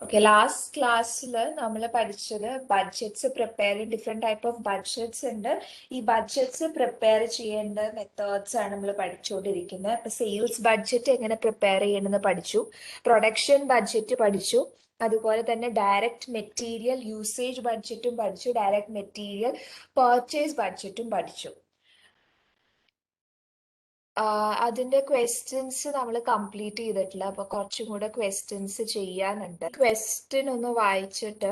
Okay, last ക്ലാസ്സിൽ നമ്മൾ പഠിച്ചത് budgets prepare different type of budgets ഉണ്ട്. ഈ ബഡ്ജറ്റ്സ് പ്രിപ്പയർ ചെയ്യേണ്ട മെത്തേഡ്സ് ആണ് നമ്മൾ പഠിച്ചുകൊണ്ടിരിക്കുന്നത്. അപ്പൊ സെയിൽസ് ബഡ്ജറ്റ് എങ്ങനെ പ്രിപ്പയർ ചെയ്യണമെന്ന് പഠിച്ചു, പ്രൊഡക്ഷൻ ബഡ്ജറ്റ് പഠിച്ചു, അതുപോലെ തന്നെ ഡയറക്റ്റ് മെറ്റീരിയൽ യൂസേജ് ബഡ്ജറ്റും പഠിച്ചു, ഡയറക്റ്റ് മെറ്റീരിയൽ പർച്ചേസ് ബഡ്ജറ്റും പഠിച്ചു. അതിന്റെ ക്വസ്റ്റ്യൻസ് നമ്മൾ കംപ്ലീറ്റ് ചെയ്തിട്ടില്ല, അപ്പൊ കുറച്ചും കൂടെ ക്വസ്റ്റ്യൻസ് ചെയ്യാനുണ്ട്. ക്വസ്റ്റ്യൻ ഒന്ന് വായിച്ചിട്ട്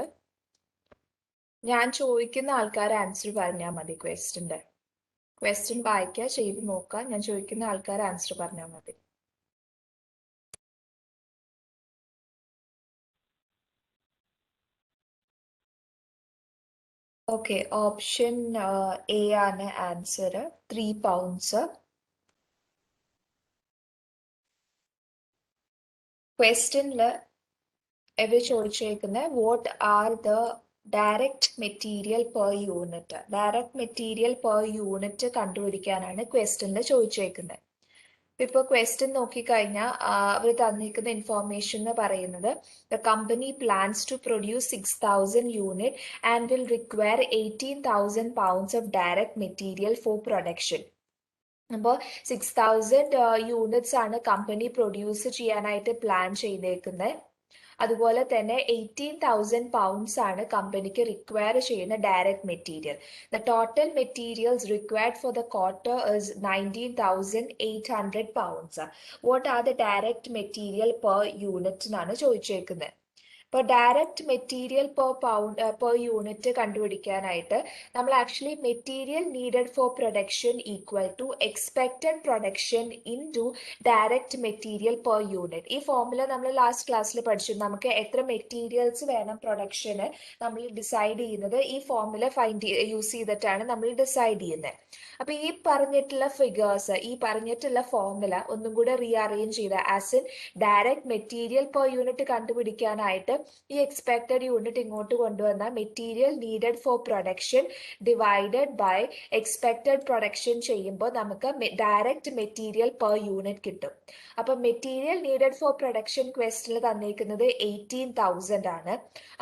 ഞാൻ ചോദിക്കുന്ന ആൾക്കാർ ആൻസർ പറഞ്ഞാൽ മതി. ക്വസ്റ്റ്യൻ വായിക്കുക, ചെയ്ത് നോക്കുക, ഞാൻ ചോദിക്കുന്ന ആൾക്കാർ ആൻസർ പറഞ്ഞാൽ മതി. ഓക്കെ, ഓപ്ഷൻ എ ആണ് ആൻസർ, 3 പൗണ്ട്സ്. ക്വസ്റ്റ്യനില് എവർ ചോദിച്ചേക്കുന്നത് what are the direct material per unit. Direct material per unit കണ്ടുപിടിക്കാനാണ് ക്വസ്റ്റ്യനിൽ ചോദിച്ചേക്കുന്നത്. ഇപ്പൊ ക്വസ്റ്റ്യൻ നോക്കിക്കഴിഞ്ഞാൽ അവർ തന്നിരിക്കുന്ന ഇൻഫോർമേഷൻ എന്ന് പറയുന്നത് the company plans to produce 6,000 unit and will require 18,000 pounds of direct material for production. അപ്പോൾ 6,000 യൂണിറ്റ്സ് ആണ് കമ്പനി പ്രൊഡ്യൂസ് ചെയ്യാനായിട്ട് പ്ലാൻ ചെയ്തേക്കുന്നത്. അതുപോലെ തന്നെ 18,000 pounds ആണ് കമ്പനിക്ക് റിക്വയർ ചെയ്യുന്ന direct material. The total materials required for the quarter is 19,800 pounds. What are the direct material per unit എന്നാണ് ചോദിച്ചേക്കുന്നത്. ഇപ്പോൾ ഡയറക്റ്റ് മെറ്റീരിയൽ പെർ യൂണിറ്റ് കണ്ടുപിടിക്കാനായിട്ട് നമ്മൾ actually material needed for production equal to expected production into direct material per unit. ഈ formula നമ്മൾ last ക്ലാസ്സിൽ പഠിച്ചു. നമുക്ക് എത്ര മെറ്റീരിയൽസ് വേണം പ്രൊഡക്ഷന് നമ്മൾ ഡിസൈഡ് ചെയ്യുന്നത് ഈ ഫോർമുല യൂസ് ചെയ്തിട്ടാണ് നമ്മൾ ഡിസൈഡ് ചെയ്യുന്നത്. അപ്പൊ ഈ പറഞ്ഞിട്ടുള്ള ഫിഗേഴ്സ്, ഈ പറഞ്ഞിട്ടുള്ള ഫോർമുല ഒന്നും കൂടെ റീഅറേഞ്ച് ചെയ്ത as in direct material per unit കണ്ടുപിടിക്കാനായിട്ട് ഈ എക്സ്പെക്റ്റഡ് യൂണിറ്റ് ഇങ്ങോട്ട് കൊണ്ടുവന്ന material needed for production divided by expected production ചെയ്യുമ്പോൾ നമുക്ക് ഡയറക്റ്റ് മെറ്റീരിയൽ പെർ യൂണിറ്റ് കിട്ടും. അപ്പൊ മെറ്റീരിയൽ നീഡഡ് ഫോർ പ്രൊഡക്ഷൻ ക്വസ്റ്റിൽ തന്നിരിക്കുന്നത് 18,000 ആണ്.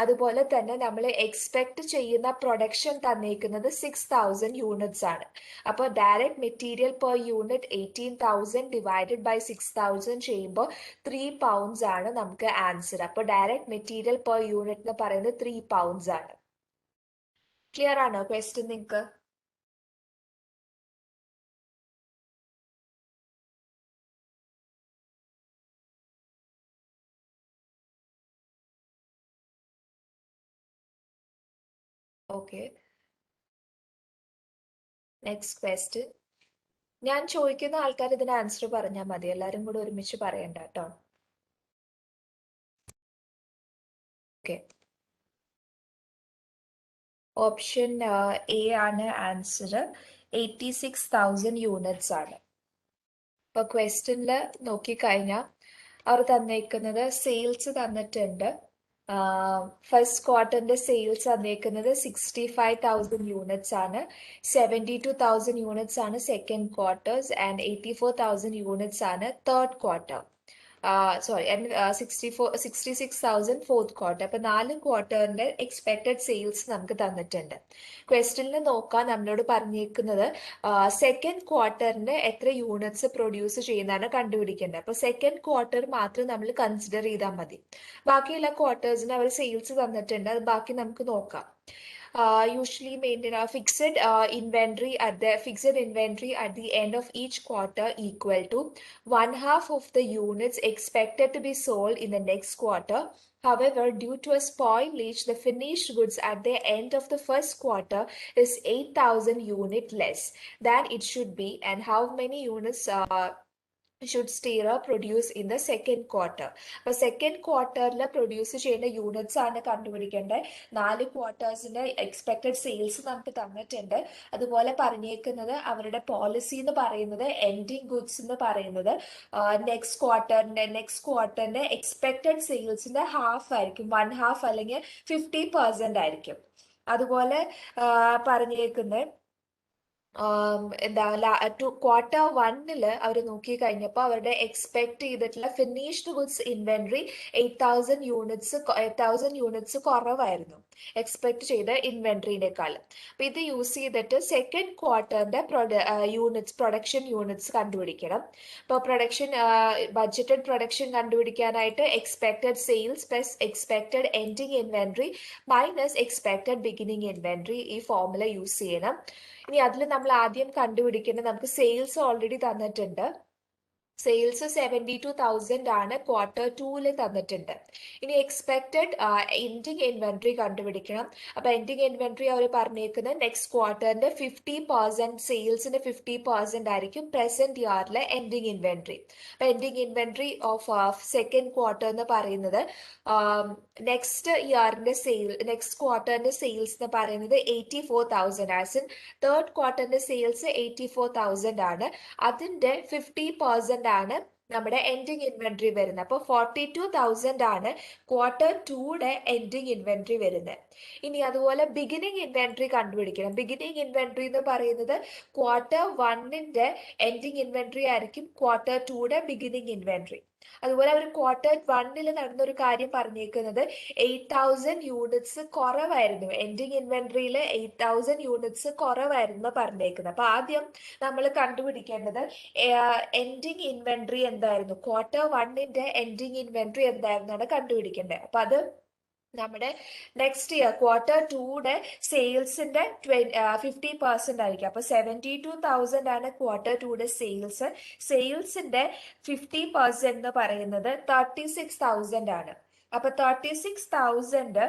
അതുപോലെ തന്നെ നമ്മൾ എക്സ്പെക്ട് ചെയ്യുന്ന പ്രൊഡക്ഷൻ തന്നിരിക്കുന്നത് 6,000 യൂണിറ്റ്സ് ആണ്. അപ്പോൾ direct material per unit 18,000 divided by 6,000 ചെയ്യുമ്പോൾ 3 pounds ആണ് നമുക്ക് ആൻസർ. അപ്പോൾ ഡയറക്റ്റ് മെറ്റീരിയൽ പെർ യൂണിറ്റ് എന്ന് പറയുന്നത് 3 pounds ആണ്. ക്ലിയർ ആണോ ക്വസ്റ്റ്യൻ നിങ്ങൾക്ക്? Okay, next question. ഞാൻ ചോദിക്കുന്ന ആൾക്കാർ ഇതിന് ആൻസർ പറഞ്ഞാൽ മതി, എല്ലാവരും കൂടെ ഒരുമിച്ച് പറയണ്ട കേട്ടോ. ഓക്കെ, ഓപ്ഷൻ എ ആണ് ആൻസർ, 86,000 യൂണിറ്റ്സ് ആണ്. ഇപ്പൊ ക്വസ്റ്റ്യനില് നോക്കിക്കഴിഞ്ഞാൽ അവർ തന്നേക്കുന്നത് സെയിൽസ് തന്നിട്ടുണ്ട്. ഫസ്റ്റ് ക്വാർട്ടറിന്റെ സെയിൽസ് തന്നേക്കുന്നത് 65,000 യൂണിറ്റ്സ് ആണ്. 72,000 യൂണിറ്റ്സ് ആണ് സെക്കൻഡ് ക്വാർട്ടേഴ്സ് ആൻഡ് 84,000 യൂണിറ്റ്സ് ആണ് third quarter. Sorry, 66,000 fourth quarter. അപ്പൊ 4 ക്വാർട്ടറിന്റെ എക്സ്പെക്ടഡ് സെയിൽസ് നമുക്ക് തന്നിട്ടുണ്ട്. ക്വസ്റ്റ്യനിൽ നോക്കാൻ നമ്മളോട് പറഞ്ഞേക്കുന്നത് സെക്കൻഡ് ക്വാർട്ടറിന് എത്ര യൂണിറ്റ്സ് പ്രൊഡ്യൂസ് ചെയ്യുന്നതാണ് കണ്ടുപിടിക്കേണ്ടത്. അപ്പൊ സെക്കൻഡ് ക്വാർട്ടർ മാത്രം നമ്മൾ കൺസിഡർ ചെയ്താൽ മതി. ബാക്കിയുള്ള ക്വാർട്ടേഴ്സിന് അവർ സെയിൽസ് തന്നിട്ടുണ്ട്, അത് ബാക്കി നമുക്ക് നോക്കാം. Usually maintain a fixed inventory at the end of each quarter equal to 1/2 of the units expected to be sold in the next quarter. However, due to a spoilage, the finished goods at the end of the first quarter is 8,000 unit less than it should be, and how many units should Stira produce in the second quarter. അപ്പൊ second ക്വാർട്ടറിൽ produce ചെയ്യുന്ന units ആണ് കണ്ടുപിടിക്കേണ്ടത്. 4 ക്വാർട്ടേഴ്സിന്റെ expected sales നമുക്ക് തന്നിട്ടുണ്ട്. അതുപോലെ പറഞ്ഞേക്കുന്നത് അവരുടെ പോളിസി എന്ന് പറയുന്നത് എൻഡിങ് ഗുഡ്സ് എന്ന് പറയുന്നത് നെക്സ്റ്റ് ക്വാർട്ടറിന്റെ എക്സ്പെക്ടഡ് സെയിൽസിന്റെ ഹാഫ് ആയിരിക്കും, 1/2 അല്ലെങ്കിൽ 50% ആയിരിക്കും. അതുപോലെ പറഞ്ഞേക്കുന്നത് എന്താ Q1 അവർ നോക്കി കഴിഞ്ഞപ്പോൾ അവരുടെ എക്സ്പെക്ട് ചെയ്തിട്ടുള്ള ഫിനിഷ്ഡ് ഗുഡ്സ് ഇൻവെന്ററി 8,000 യൂണിറ്റ്സ് കുറവായിരുന്നു എക്സ്പെക്ട് ചെയ്ത ഇൻവെന്ററിനേക്കാൾ. അപ്പൊ ഇത് യൂസ് ചെയ്തിട്ട് സെക്കൻഡ് ക്വാർട്ടറിന്റെ പ്രൊഡക്ഷൻ യൂണിറ്റ്സ് കണ്ടുപിടിക്കണം. ഇപ്പോൾ ബഡ്ജറ്റഡ് പ്രൊഡക്ഷൻ കണ്ടുപിടിക്കാനായിട്ട് expected sales plus expected ending inventory minus expected beginning inventory ഈ ഫോർമുല യൂസ് ചെയ്യണം. ഇനി അതിൽ നമ്മൾ ആദ്യം കണ്ടുപിടിക്കേണ്ടത് നമുക്ക് സെയിൽസ് ഓൾറെഡി തന്നിട്ടുണ്ട്. സെയിൽസ് 72,000 ആണ് Q2 തന്നിട്ടുണ്ട്. ഇനി എക്സ്പെക്ടഡ് എൻഡിങ് ഇൻവെന്ററി കണ്ടുപിടിക്കണം. അപ്പൊ എൻഡിങ് ഇൻവെന്ററി അവർ പറഞ്ഞേക്കുന്നത് നെക്സ്റ്റ് ക്വാർട്ടറിന്റെ 50% സെയിൽസിന്റെ 50% ആയിരിക്കും പ്രസന്റ് ഇയറിലെ എൻഡിങ് ഇൻവെന്ററി. അപ്പൊ ending inventory of second quarter എന്ന് പറയുന്നത് നെക്സ്റ്റ് ക്വാർട്ടറിന്റെ സെയിൽസ് എന്ന് പറയുന്നത് 84,000 ആസ് ഇൻ തേർഡ് ക്വാർട്ടറിന്റെ സെയിൽസ് 84,000 ആണ്. അതിന്റെ 50% ആണ് നമ്മുടെ എൻഡിങ് ഇൻവെന്ററി വരുന്നത്. അപ്പോൾ 42,000 ആണ് Q2 എൻഡിങ് ഇൻവെന്ററി വരുന്നത്. ഇനി അതുപോലെ ബിഗിനിങ് ഇൻവെന്ററി കണ്ടുപിടിക്കണം. ബിഗിനിങ് ഇൻവെന്ററി എന്ന് പറയുന്നത് Q1 എൻഡിങ് ഇൻവെന്ററി ആയിരിക്കും Q2 ബിഗിനിങ് ഇൻവെന്ററി. അതുപോലെ അവർ Q1 നടന്ന ഒരു കാര്യം പറഞ്ഞേക്കുന്നത് 8,000 യൂണിറ്റ്സ് കുറവായിരുന്നു. എൻഡിങ് ഇൻവെന്ററിയിൽ 8,000 യൂണിറ്റ്സ് കുറവായിരുന്നു പറഞ്ഞേക്കുന്നത്. അപ്പൊ ആദ്യം നമ്മൾ കണ്ടുപിടിക്കേണ്ടത് എൻഡിങ് ഇൻവെന്ററി എന്തായിരുന്നു, Q1 എൻഡിങ് ഇൻവെന്ററി എന്തായിരുന്നാണ് കണ്ടുപിടിക്കേണ്ടത്. അപ്പൊ അത് നമ്മുടെ നെക്സ്റ്റ് ഇയർ Q2 സെയിൽസിന്റെ 50% ആയിരിക്കും. അപ്പൊ 72,000 ആണ് Q2 സെയിൽസ്. സെയിൽസിന്റെ 50% എന്ന് പറയുന്നത് 36,000 ആണ്. അപ്പൊ 36,000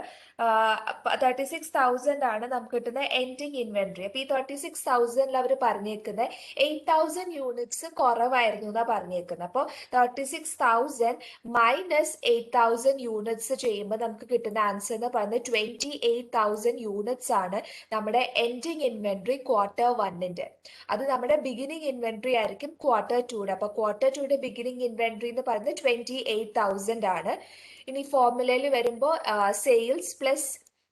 ആണ് നമുക്ക് കിട്ടുന്ന എൻഡിങ് ഇൻവെന്ററി. അപ്പൊ ഈ 36,000 അവർ പറഞ്ഞേക്കുന്നത് 8,000 യൂണിറ്റ്സ് കുറവായിരുന്നു എന്നാ പറഞ്ഞേക്കുന്നത്. അപ്പോൾ 36,000 മൈനസ് 8,000 യൂണിറ്റ്സ് ചെയ്യുമ്പോൾ നമുക്ക് കിട്ടുന്ന ആൻസർ എന്ന് പറയുന്നത് 28,000 യൂണിറ്റ്സ് ആണ് നമ്മുടെ എൻഡിങ് ഇൻവെന്ററി Q1. അത് നമ്മുടെ ബിഗിനിങ് ഇൻവെന്ററി ആയിരിക്കും Q2. അപ്പൊ Q2 ബിഗിനിങ് ഇൻവെന്ററി എന്ന് പറയുന്നത് 28,000 ആണ്. ഇനി ഫോർമുലയിൽ വരുമ്പോൾ sales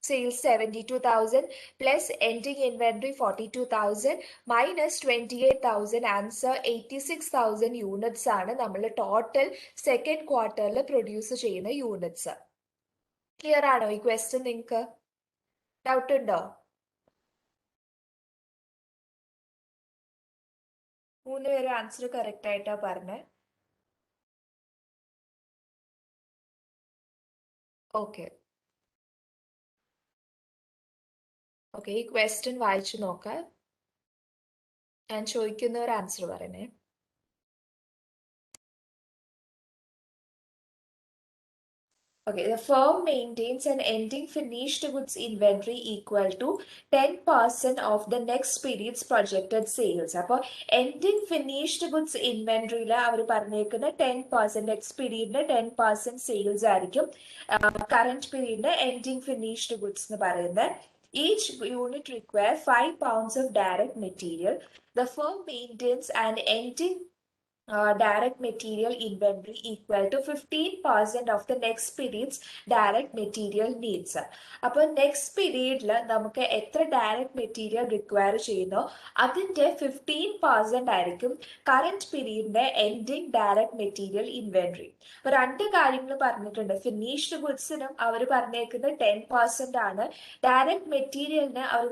72,000 plus ending inventory 42,000 minus 28,000 answer 86,000 units ആണ് നമ്മൾ ടോട്ടൽ സെക്കൻഡ് ക്വാർട്ടറിൽ പ്രൊഡ്യൂസ് ചെയ്യുന്ന യൂണിറ്റ്സ്. ക്ലിയർ ആണോ ഈ ക്വസ്റ്റ്യൻ? നിങ്ങൾക്ക് ഡൗട്ട് ഉണ്ടോ? 3 പേര് ആൻസർ കറക്റ്റ് ആയിട്ടാ പറഞ്ഞേ. ഓക്കെ ഈ ക്വസ്റ്റ്യൻ വായിച്ചു നോക്കാം. ഞാൻ ചോദിക്കുന്നവർ ആൻസർ പറയണേ. Okay, the firm maintains an ending finished goods inventory equal to 10% of the next period's projected sales. അപ്പോൾ ending finished goods inventory അവർ പറഞ്ഞേക്കുന്ന 10% നെക്സ്റ്റ് പീരീഡിന്റെ 10% സെയിൽസ് ആയിരിക്കും കറന്റ് പീരീഡിന്റെ ending finished goods എന്ന് പറയുന്നത്. Each unit requires 5 pounds of direct material. The firm maintains an ending direct material inventory equal to 15% of the next period's direct material needs. അപ്പോൾ next പീരീഡിൽ നമുക്ക് എത്ര direct material require ചെയ്യുന്നോ അതിന്റെ 15% ആയിരിക്കും current പീരീഡിന്റെ എൻഡിങ് ഡയറക്റ്റ് മെറ്റീരിയൽ ഇൻവെന്ററി. അപ്പൊ രണ്ട് കാര്യങ്ങൾ പറഞ്ഞിട്ടുണ്ട്. ഫിനിഷ്ഡ് ഗുഡ്സിനും അവർ പറഞ്ഞേക്കുന്നത് 10% ആണ്. ഡയറക്റ്റ് മെറ്റീരിയലിന് അവർ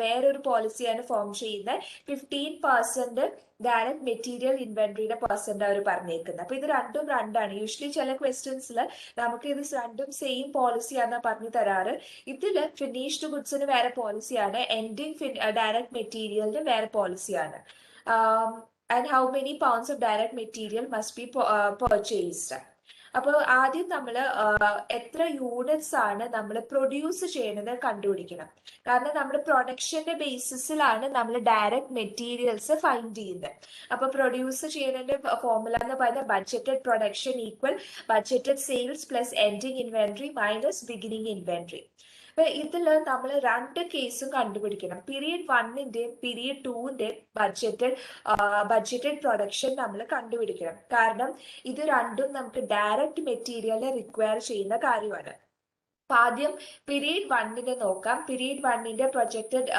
വേറൊരു പോളിസിയാണ് ഫോം ചെയ്യുന്നത്. 15% ഡയറക്റ്റ് മെറ്റീരിയൽ ഇൻവെന്ററിയുടെ പെർസെന്റ് അവർ പറഞ്ഞേക്കുന്നത്. അപ്പൊ ഇത് രണ്ടും രണ്ടാണ്. യൂഷ്വലി ചില ക്വസ്റ്റ്യൻസിൽ നമുക്ക് ഇത് രണ്ടും സെയിം പോളിസിയാണ് പറഞ്ഞു തരാറ്. ഇതില് ഫിനിഷ്ഡ് ഗുഡ്സിന് വേറെ പോളിസിയാണ്, എൻഡിങ് ഡയറക്റ്റ് മെറ്റീരിയലിന് വേറെ പോളിസിയാണ്. And how many pounds of direct material must be purchased. അപ്പോൾ ആദ്യം നമ്മൾ എത്ര യൂണിറ്റ്സ് ആണ് നമ്മൾ പ്രൊഡ്യൂസ് ചെയ്യുന്നത് കണ്ടുപിടിക്കണം. കാരണം നമ്മൾ പ്രൊഡക്ഷന്റെ ബേസിസിലാണ് നമ്മൾ ഡയറക്റ്റ് മെറ്റീരിയൽസ് ഫൈൻഡ് ചെയ്യുന്നത്. അപ്പൊ പ്രൊഡ്യൂസ് ചെയ്യുന്നതിന്റെ ഫോർമുല എന്ന് പറയുന്നത് budgeted production equal budgeted sales plus ending inventory minus beginning inventory. അപ്പൊ ഇതില് നമ്മൾ രണ്ട് കേസും കണ്ടുപിടിക്കണം. പീരീഡ് 1ന്റെയും പീരീഡ് 2ന്റെയും ബഡ്ജറ്റഡ് പ്രൊഡക്ഷൻ നമ്മൾ കണ്ടുപിടിക്കണം. കാരണം ഇത് രണ്ടും നമുക്ക് ഡയറക്റ്റ് മെറ്റീരിയൽ റിക്വയർ ചെയ്യുന്ന കാര്യമാണ്. ആദ്യം പീരീഡ് വണ്ണിനെ നോക്കാം. പീരീഡ് വണ്ണിന്റെ ബഡ്ജറ്റഡ്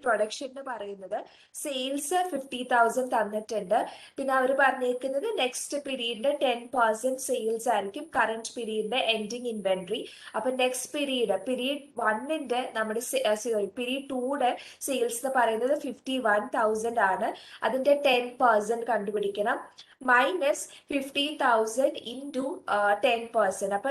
പ്രൊഡക്ഷൻ എന്ന് പറയുന്നത് സെയിൽസ് 50,000 തന്നിട്ടുണ്ട്. പിന്നെ അവർ പറഞ്ഞേക്കുന്നത് നെക്സ്റ്റ് പീരീഡിന്റെ 10% സെയിൽസ് ആയിരിക്കും കറന്റ് പീരീഡിന്റെ എൻഡിങ് ഇൻവെന്ററി. അപ്പൊ നെക്സ്റ്റ് പീരീഡ് വണ്ണിന്റെ നമ്മുടെ പീരീഡ് ടൂടെ സെയിൽസ് എന്ന് പറയുന്നത് 51,000 ആണ്. അതിന്റെ 10% കണ്ടുപിടിക്കണം. Minus 50,000 into 10%. അപ്പൊ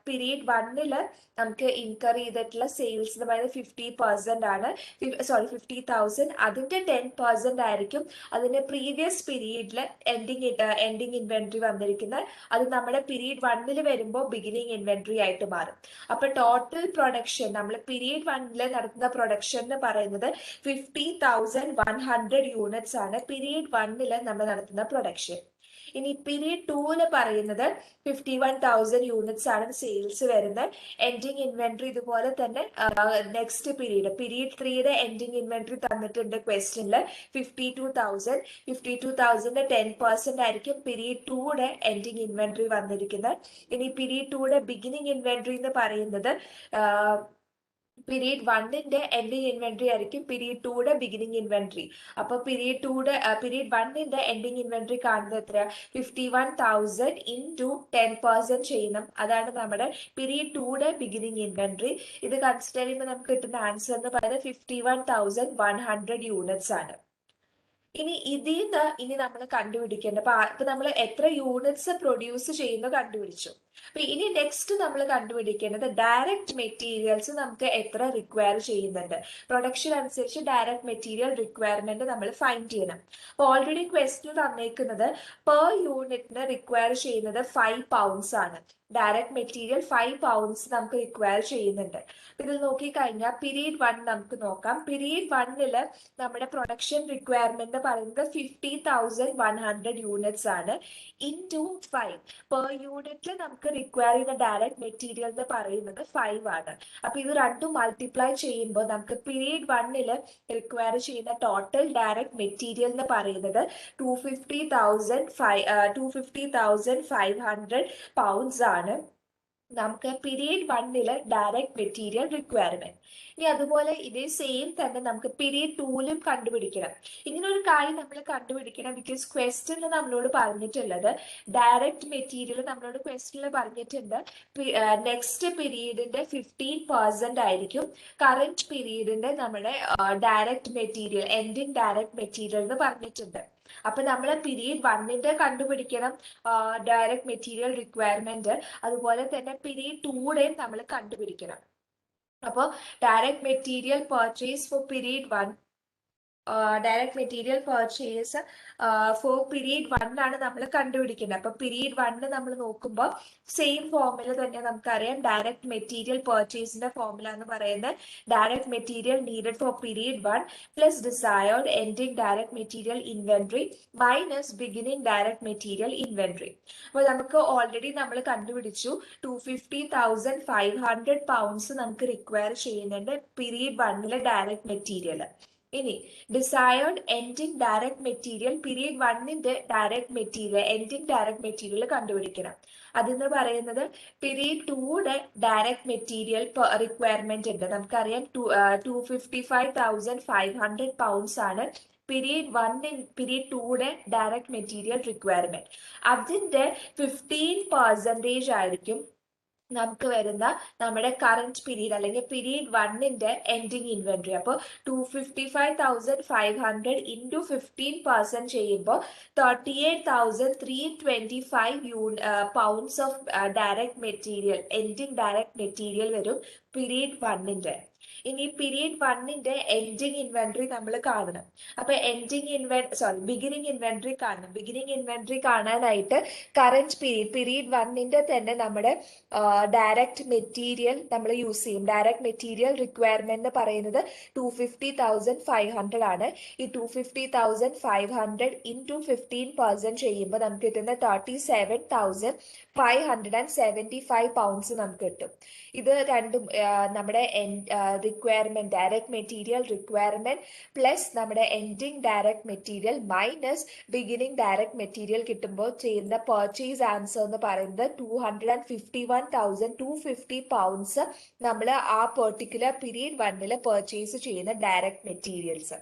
പീരീഡ് വണ്ണില് നമുക്ക് ഇൻകർ ചെയ്തിട്ടുള്ള സെയിൽസ് എന്ന് പറയുന്നത് 50% ആണ്. 50,000. അതിന്റെ 10% ആയിരിക്കും അതിന്റെ പ്രീവിയസ് പീരീഡില് എൻഡിങ് ഇൻവെന്ററി വന്നിരിക്കുന്നത്. അത് നമ്മുടെ പീരീഡ് വണ്ണിൽ വരുമ്പോൾ ബിഗിനിങ് ഇൻവെന്ററി ആയിട്ട് മാറും. അപ്പൊ ടോട്ടൽ പ്രൊഡക്ഷൻ നമ്മൾ പീരീഡ് വണ്ണിൽ നടത്തുന്ന പ്രൊഡക്ഷൻ എന്ന് പറയുന്നത് 50,100 യൂണിറ്റ്സ് ആണ് പീരീഡ് വണ്ണിൽ നമ്മൾ നടത്തുന്ന പ്രൊഡക്ഷൻ. ഇനി പീരീഡ് ടൂല് പറയുന്നത് 51,000 യൂണിറ്റ്സ് ആണ് സെയിൽസ് വരുന്നത്. എൻഡിങ് ഇൻവെന്ററി ഇതുപോലെ തന്നെ നെക്സ്റ്റ് പീരീഡ് 3യുടെ എൻഡിങ് ഇൻവെന്ററി തന്നിട്ടുണ്ട് ക്വസ്റ്റ്യനിൽ 52,000. 52,000ന്റെ 10% ആയിരിക്കും പീരീഡ് ടൂയുടെ എൻഡിങ് ഇൻവെന്ററി വന്നിരിക്കുന്നത്. ഇനി പീരീഡ് ടൂയുടെ ബിഗിനിങ് ഇൻവെന്ററി എന്ന് പറയുന്നത് പീരീഡ് വണ്ണിന്റെ എൻഡിങ് ഇൻവെന്ററി ആയിരിക്കും പീരീഡ് ടൂയുടെ ബിഗിനിങ് ഇൻവെന്ററി. അപ്പൊ പീരീഡ് വണ്ണിന്റെ എൻഡിങ് ഇൻവെന്ററി കാണുന്നത് എത്രയാ? 51,000 ഇൻറ്റു 10% ചെയ്യണം. അതാണ് നമ്മുടെ പീരീഡ് ടൂയുടെ ബിഗിനിങ് ഇൻവെന്ററി. ഇത് കൺസിഡർ ചെയ്യുമ്പോൾ നമുക്ക് കിട്ടുന്ന ആൻസർ എന്ന് പറയുന്നത് 51,100 യൂണിറ്റ്സ് ആണ്. ഇനി നമ്മൾ കണ്ടുപിടിക്കേണ്ട ഇപ്പൊ നമ്മൾ എത്ര യൂണിറ്റ്സ് പ്രൊഡ്യൂസ് ചെയ്യുന്നു കണ്ടുപിടിച്ചു. അപ്പൊ ഇനി നെക്സ്റ്റ് നമ്മൾ കണ്ടുപിടിക്കേണ്ടത് ഡയറക്റ്റ് മെറ്റീരിയൽസ് നമുക്ക് എത്ര റിക്വയർ ചെയ്യുന്നുണ്ട്. പ്രൊഡക്ഷൻ അനുസരിച്ച് ഡയറക്റ്റ് മെറ്റീരിയൽ റിക്വയർമെന്റ് നമ്മൾ ഫൈൻഡ് ചെയ്യണം. അപ്പൊ ഓൾറെഡി ക്വസ്റ്റ്യൻ തന്നേക്കുന്നത് പെർ യൂണിറ്റിന് റിക്വയർ ചെയ്യുന്നത് 5 പൗണ്ട്സ് ആണ്. ഡയറക്റ്റ് മെറ്റീരിയൽ 5 പൗണ്ട്സ് നമുക്ക് റിക്വയർ ചെയ്യുന്നുണ്ട്. ഇത് നോക്കിക്കഴിഞ്ഞാൽ പീരീഡ് വൺ നമുക്ക് നോക്കാം. പീരീഡ് വണ്ണില് നമ്മുടെ പ്രൊഡക്ഷൻ റിക്വയർമെന്റ് പറയുന്നത് 50,100 യൂണിറ്റ്സ് ആണ്. ഇൻറ്റു 5 പെർ യൂണിറ്റിൽ നമുക്ക് റിക്വയർ ചെയ്യുന്ന ഡയറക്റ്റ് മെറ്റീരിയൽ എന്ന് പറയുന്നത് 5 ആണ്. അപ്പൊ ഇത് രണ്ടും മൾട്ടിപ്ലൈ ചെയ്യുമ്പോൾ നമുക്ക് പീരീഡ് വണ്ണില് റിക്വയർ ചെയ്യുന്ന ടോട്ടൽ ഡയറക്റ്റ് മെറ്റീരിയൽ എന്ന് പറയുന്നത് 250,500 പൗണ്ട്സ് ആണ് നമുക്ക് പീരീഡ് വണ്ണില് ഡയറക്റ്റ് മെറ്റീരിയൽ റിക്വയർമെന്റ്. ഇനി അതുപോലെ ഇതേ സെയിം തന്നെ നമുക്ക് പീരീഡ് ടൂലും കണ്ടുപിടിക്കണം. ഇങ്ങനെ ഒരു കാര്യം നമ്മൾ കണ്ടുപിടിക്കണം. ബിക്കോസ് ക്വസ്റ്റ്യനിൽ നമ്മളോട് പറഞ്ഞിട്ടുള്ളത് ഡയറക്റ്റ് മെറ്റീരിയൽ നമ്മളോട് ക്വസ്റ്റ്യനിൽ പറഞ്ഞിട്ടുണ്ട് നെക്സ്റ്റ് പീരീഡിന്റെ 15% ആയിരിക്കും കറന്റ് പീരീഡിന്റെ നമ്മുടെ direct material ending direct material എന്ന് പറഞ്ഞിട്ടുണ്ട്. അപ്പൊ നമ്മൾ പീരീഡ് വണ്ണിന്റെ കണ്ടുപിടിക്കണം ഡയറക്റ്റ് മെറ്റീരിയൽ റിക്വയർമെന്റ്. അതുപോലെ തന്നെ പീരീഡ് ടൂടെയും നമ്മൾ കണ്ടുപിടിക്കണം. അപ്പോൾ direct material purchase for period one direct material purchase for period one ആണ് നമ്മൾ കണ്ടുപിടിക്കുന്നത്. അപ്പൊ പീരീഡ് വണ്ണ് നമ്മൾ നോക്കുമ്പോൾ സെയിം ഫോർമുല തന്നെ നമുക്കറിയാം. ഡയറക്റ്റ് മെറ്റീരിയൽ പർച്ചേസിന്റെ ഫോർമുല എന്ന് പറയുന്നത് direct material needed four period one plus desired ending direct material inventory minus beginning direct material inventory. അപ്പോൾ നമുക്ക് ഓൾറെഡി നമ്മൾ കണ്ടുപിടിച്ചു 250,500 പൗണ്ട്സ് നമുക്ക് റിക്വയർ ചെയ്യുന്നുണ്ട് പീരീഡ് വണ്ണിലെ ഡയറക്റ്റ് മെറ്റീരിയൽ. ഇനി desired ending direct material period വണ്ണിന്റെ direct material ending direct material കണ്ടുപിടിക്കണം. അതെന്ന് പറയുന്നത് പീരീഡ് ടൂയുടെ ഡയറക്റ്റ് മെറ്റീരിയൽ റിക്വയർമെന്റ് ഉണ്ട്. നമുക്കറിയാം 255,500 പൗണ്ട്സ് ആണ് പീരീഡ് ടൂയുടെ ഡയറക്റ്റ് മെറ്റീരിയൽ റിക്വയർമെന്റ്. അതിന്റെ 15% ആയിരിക്കും നമുക്ക് വരുന്ന നമ്മുടെ കറന്റ് പീരീഡ് അല്ലെങ്കിൽ പീരീഡ് വണ്ണിന്റെ എൻഡിങ് ഇൻവെന്ററി. അപ്പോൾ 255,500 ഇൻറ്റു 15% ചെയ്യുമ്പോൾ 38,325 pounds of direct material ending direct material വരും പീരീഡ് വണ്ണിന്റെ. ഇനി പീരീഡ് വണ്ണിന്റെ എൻഡിങ് ഇൻവെന്ററി നമ്മൾ കാണണം. അപ്പൊ ബിഗിനിങ് ഇൻവെന്ററി കാണണം. ബിഗിനിങ് ഇൻവെന്ററി കാണാനായിട്ട് കറന്റ് പീരീഡ് വണ്ണിന്റെ തന്നെ നമ്മുടെ ഡയറക്റ്റ് മെറ്റീരിയൽ നമ്മൾ യൂസ് ചെയ്യും. ഡയറക്റ്റ് മെറ്റീരിയൽ റിക്വയർമെന്റ് എന്ന് പറയുന്നത് 250,500 ആണ്. ഈ 250,500 ഇൻറ്റു 15% ചെയ്യുമ്പോൾ നമുക്ക് കിട്ടുന്ന 37,575 പൗണ്ട്സ് നമുക്ക് കിട്ടും. ഇത് രണ്ടും നമ്മുടെ requirement direct material requirement plus നമ്മുടെ ending direct material minus beginning direct material കിട്ടുമ്പോൾ ചെയ്യുന്ന പർച്ചേസ് ആൻസർ എന്ന് പറയുന്നത് 251,250 നമ്മൾ ആ പെർട്ടിക്കുലർ പീരീഡ് വണ്ണിൽ പർച്ചേസ് ചെയ്യുന്ന ഡയറക്റ്റ് മെറ്റീരിയൽസ്.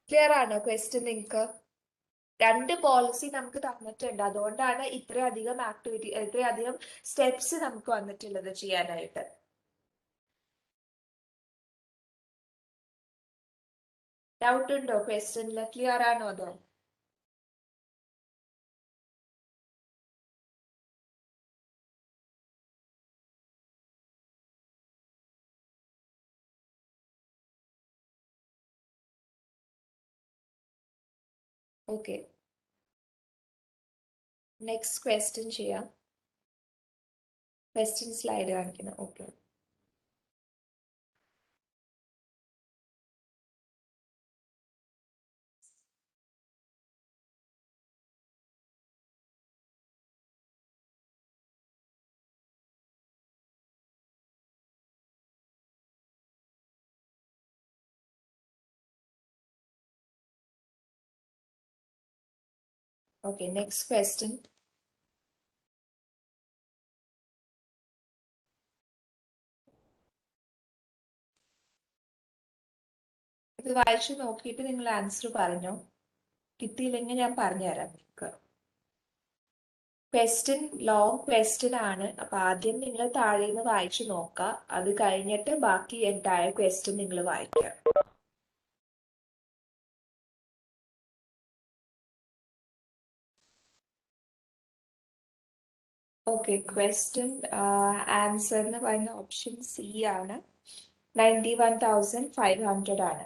ക്ലിയർ ആണോ ക്വസ്റ്റ്യൻ നിങ്ങൾക്ക്? രണ്ട് പോളിസി നമുക്ക് തന്നിട്ടുണ്ട്, അതുകൊണ്ടാണ് ഇത്രയധികം ആക്ടിവിറ്റി ഇത്രയധികം സ്റ്റെപ്സ് നമുക്ക് വന്നിട്ടുള്ളത് ചെയ്യാനായിട്ട്. ഡൗട്ട് ഉണ്ടോ ക്വസ്റ്റ്യനിൽ? ക്ലിയർ ആണോ അതോ? ഓക്കെ, നെക്സ്റ്റ് ക്വസ്റ്റ്യൻ ചെയ്യാം. ക്വസ്റ്റ്യൻ സ്ലൈഡ് കാണിക്കണം. Okay, okay next question. ഇത് വായിച്ചു നോക്കിയിട്ട് നിങ്ങൾ ആൻസർ പറഞ്ഞോ. കിട്ടിയില്ലെങ്കിൽ ഞാൻ പറഞ്ഞുതരാം നിങ്ങൾക്ക്. ക്വസ്റ്റ്യൻ ലോങ് ക്വസ്റ്റ്യൻ ആണ്, അപ്പൊ ആദ്യം നിങ്ങൾ താഴെ നിന്ന് വായിച്ചു നോക്കുക, അത് കഴിഞ്ഞിട്ട് ബാക്കി എൻറ്റയർ ക്വസ്റ്റ്യൻ നിങ്ങൾ വായിക്കുക. ഓക്കെ, ക്വസ്റ്റ്യൻ ആൻസർ എന്ന് പറയുന്ന ഓപ്ഷൻ സി ആണ്. 91,500 ആണ്.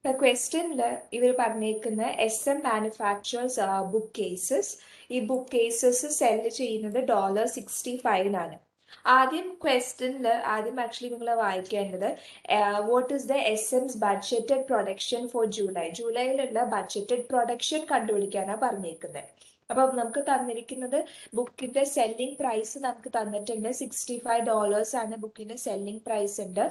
ക്വസ്റ്റ്യനിൽ ഇവർ പറഞ്ഞേക്കുന്ന SM മാനുഫാക്ചേഴ്സ് ബുക്ക് കേസസ്. ഈ ബുക്ക് കേസസ് സെല് ചെയ്യുന്നത് $65 ആദ്യം ക്വസ്റ്റ്യനിൽ ആദ്യം ആക്ച്വലി നിങ്ങൾ വായിക്കേണ്ടത് what is the SM's budgeted production for July. ജൂലൈയിലുള്ള ബഡ്ജറ്റഡ് പ്രൊഡക്ഷൻ കണ്ടുപിടിക്കാനാണ് പറഞ്ഞേക്കുന്നത്. അപ്പൊ നമുക്ക് തന്നിരിക്കുന്നത് ബുക്കിന്റെ സെല്ലിംഗ് പ്രൈസ് നമുക്ക് തന്നിട്ടുണ്ട്. $65 ആണ് ബുക്കിന്റെ സെല്ലിംഗ് പ്രൈസ് ഉണ്ട്.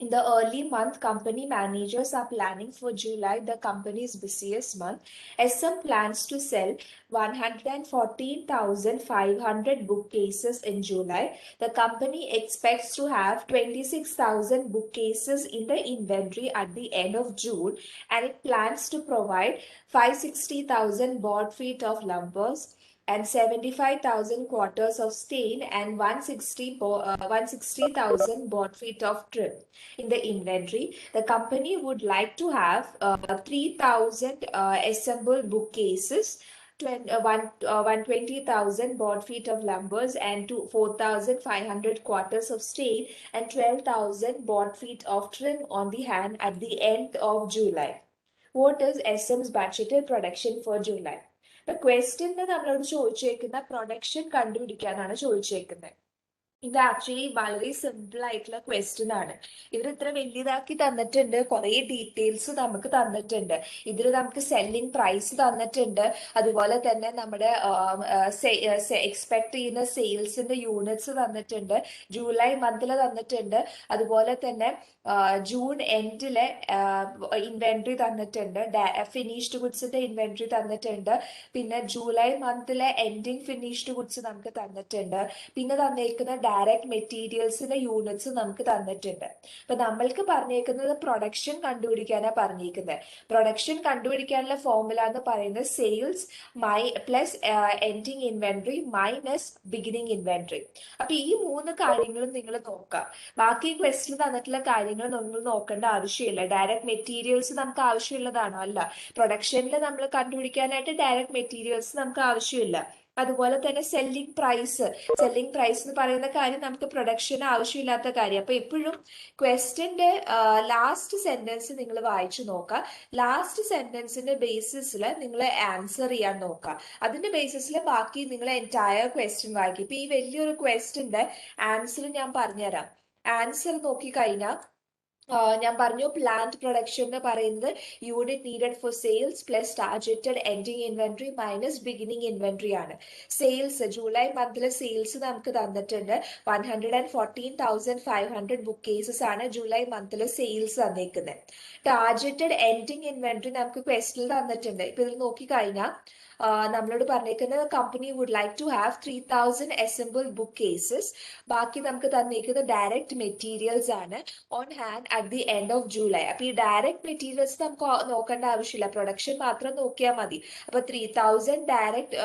In the early month, company managers are planning for July, the company's busiest month. SM plans to sell 114,500 bookcases in July. The company expects to have 26,000 bookcases in the inventory at the end of June, and it plans to provide 560,000 board feet of lumbers and 75,000 quarters of stain and 160,000 board feet of trim in the inventory. The company would like to have 3,000 assembled bookcases, 120,000 board feet of lumbers and 4,500 quarters of stain and 12,000 board feet of trim on the hand at the end of July. What is SM's budgeted production for July? Question നമ്മളോട് ചോദിച്ചേക്കുന്ന production കണ്ടുപിടിക്കാനാണ് ചോദിച്ചേക്കുന്നത്. ഇത് actually വളരെ simple ആയിട്ടുള്ള question ആണ്. ഇവർ ഇത്ര വലിയതാക്കി തന്നിട്ടുണ്ട്, കുറെ details നമുക്ക് തന്നിട്ടുണ്ട്. ഇതിൽ നമുക്ക് സെല്ലിംഗ് പ്രൈസ് തന്നിട്ടുണ്ട്, അതുപോലെ തന്നെ നമ്മുടെ എക്സ്പെക്ട് ചെയ്യുന്ന സെയിൽസിന്റെ യൂണിറ്റ്സ് തന്നിട്ടുണ്ട്, ജൂലൈ മന്തിൽ തന്നിട്ടുണ്ട്, അതുപോലെ തന്നെ ജൂൺ എൻഡിലെ ഇൻവെന്ററി തന്നിട്ടുണ്ട്, ഫിനിഷ്ഡ് ഗുഡ്സിന്റെ ഇൻവെന്ററി തന്നിട്ടുണ്ട്, പിന്നെ ജൂലൈ മന്തിലെ എൻഡിങ് ഫിനിഷ്ഡ് ഗുഡ്സ് നമുക്ക് തന്നിട്ടുണ്ട്, പിന്നെ തന്നേക്കുന്ന ഡയറക്റ്റ് മെറ്റീരിയൽസിന്റെ യൂണിറ്റ്സ് നമുക്ക് തന്നിട്ടുണ്ട്. അപ്പൊ നമ്മൾക്ക് പറഞ്ഞേക്കുന്നത് പ്രൊഡക്ഷൻ കണ്ടുപിടിക്കാനാണ് പറഞ്ഞേക്കുന്നത്. പ്രൊഡക്ഷൻ കണ്ടുപിടിക്കാനുള്ള ഫോർമുല എന്ന് പറയുന്നത് sales plus ending inventory minus beginning inventory. അപ്പൊ ഈ മൂന്ന് കാര്യങ്ങളും നിങ്ങൾ നോക്കുക. ബാക്കി ക്വസ്റ്റിൽ തന്നിട്ടുള്ള കാര്യങ്ങൾ നിങ്ങൾ നോക്കേണ്ട ആവശ്യമില്ല. ഡയറക്റ്റ് മെറ്റീരിയൽസ് നമുക്ക് ആവശ്യമുള്ളതാണോ? അല്ല. പ്രൊഡക്ഷനിൽ നമ്മൾ കണ്ടുപിടിക്കാനായിട്ട് ഡയറക്റ്റ് മെറ്റീരിയൽസ് നമുക്ക് ആവശ്യമില്ല. അതുപോലെ തന്നെ സെല്ലിംഗ് പ്രൈസ് എന്ന് പറയുന്ന കാര്യം നമുക്ക് പ്രൊഡക്ഷന് ആവശ്യമില്ലാത്ത കാര്യം. അപ്പൊ എപ്പോഴും ക്വസ്റ്റ്യന്റെ ലാസ്റ്റ് സെന്റൻസ് നിങ്ങൾ വായിച്ചു നോക്കുക. ലാസ്റ്റ് സെന്റൻസിന്റെ ബേസിസിൽ നിങ്ങൾ ആൻസർ ചെയ്യാൻ നോക്കുക. അതിന്റെ ബേസിസിൽ ബാക്കി നിങ്ങൾ എൻറ്റയർ ക്വസ്റ്റ്യൻ വായിക്കും. ഇപ്പൊ ഈ വലിയൊരു ക്വസ്റ്റ്യന്റെ ആൻസർ ഞാൻ പറഞ്ഞുതരാം. ആൻസർ നോക്കിക്കഴിഞ്ഞാൽ ഞാൻ പറഞ്ഞു പ്ലാന്റ് പ്രൊഡക്ഷൻ എന്ന് പറയുന്നത് unit needed for sales plus targeted ending inventory minus beginning inventory ആണ്. സെയിൽസ് ജൂലൈ മന്തിലെ സെയിൽസ് നമുക്ക് തന്നിട്ടുണ്ട് 114,500 ബുക്ക് കേസസ് ആണ് ജൂലൈ മന്തിലെ സെയിൽസ് തന്നേക്കുന്നത്. ടാർജറ്റഡ് എൻഡിങ് ഇൻവെന്ററി നമുക്ക് ക്വസ്റ്റിൽ തന്നിട്ടുണ്ട്. ഇപ്പൊ ഇതിൽ നോക്കിക്കഴിഞ്ഞാൽ നമ്മളോട് പറഞ്ഞേക്കുന്നത് company would like to have 3,000 assemble bookcases. ബാക്കി നമുക്ക് തന്നേക്കുന്നത് ഡയറക്റ്റ് മെറ്റീരിയൽസ് ആണ് on hand at the end of July. അപ്പൊ ഈ ഡയറക്റ്റ് മെറ്റീരിയൽസ് നമുക്ക് നോക്കേണ്ട ആവശ്യമില്ല, പ്രൊഡക്ഷൻ മാത്രം നോക്കിയാൽ മതി. അപ്പൊ 3,000 ഡയറക്റ്റ്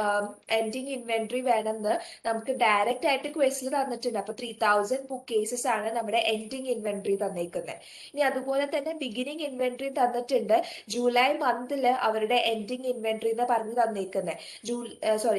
എൻഡിങ് ഇൻവെന്ററി വേണമെന്ന് നമുക്ക് ഡയറക്റ്റ് ആയിട്ട് ക്വസ്റ്റിൽ തന്നിട്ടുണ്ട്. അപ്പൊ 3,000 ബുക്ക് കേസസ് ആണ് നമ്മുടെ എൻഡിങ് ഇൻവെന്ററി തന്നേക്കുന്നത്. ഇനി അതുപോലെ തന്നെ ബിഗിനിങ് ഇൻവെന്ററി തന്നിട്ടുണ്ട്. ജൂലൈ മന്തില് അവരുടെ എൻഡിങ് ഇൻവെന്ററി എന്ന് പറഞ്ഞു തന്നേക്കുന്നത്.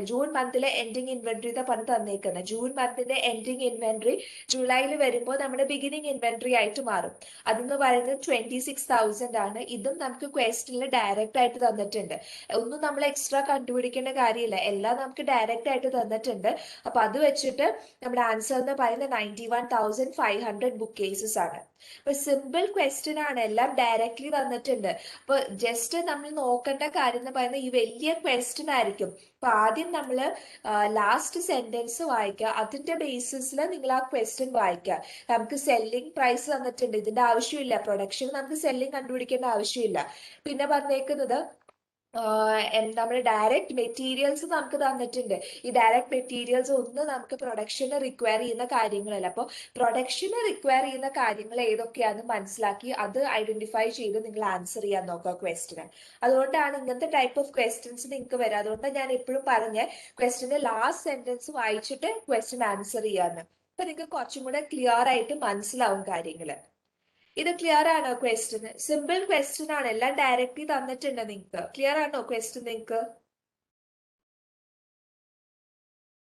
ജൂൺ മന്തിലെ എൻഡിങ് ഇൻവെന്ററി എന്ന് പറഞ്ഞു തന്നേക്കുന്നത്. ജൂൺ മന്തിന്റെ എൻഡിങ് ഇൻവെന്ററി ജൂലൈയിൽ വരുമ്പോൾ നമ്മുടെ ബിഗിനിങ് ഇൻവെന്ററി ആയിട്ട് മാറും. അതെന്ന് പറയുന്നത് 26,000 ആണ്. ഇതും നമുക്ക് ക്വസ്റ്റിനിൽ ഡയറക്റ്റ് ആയിട്ട് തന്നിട്ടുണ്ട്. ഒന്നും നമ്മൾ എക്സ്ട്രാ കണ്ടുപിടിക്കേണ്ട കാര്യമില്ല, എല്ലാം നമുക്ക് ഡയറക്റ്റ് ആയിട്ട് തന്നിട്ടുണ്ട്. അപ്പൊ അത് വെച്ചിട്ട് നമ്മുടെ ആൻസർ എന്ന് പറയുന്നത് 91,500 ബുക്ക് കേസസ് ആണ്. അപ്പൊ സിമ്പിൾ ക്വസ്റ്റ്യൻ ആണ്, എല്ലാം ഡയറക്ട്ലി തന്നിട്ടുണ്ട്. അപ്പൊ ജസ്റ്റ് നമ്മൾ നോക്കേണ്ട കാര്യം എന്ന് പറയുന്നത് ഈ വലിയ ക്വസ്റ്റ്യൻ ആയിരിക്കും. അപ്പൊ ആദ്യം നമ്മൾ ലാസ്റ്റ് സെന്റൻസ് വായിക്കുക, അതിന്റെ ബേസിസിൽ നിങ്ങൾ ആ ക്വസ്റ്റ്യൻ വായിക്കുക. നമുക്ക് സെല്ലിംഗ് പ്രൈസ് തന്നിട്ടുണ്ട്, ഇതിന്റെ ആവശ്യമില്ല. പ്രൊഡക്ഷൻ നമുക്ക് സെല്ലിംഗ് കണ്ടുപിടിക്കേണ്ട ആവശ്യമില്ല. പിന്നെ പറഞ്ഞേക്കുന്നത് നമ്മുടെ ഡയറക്റ്റ് മെറ്റീരിയൽസ് നമുക്ക് തന്നിട്ടുണ്ട്. ഈ ഡയറക്റ്റ് മെറ്റീരിയൽസ് ഒന്നും നമുക്ക് പ്രൊഡക്ഷന് റിക്വയർ ചെയ്യുന്ന കാര്യങ്ങളല്ല. അപ്പോൾ പ്രൊഡക്ഷന് റിക്വയർ ചെയ്യുന്ന കാര്യങ്ങൾ ഏതൊക്കെയാണെന്ന് മനസ്സിലാക്കി അത് ഐഡന്റിഫൈ ചെയ്ത് നിങ്ങൾ ആൻസർ ചെയ്യാൻ നോക്കുക ക്വസ്റ്റിന്. അതുകൊണ്ടാണ് ഇങ്ങനത്തെ ടൈപ്പ് ഓഫ് ക്വസ്റ്റ്യൻസ് നിങ്ങൾക്ക് വരിക. അതുകൊണ്ടാണ് ഞാൻ എപ്പോഴും പറഞ്ഞ ക്വസ്റ്റിന്റെ ലാസ്റ്റ് സെന്റൻസ് വായിച്ചിട്ട് ക്വസ്റ്റ്യൻ ആൻസർ ചെയ്യാന്ന്. അപ്പൊ നിങ്ങൾക്ക് കുറച്ചും കൂടെ ക്ലിയർ ആയിട്ട് മനസ്സിലാവും കാര്യങ്ങൾ. ഇത് ക്ലിയർ ആണോ ക്വസ്റ്റ്യൻ? സിമ്പിൾ ക്വസ്റ്റ്യൻ ആണ്, എല്ലാം ഡയറക്റ്റ്ലി തന്നിട്ടുണ്ട് നിങ്ങൾക്ക്. ക്ലിയർ ആണോ ക്വസ്റ്റ്യൻ നിങ്ങൾക്ക്?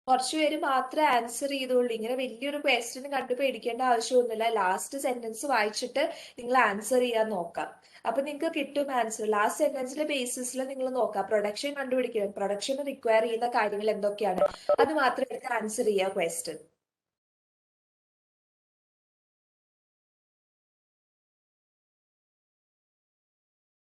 കുറച്ചു പേര് മാത്രമേ ആൻസർ ചെയ്തോളൂ. ഇങ്ങനെ വലിയൊരു ക്വസ്റ്റ്യൻ കണ്ടു പേടിക്കേണ്ട ആവശ്യമൊന്നുമില്ല. ലാസ്റ്റ് സെന്റൻസ് വായിച്ചിട്ട് നിങ്ങൾ ആൻസർ ചെയ്യാൻ നോക്കാം. അപ്പൊ നിങ്ങൾക്ക് കിട്ടും ആൻസർ. ലാസ്റ്റ് സെന്റൻസിന്റെ ബേസിസിൽ നിങ്ങൾ നോക്കാം. പ്രൊഡക്ഷൻ കണ്ടുപിടിക്കണം, പ്രൊഡക്ഷന് റിക്വയർ ചെയ്യുന്ന കാര്യങ്ങൾ എന്തൊക്കെയാണ്, അത് മാത്രം എടുത്ത് ആൻസർ ചെയ്യുക question.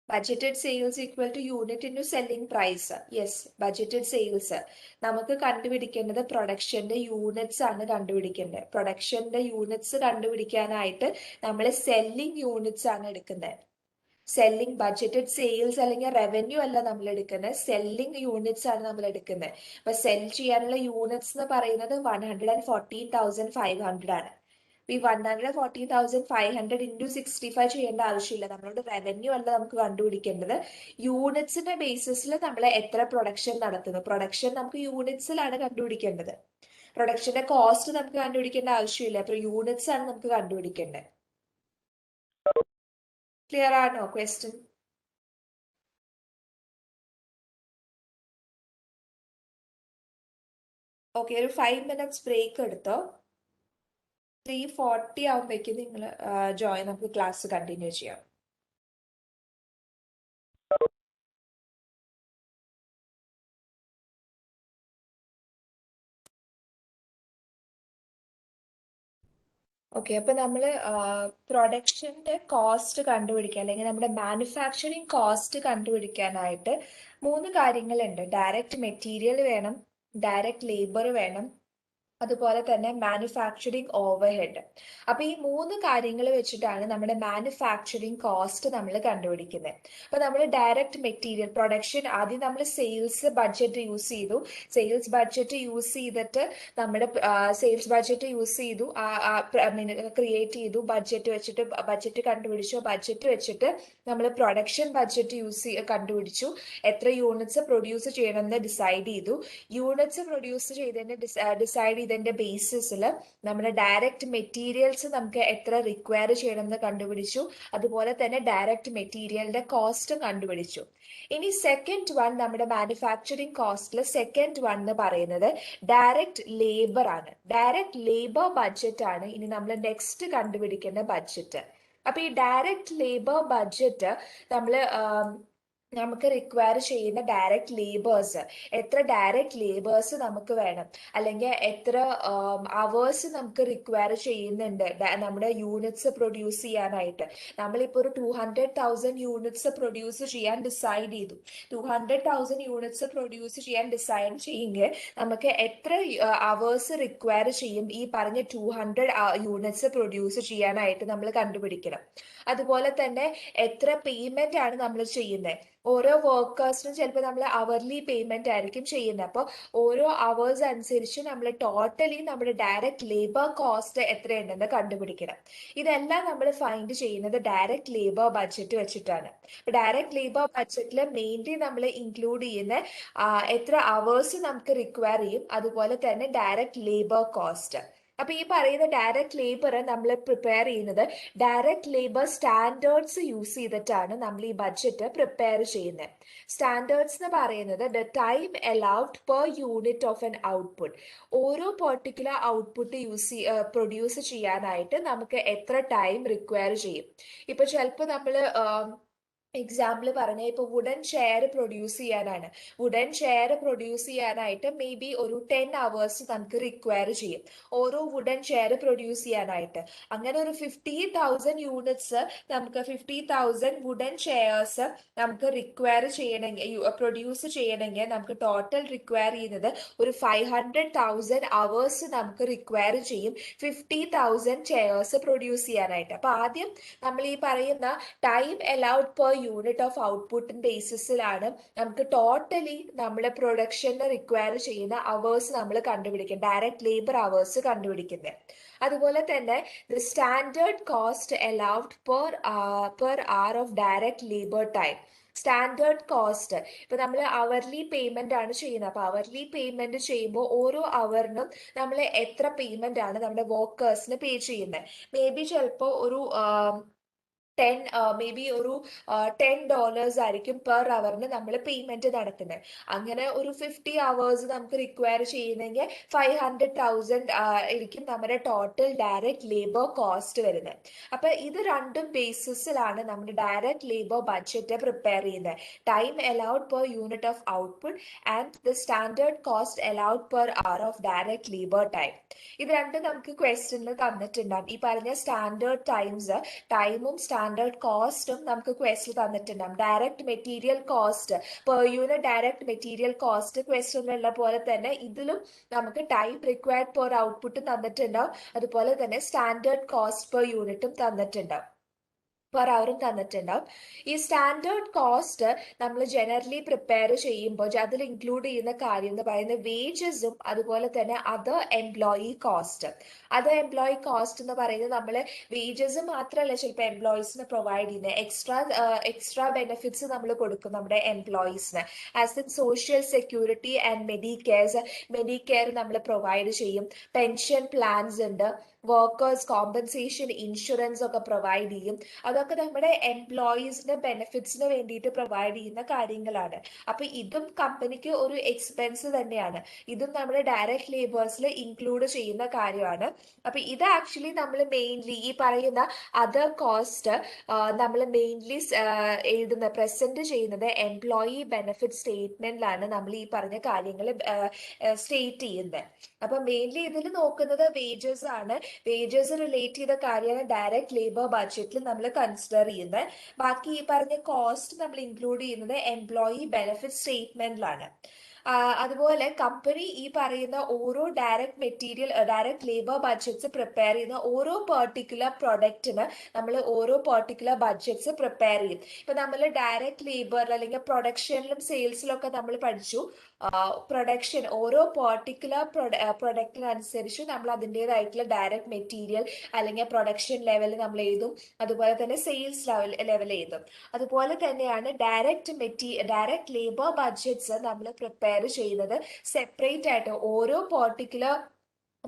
Budgeted sales equal to unit into selling price. Yes, budgeted sales നമുക്ക് കണ്ടുപിടിക്കേണ്ടത് പ്രൊഡക്ഷന്റെ യൂണിറ്റ്സ് ആണ് കണ്ടുപിടിക്കേണ്ടത്. പ്രൊഡക്ഷന്റെ യൂണിറ്റ്സ് കണ്ടുപിടിക്കാനായിട്ട് നമ്മൾ സെല്ലിംഗ് യൂണിറ്റ്സ് ആണ് എടുക്കുന്നത്. സെല്ലിംഗ് ബഡ്ജറ്റഡ് സെയിൽസ് അല്ലെങ്കിൽ റവന്യൂ അല്ല നമ്മൾ എടുക്കുന്നത്, സെല്ലിംഗ് യൂണിറ്റ്സ് ആണ് നമ്മൾ എടുക്കുന്നത്. അപ്പൊ സെൽ ചെയ്യാനുള്ള യൂണിറ്റ്സ് എന്ന് പറയുന്നത് 114,500 ആണ്. ഈ 114,500 ഇൻറ്റു 65 ചെയ്യേണ്ട ആവശ്യമില്ല. നമ്മളോട് റവന്യൂ അല്ല നമുക്ക് കണ്ടുപിടിക്കേണ്ടത്, യൂണിറ്റ്സിന്റെ ബേസിസിൽ നമ്മൾ എത്ര പ്രൊഡക്ഷൻ നടത്തുന്നു. പ്രൊഡക്ഷൻ നമുക്ക് യൂണിറ്റ്സിലാണ് കണ്ടുപിടിക്കേണ്ടത്. പ്രൊഡക്ഷന്റെ കോസ്റ്റ് നമുക്ക് കണ്ടുപിടിക്കേണ്ട ആവശ്യമില്ല, അപ്പൊ യൂണിറ്റ്സ് ആണ് നമുക്ക് കണ്ടുപിടിക്കേണ്ടത്. ക്ലിയർ ആണോ ക്വസ്റ്റ്യൻ? ഓക്കെ, ഒരു 5 മിനിറ്റ്സ് ബ്രേക്ക് എടുത്തോ. 3:40 ആവുമ്പോഴേക്കും നിങ്ങൾ നമുക്ക് ക്ലാസ് കണ്ടിന്യൂ ചെയ്യാം. ഓക്കെ, അപ്പൊ നമ്മൾ പ്രൊഡക്ഷന്റെ കോസ്റ്റ് കണ്ടുപിടിക്കാൻ അല്ലെങ്കിൽ നമ്മുടെ മാനുഫാക്ചറിങ് കോസ്റ്റ് കണ്ടുപിടിക്കാനായിട്ട് 3 കാര്യങ്ങളുണ്ട്. ഡയറക്റ്റ് മെറ്റീരിയൽ വേണം, ഡയറക്റ്റ് ലേബർ വേണം, അതുപോലെ തന്നെ മാനുഫാക്ചറിങ് ഓവർഹെഡ്. അപ്പൊ ഈ 3 കാര്യങ്ങൾ വെച്ചിട്ടാണ് നമ്മുടെ മാനുഫാക്ചറിങ് കോസ്റ്റ് നമ്മൾ കണ്ടുപിടിക്കുന്നത്. അപ്പൊ നമ്മൾ ഡയറക്റ്റ് മെറ്റീരിയൽ പ്രൊഡക്ഷൻ ആദ്യം നമ്മൾ സെയിൽസ് ബഡ്ജറ്റ് യൂസ് ചെയ്തു. സെയിൽസ് ബഡ്ജറ്റ് യൂസ് ചെയ്തിട്ട് നമ്മുടെ സെയിൽസ് ബഡ്ജറ്റ് യൂസ് ചെയ്തു, ക്രിയേറ്റ് ചെയ്തു. ബഡ്ജറ്റ് വെച്ചിട്ട് ബഡ്ജറ്റ് കണ്ടുപിടിച്ചു. ബഡ്ജറ്റ് വെച്ചിട്ട് നമ്മൾ പ്രൊഡക്ഷൻ ബഡ്ജറ്റ് കണ്ടുപിടിച്ചു. എത്ര യൂണിറ്റ്സ് പ്രൊഡ്യൂസ് ചെയ്യണമെന്ന് ഡിസൈഡ് ചെയ്തു. യൂണിറ്റ്സ് പ്രൊഡ്യൂസ് ചെയ്തതിന്റെ ഡിസൈഡ് ചെയ്തതിന്റെ ബേസിസിൽ നമ്മുടെ ഡയറക്റ്റ് മെറ്റീരിയൽസ് നമുക്ക് എത്ര റിക്വയർ ചെയ്യണമെന്ന് കണ്ടുപിടിച്ചു. അതുപോലെ തന്നെ ഡയറക്റ്റ് മെറ്റീരിയലിന്റെ കോസ്റ്റും കണ്ടുപിടിച്ചു. ഇനി സെക്കൻഡ് വൺ, നമ്മുടെ മാനുഫാക്ചറിങ് കോസ്റ്റിൽ സെക്കൻഡ് വൺ എന്ന് പറയുന്നത് ഡയറക്റ്റ് ലേബർ ആണ്. ഡയറക്റ്റ് ലേബർ ബഡ്ജറ്റ് ആണ് ഇനി നമ്മൾ നെക്സ്റ്റ് കണ്ടുപിടിക്കേണ്ട ബഡ്ജറ്റ്. അപ്പൊ ഈ ഡയറക്റ്റ് ലേബർ ബഡ്ജറ്റ് നമ്മൾ നമുക്ക് റിക്വയർ ചെയ്യുന്ന ഡയറക്റ്റ് ലേബേഴ്സ്, എത്ര ഡയറക്റ്റ് ലേബേഴ്സ് നമുക്ക് വേണം, അല്ലെങ്കിൽ എത്ര അവേഴ്സ് നമുക്ക് റിക്വയർ ചെയ്യുന്നുണ്ട് നമ്മുടെ യൂണിറ്റ്സ് പ്രൊഡ്യൂസ് ചെയ്യാനായിട്ട്. നമ്മളിപ്പോൾ ഒരു 200,000 യൂണിറ്റ്സ് പ്രൊഡ്യൂസ് ചെയ്യാൻ ഡിസൈഡ് ചെയ്തു. 200,000 യൂണിറ്റ്സ് പ്രൊഡ്യൂസ് ചെയ്യാൻ ഡിസൈഡ് ചെയ്യുമെങ്കിൽ നമുക്ക് എത്ര അവേഴ്സ് റിക്വയർ ചെയ്യും ഈ പറഞ്ഞ 200 യൂണിറ്റ്സ് പ്രൊഡ്യൂസ് ചെയ്യാനായിട്ട് നമ്മൾ കണ്ടുപിടിക്കണം. അതുപോലെ തന്നെ എത്ര പേയ്മെന്റ് ആണ് നമ്മൾ ചെയ്യുന്നത്. ഓരോ വർക്കേഴ്സിനും ചിലപ്പോൾ നമ്മൾ അവർലി പേയ്മെന്റ് ആയിരിക്കും ചെയ്യുന്നത്. അപ്പോൾ ഓരോ അവേഴ്സ് അനുസരിച്ച് നമ്മൾ ടോട്ടലി നമ്മുടെ ഡയറക്റ്റ് ലേബർ കോസ്റ്റ് എത്രയുണ്ടെന്ന് കണ്ടുപിടിക്കണം. ഇതെല്ലാം നമ്മൾ ഫൈൻഡ് ചെയ്യുന്നത് ഡയറക്റ്റ് ലേബർ ബഡ്ജറ്റ് വെച്ചിട്ടാണ്. ഡയറക്റ്റ് ലേബർ ബഡ്ജറ്റിൽ മെയിൻലി നമ്മൾ ഇൻക്ലൂഡ് ചെയ്യുന്ന എത്ര അവേഴ്സ് നമുക്ക് റിക്വയർ ചെയ്യും, അതുപോലെ തന്നെ ഡയറക്റ്റ് ലേബർ കോസ്റ്റ്. അപ്പൊ ഈ പറയുന്ന ഡയറക്റ്റ് ലേബർ നമ്മൾ പ്രിപ്പയർ ചെയ്യുന്നത് ഡയറക്റ്റ് ലേബർ സ്റ്റാൻഡേർഡ്സ് യൂസ് ചെയ്തിട്ടാണ് നമ്മൾ ഈ ബഡ്ജറ്റ് പ്രിപ്പയർ ചെയ്യുന്നത്. സ്റ്റാൻഡേർഡ്സ് എന്ന് പറയുന്നത് the time allowed per unit of N output. ഓരോ പെർട്ടിക്കുലർ ഔട്ട്പുട്ട് പ്രൊഡ്യൂസ് ചെയ്യാനായിട്ട് നമുക്ക് എത്ര ടൈം റിക്വയർ ചെയ്യും. ഇപ്പൊ ചിലപ്പോൾ നമ്മൾ എക്സാമ്പിൾ പറഞ്ഞ ഇപ്പൊ വുഡൻ ചെയർ പ്രൊഡ്യൂസ് ചെയ്യാനാണ്. വുഡൻ ചെയർ പ്രൊഡ്യൂസ് ചെയ്യാനായിട്ട് മേ ബി ഒരു 10 അവേഴ്സ് നമുക്ക് റിക്വയർ ചെയ്യും ഓരോ വുഡൻ ചെയർ പ്രൊഡ്യൂസ് ചെയ്യാനായിട്ട്. അങ്ങനെ ഒരു 50,000 യൂണിറ്റ്സ്, നമുക്ക് 50,000 വുഡൻ ചെയർസ് നമുക്ക് റിക്വയർ ചെയ്യണമെങ്കിൽ, പ്രൊഡ്യൂസ് ചെയ്യണമെങ്കിൽ നമുക്ക് ടോട്ടൽ റിക്വയർ ചെയ്യുന്നത് ഒരു 500,000 അവേഴ്സ് നമുക്ക് റിക്വയർ ചെയ്യും 50,000 ചെയർസ് പ്രൊഡ്യൂസ് ചെയ്യാനായിട്ട്. അപ്പൊ ആദ്യം നമ്മൾ ഈ പറയുന്ന time allowed per unit of output ബേസിസിലാണ് നമുക്ക് ടോട്ടലി നമ്മുടെ പ്രൊഡക്ഷന് റിക്വയർ ചെയ്യുന്ന അവേഴ്സ് നമ്മൾ കണ്ടുപിടിക്കും, ഡയറക്റ്റ് ലേബർ അവേഴ്സ് കണ്ടുപിടിക്കുന്നത്. അതുപോലെ തന്നെ the standard cost allowed per hour of direct labour time. Standard cost ഇപ്പൊ നമ്മൾ അവർലി പേയ്മെന്റ് ആണ് ചെയ്യുന്നത്. അപ്പൊ അവർലി പേയ്മെന്റ് ചെയ്യുമ്പോൾ ഓരോ അവറിനും നമ്മൾ എത്ര പേയ്മെന്റ് ആണ് നമ്മുടെ വർക്കേഴ്സിന് പേ ചെയ്യുന്നത്. മേ ബി ചിലപ്പോൾ ഒരു 10 ആയിരിക്കും പെർ അവറിന് നമ്മൾ പേയ്മെന്റ് നടത്തുന്നത്. അങ്ങനെ ഒരു 50 അവേഴ്സ് നമുക്ക് റിക്വയർ ചെയ്യുന്നെങ്കിൽ 500,000 ആയിരിക്കും നമ്മുടെ ടോട്ടൽ ഡയറക്റ്റ് ലേബർ കോസ്റ്റ് വരുന്നത്. അപ്പൊ ഇത് രണ്ടും ബേസിസിലാണ് നമ്മുടെ ഡയറക്റ്റ് ലേബർ ബഡ്ജറ്റ് പ്രിപ്പയർ ചെയ്യുന്നത്. Time allowed per unit of output and the standard cost allowed per hour of direct labour time. ഇത് രണ്ടും നമുക്ക് ക്വസ്റ്റ്യനിൽ തന്നിട്ടുണ്ടാകും. ഈ പറഞ്ഞ സ്റ്റാൻഡേർഡ് ടൈമും സ്റ്റാൻഡേർഡ് കോസ്റ്റും നമുക്ക് ക്വസ്റ്റ്യൻ തന്നിട്ടുണ്ടാകും. Direct material cost per unit direct material cost ക്വസ്റ്റ്യനിലുള്ള പോലെ തന്നെ ഇതിലും നമുക്ക് ടൈം റിക്വയർഡ് പെർ ഔട്ട്പുട്ടും തന്നിട്ടുണ്ടാവും, അതുപോലെ തന്നെ സ്റ്റാൻഡേർഡ് കോസ്റ്റ് പെർ യൂണിറ്റും തന്നിട്ടുണ്ടാവും, പെർ അവറും തന്നിട്ടുണ്ടാവും. ഈ സ്റ്റാൻഡേർഡ് കോസ്റ്റ് നമ്മൾ ജനറലി പ്രിപ്പയർ ചെയ്യുമ്പോൾ അതിൽ ഇൻക്ലൂഡ് ചെയ്യുന്ന കാര്യം എന്ന് പറയുന്നത് വേജസും അതുപോലെ തന്നെ other employee cost. Other employee cost എന്ന് പറയുന്നത് നമ്മൾ വേജസ് മാത്രമല്ല ചിലപ്പോൾ എംപ്ലോയീസിന് പ്രൊവൈഡ് ചെയ്യുന്നത്, എക്സ്ട്രാ ബെനിഫിറ്റ്സ് നമ്മൾ കൊടുക്കും നമ്മുടെ എംപ്ലോയീസിന്. As in social security and medicare നമ്മൾ പ്രൊവൈഡ് ചെയ്യും. പെൻഷൻ പ്ലാൻസ് ഉണ്ട്, വർക്കേഴ്സ് കോമ്പൻസേഷൻ ഇൻഷുറൻസ് ഒക്കെ പ്രൊവൈഡ് ചെയ്യും. അതൊക്കെ നമ്മുടെ എംപ്ലോയീസിന്റെ ബെനിഫിറ്റ്സിന് വേണ്ടിയിട്ട് പ്രൊവൈഡ് ചെയ്യുന്ന കാര്യങ്ങളാണ്. അപ്പൊ ഇതും കമ്പനിക്ക് ഒരു എക്സ്പെൻസ് തന്നെയാണ്. ഇതും നമ്മുടെ ഡയറക്റ്റ് ലേബേഴ്സിൽ ഇൻക്ലൂഡ് ചെയ്യുന്ന കാര്യമാണ്. അപ്പൊ ഇത് ആക്ച്വലി നമ്മൾ മെയിൻലി ഈ പറയുന്ന അതർ കോസ്റ്റ് നമ്മൾ മെയിൻലി പ്രസന്റ് ചെയ്യുന്നത് എംപ്ലോയി ബെനിഫിറ്റ് സ്റ്റേറ്റ്മെന്റിലാണ് നമ്മൾ ഈ പറഞ്ഞ കാര്യങ്ങൾ സ്റ്റേറ്റ് ചെയ്യുന്നത്. അപ്പൊ മെയിൻലി ഇതിൽ നോക്കുന്നത് വേജസ് ആണ്. വേജസ് റിലേറ്റ് ചെയ്ത കാര്യമാണ് ഡയറക്റ്റ് ലേബർ ബഡ്ജറ്റിൽ നമ്മൾ കൺസിഡർ ചെയ്യുന്നത്. ബാക്കി ഈ പറഞ്ഞ കോസ്റ്റ് നമ്മൾ ഇൻക്ലൂഡ് ചെയ്യുന്നത് എംപ്ലോയി ബെനിഫിറ്റ് സ്റ്റേറ്റ്മെന്റിലാണ്. അതുപോലെ കമ്പനി ഈ പറയുന്ന ഓരോ ഡയറക്റ്റ് ലേബർ ബഡ്ജറ്റ്സ് പ്രിപ്പയർ ചെയ്യുന്ന ഓരോ പെർട്ടിക്കുലർ പ്രൊഡക്റ്റിന് നമ്മൾ ഓരോ പെർട്ടിക്കുലർ ബഡ്ജറ്റ്സ് പ്രിപ്പയർ ചെയ്യും. ഇപ്പൊ നമ്മൾ ഡയറക്റ്റ് ലേബർ അല്ലെങ്കിൽ പ്രൊഡക്ഷനിലും സെയിൽസിലും ഒക്കെ നമ്മൾ പഠിച്ചു, പ്രൊഡക്ഷൻ ഓരോ പെർട്ടിക്കുലർ പ്രൊഡക്റ്റിനനുസരിച്ച് നമ്മൾ അതിൻ്റെതായിട്ടുള്ള ഡയറക്റ്റ് മെറ്റീരിയൽ അല്ലെങ്കിൽ പ്രൊഡക്ഷൻ ലെവൽ നമ്മൾ എഴുതും, അതുപോലെ തന്നെ സെയിൽസ് ലെവൽ എഴുതും. അതുപോലെ തന്നെയാണ് ഡയറക്റ്റ് ലേബർ ബഡ്ജറ്റ്സ് നമ്മൾ പ്രിപ്പയർ ചെയ്യുന്നത് സെപ്പറേറ്റ് ആയിട്ട് ഓരോ പെർട്ടിക്കുലർ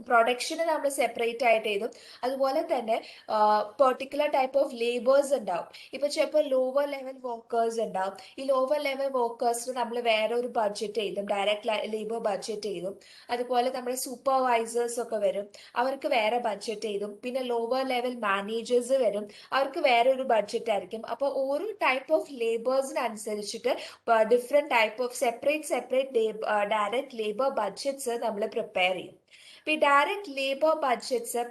പ്രൊഡക്ഷന് നമ്മൾ സെപ്പറേറ്റ് ആയിട്ട് എഴുതും. അതുപോലെ തന്നെ പെർട്ടിക്കുലർ ടൈപ്പ് ഓഫ് ലേബേഴ്സ് ഉണ്ടാവും. ഇപ്പൊ ചിലപ്പോൾ ലോവർ ലെവൽ വർക്കേഴ്സ് ഉണ്ടാവും. ഈ ലോവർ ലെവൽ വർക്കേഴ്സിന് നമ്മൾ വേറെ ഒരു ബഡ്ജറ്റ് എഴുതും, ഡയറക്റ്റ് ലേബർ ബഡ്ജറ്റ് എഴുതും. അതുപോലെ നമ്മുടെ സൂപ്പർവൈസേഴ്സ് ഒക്കെ വരും, അവർക്ക് വേറെ ബഡ്ജറ്റ് എഴുതും. പിന്നെ ലോവർ ലെവൽ മാനേജേഴ്സ് വരും, അവർക്ക് വേറെ ഒരു ബഡ്ജറ്റ് ആയിരിക്കും. അപ്പോൾ ഓരോ ടൈപ്പ് ഓഫ് ലേബേഴ്സിനനുസരിച്ചിട്ട് different type of separate direct labour budgets നമ്മൾ പ്രിപ്പയർ ചെയ്യും. ഈ ഡയറക്റ്റ് ലേബർ ബഡ്ജറ്റ്സ്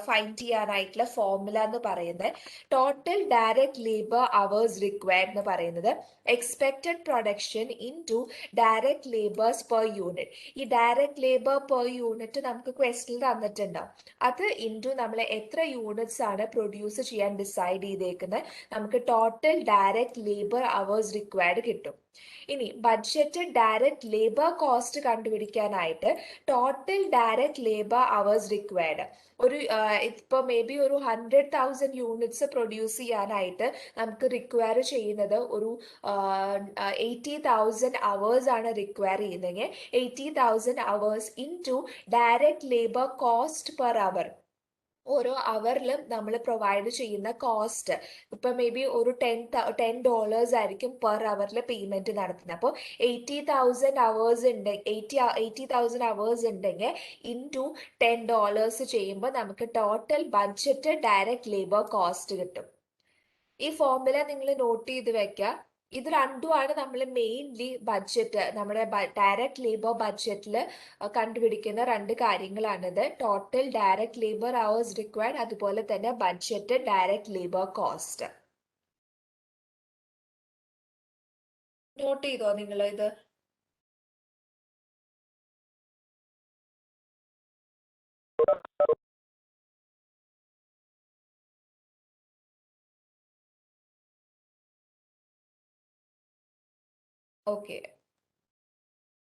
ഫൈൻഡ് ചെയ്യാനായിട്ടുള്ള ഫോർമുല എന്ന് പറയുന്നത് total direct labour hours required എന്ന് പറയുന്നത് expected production into direct labours per unit. ഈ ഡയറക്റ്റ് ലേബർ പെർ യൂണിറ്റ് നമുക്ക് ക്വസ്റ്റിൽ തന്നിട്ടുണ്ടാവും. അത് ഇൻറ്റു നമ്മൾ എത്ര യൂണിറ്റ്സ് ആണ് പ്രൊഡ്യൂസ് ചെയ്യാൻ ഡിസൈഡ് ചെയ്തേക്കുന്നത്, നമുക്ക് total direct labour hours required കിട്ടും. ഇനി ബഡ്ജറ്റഡ് ഡയറക്റ്റ് ലേബർ കോസ്റ്റ് കണ്ടുപിടിക്കാനായിട്ട് total direct labour hours required ഒരു ഇപ്പോൾ മേ ബി ഒരു 100,000 യൂണിറ്റ്സ് പ്രൊഡ്യൂസ് ചെയ്യാനായിട്ട് നമുക്ക് റിക്വയർ ചെയ്യുന്നത് ഒരു 80,000 അവേഴ്സ് ആണ് റിക്വയർ ചെയ്യുന്നതെങ്കിൽ 80,000 hours into direct labour cost per hour. ഓരോ അവറിലും നമ്മൾ പ്രൊവൈഡ് ചെയ്യുന്ന കോസ്റ്റ് ഇപ്പൊ മേ ബി ഒരു $10 ആയിരിക്കും പെർ അവറിൽ പേയ്മെന്റ് നടത്തുന്നത്. അപ്പോൾ 80,000 അവേഴ്സ് ഉണ്ട്, 80,000 അവേഴ്സ് ഉണ്ടെങ്കിൽ ഇൻറ്റു $10 ചെയ്യുമ്പോൾ നമുക്ക് total budget direct labour cost കിട്ടും. ഈ ഫോർമുല നിങ്ങൾ നോട്ട് ചെയ്ത് വെക്കുക. ഇത് രണ്ടുമാണ് നമ്മൾ മെയിൻലി ബഡ്ജറ്റ്, നമ്മുടെ ഡയറക്റ്റ് ലേബർ ബഡ്ജറ്റിൽ കണ്ടുപിടിക്കുന്ന രണ്ട് കാര്യങ്ങളാണിത്. Total direct labour hours required, അതുപോലെ തന്നെ budget direct labour cost. Note ചെയ്തോ നിങ്ങൾ ഇത്? ഓക്കെ,